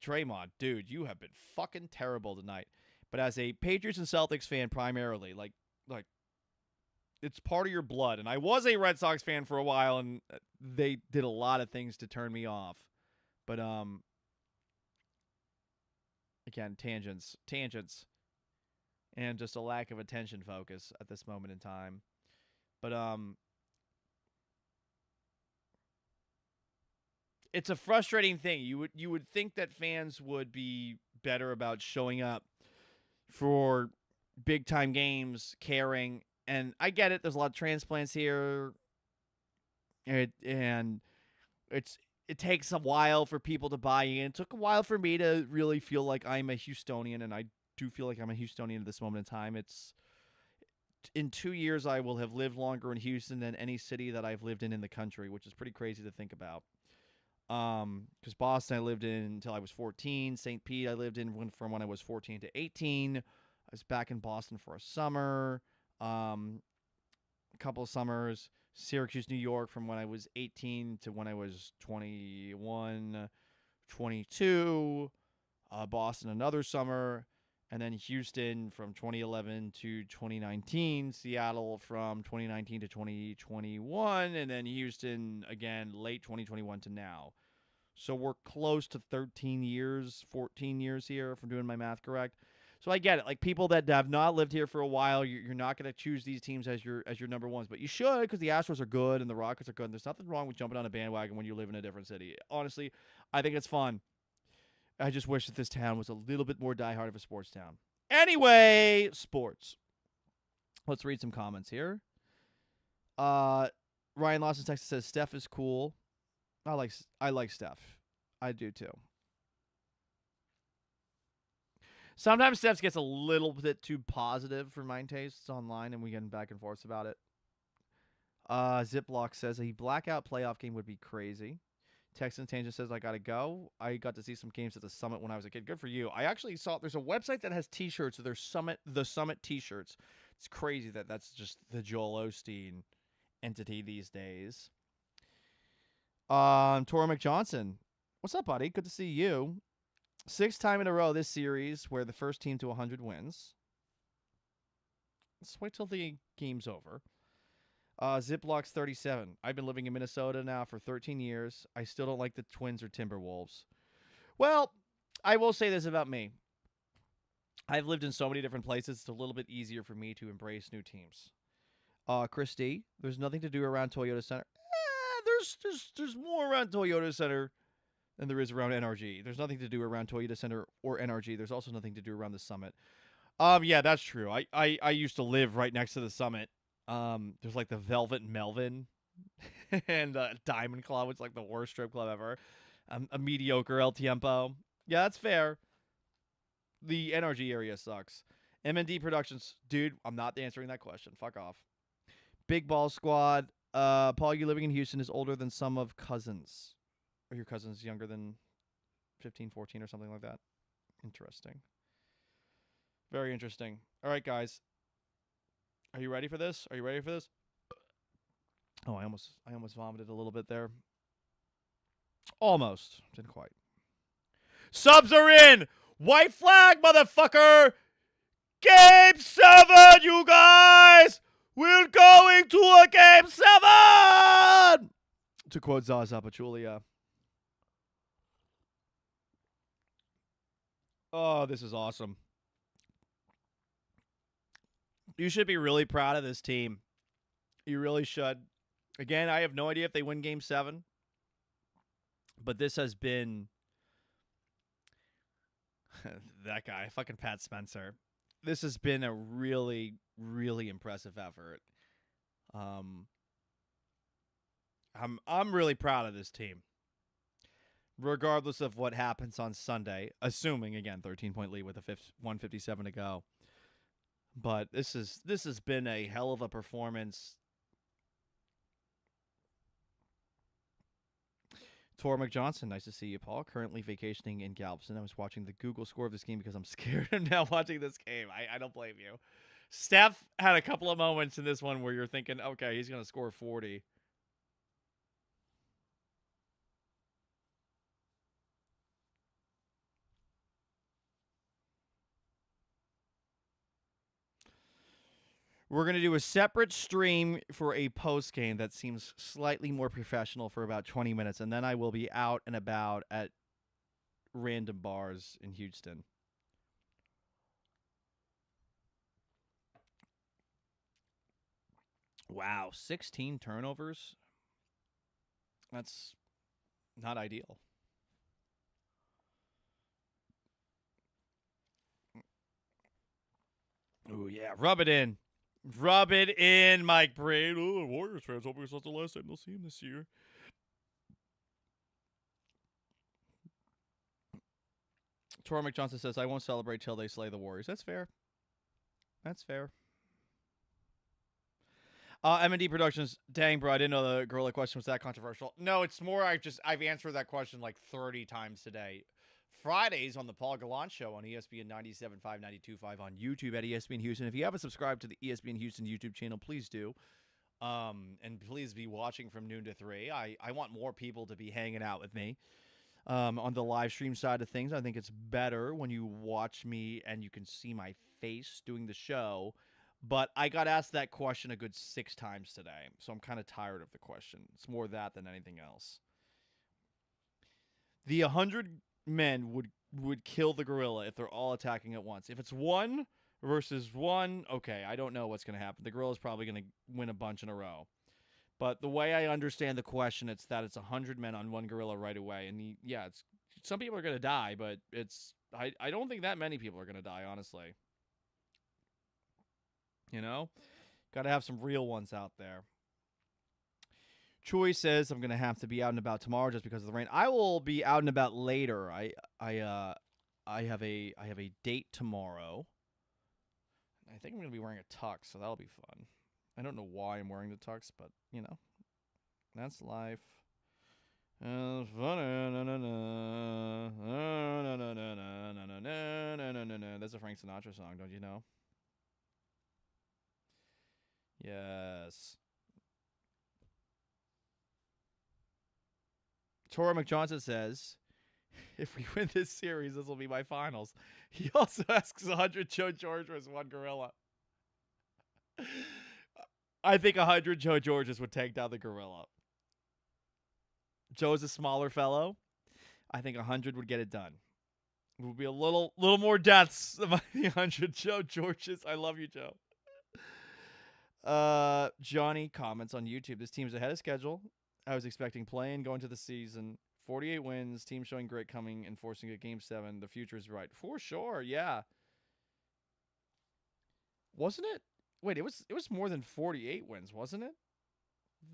Draymond, dude, you have been fucking terrible tonight. But as a Patriots and Celtics fan primarily, like it's part of your blood. And I was a Red Sox fan for a while, and they did a lot of things to turn me off. But again, tangents, and just a lack of attention focus at this moment in time. But it's a frustrating thing. You would think that fans would be better about showing up for big time games, caring. And I get it. There's a lot of transplants here, it takes a while for people to buy in. It took a while for me to really feel like I'm a Houstonian, and I do feel like I'm a Houstonian at this moment in time. It's in 2 years I will have lived longer in Houston than any city that I've lived in the country, which is pretty crazy to think about. Because Boston I lived in until I was 14. St. Pete I lived in from when I was 14 to 18. I was back in Boston for a summer. A couple of summers. Syracuse, New York from when I was 18 to when I was 21, 22. Boston another summer. And then Houston from 2011 to 2019. Seattle from 2019 to 2021. And then Houston again late 2021 to now. So we're close to 13 years, 14 years here, if I'm doing my math correct. So I get it. Like, people that have not lived here for a while, you're not going to choose these teams as your number ones. But you should, because the Astros are good and the Rockets are good. And there's nothing wrong with jumping on a bandwagon when you live in a different city. Honestly, I think it's fun. I just wish that this town was a little bit more diehard of a sports town. Anyway, sports. Let's read some comments here. Ryan Lawson, Texas says Steph is cool. I like Steph. I do too. Sometimes Steph gets a little bit too positive for my tastes online, and we get back and forth about it. Ziploc says a blackout playoff game would be crazy. Texan Tangent says, I gotta go. I got to see some games at the Summit when I was a kid. Good for you. I actually saw there's a website that has t-shirts. There's the Summit t-shirts. It's crazy that that's just the Joel Osteen entity these days. Tora McJohnson. What's up, buddy? Good to see you. 6th time in a row this series where the first team to 100 wins. Let's wait till the game's over. Ziplocs 37. I've been living in Minnesota now for 13 years. I still don't like the Twins or Timberwolves. Well, I will say this about me. I've lived in so many different places. It's a little bit easier for me to embrace new teams. Christy, there's nothing to do around Toyota Center. There's more around Toyota Center than there is around NRG. There's nothing to do around Toyota Center or NRG. There's also nothing to do around the Summit. Yeah, that's true. I used to live right next to the Summit. There's like the Velvet Melvin and Diamond Club, which is like the worst strip club ever. A mediocre El Tiempo. Yeah, that's fair. The NRG area sucks. M&D Productions. Dude, I'm not answering that question. Fuck off. Big Ball Squad. Paul, you living in Houston is older than some of cousins. Are your cousins younger than 15, 14 or something like that? Interesting. Very interesting. All right, guys. Are you ready for this? Are you ready for this? Oh, I almost vomited a little bit there. Almost. Didn't quite. Subs are in! White flag, motherfucker! Game 7, you guys! We're going to a Game 7! To quote Zaza Pachulia. Oh, this is awesome. You should be really proud of this team. You really should. Again, I have no idea if they win Game 7. But this has been... that guy, fucking Pat Spencer. This has been a really, really impressive effort. I'm really proud of this team. Regardless of what happens on Sunday, assuming again 13-point lead with 1:57 to go. But this has been a hell of a performance. Tor McJohnson, nice to see you, Paul. Currently vacationing in Galveston. I was watching the Google score of this game because I'm scared of now watching this game. I don't blame you. Steph had a couple of moments in this one where you're thinking, okay, he's going to score 40. We're going to do a separate stream for a post game that seems slightly more professional for about 20 minutes, and then I will be out and about at random bars in Houston. Wow, 16 turnovers? That's not ideal. Oh, yeah, rub it in. Rub it in, Mike Braid. Oh, Warriors fans, hoping it's not the last time they'll see him this year. Tor McJohnson says, I won't celebrate till they slay the Warriors. That's fair. That's fair. M&D Productions, dang, bro, I didn't know the gorilla question was that controversial. No, it's more I've answered that question like 30 times today. Fridays on the Paul Gallant Show on ESPN 97.5, 92.5 on YouTube at ESPN Houston. If you haven't subscribed to the ESPN Houston YouTube channel, please do. And please be watching from noon to 3. I want more people to be hanging out with me on the live stream side of things. I think it's better when you watch me and you can see my face doing the show. But I got asked that question a good 6 times today, so I'm kind of tired of the question. It's more that than anything else. The 100 men would kill the gorilla if they're all attacking at once. If it's 1 versus 1, okay, I don't know what's going to happen. The gorilla's probably going to win a bunch in a row. But the way I understand the question, it's that it's 100 men on one gorilla right away. And it's some people are going to die, but I don't think that many people are going to die, honestly. You know? Got to have some real ones out there. Troy says I'm gonna have to be out and about tomorrow just because of the rain. I will be out and about later. I have a date tomorrow. I think I'm gonna be wearing a tux, so that'll be fun. I don't know why I'm wearing the tux, but you know, that's life. That's a Frank Sinatra song, don't you know? Yes. Tora McJohnson says, if we win this series, this will be my finals. He also asks 100 Joe Georges, 1 gorilla. I think 100 Joe Georges would take down the gorilla. Joe's a smaller fellow. I think 100 would get it done. It would be a little more deaths among the 100 Joe Georges. I love you, Joe. Johnny comments on YouTube. This team's ahead of schedule. I was expecting play-in going to the season. 48 wins. Team showing great coming and forcing a Game 7. The future is bright. For sure, yeah. Wasn't it? Wait, it was more than 48 wins, wasn't it?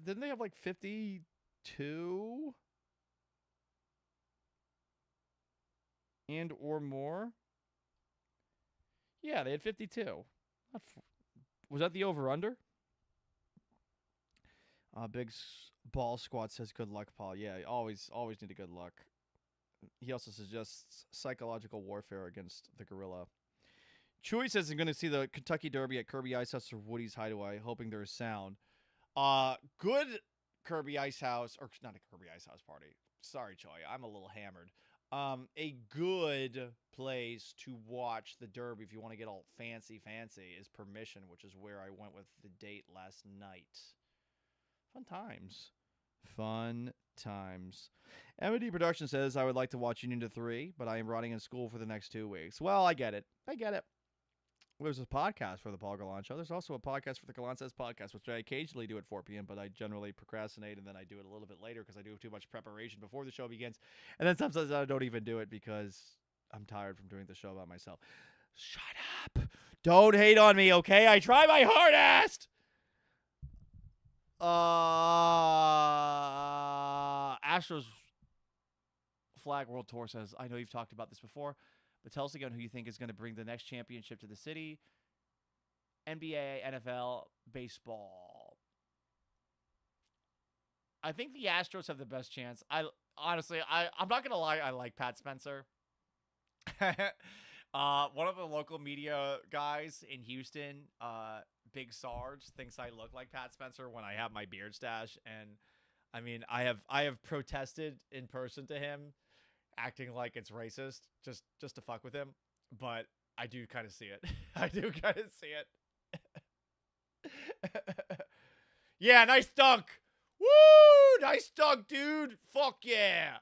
Didn't they have like 52? and or more. Yeah, they had 52. Was that the over-under? Ball Squad says good luck, Paul. Yeah, always need a good luck. He also suggests psychological warfare against the gorilla. Chewy says he's going to see the Kentucky Derby at Kirby Ice House or Woody's Hideaway, hoping there is sound. Good Kirby Ice House, or not a Kirby Ice House party. Sorry, Choi, I'm a little hammered. A good place to watch the Derby if you want to get all fancy is Permission, which is where I went with the date last night. Fun times. M&D Production says, I would like to watch Union to 3, but I am running in school for the next 2 weeks. Well, I get it. There's a podcast for the Paul Gallant Show. There's also a podcast for the Gallant Says podcast, which I occasionally do at 4 p.m., but I generally procrastinate, and then I do it a little bit later because I do too much preparation before the show begins. And then sometimes I don't even do it because I'm tired from doing the show by myself. Shut up. Don't hate on me, okay? I try my hardest. Astros Flag World Tour says, I know you've talked about this before, but tell us again who you think is going to bring the next championship to the city. NBA, NFL, baseball. I think the Astros have the best chance. I'm not going to lie, I like Pat Spencer. One of the local media guys in Houston, Big Sarge, thinks I look like Pat Spencer when I have my beard stash, and I mean, I have protested in person to him, acting like it's racist, just to fuck with him, but I do kind of see it. Yeah, nice dunk. Woo! Nice dunk, dude. Fuck yeah.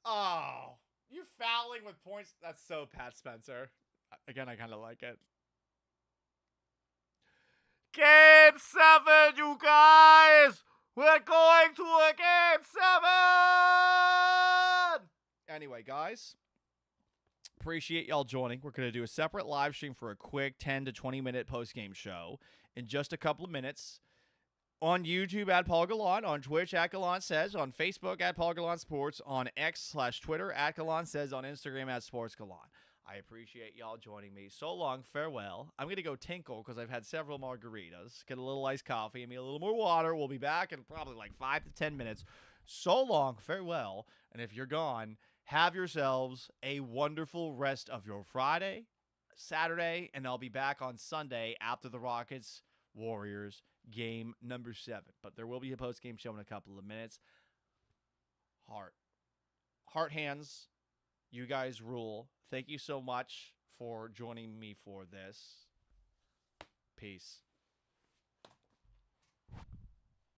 Oh, you fouling with points. That's so Pat Spencer. Again, I kind of like it. Game 7, you guys. We're going to a Game 7. Anyway, guys, appreciate y'all joining. We're going to do a separate live stream for a quick 10 to 20 minute post-game show in just a couple of minutes. On YouTube at Paul Gallant, on Twitch at Gallant Says, on Facebook at Paul Gallant Sports, on X/Twitter at Gallant Says, on Instagram at Sports Gallant. I appreciate y'all joining me. So long, farewell. I'm going to go tinkle because I've had several margaritas. Get a little iced coffee and me a little more water. We'll be back in probably like 5 to 10 minutes. So long, farewell. And if you're gone, have yourselves a wonderful rest of your Friday, Saturday, and I'll be back on Sunday after the Rockets Warriors game number 7. But there will be a post-game show in a couple of minutes. Heart hands. You guys rule. Thank you so much for joining me for this. Peace.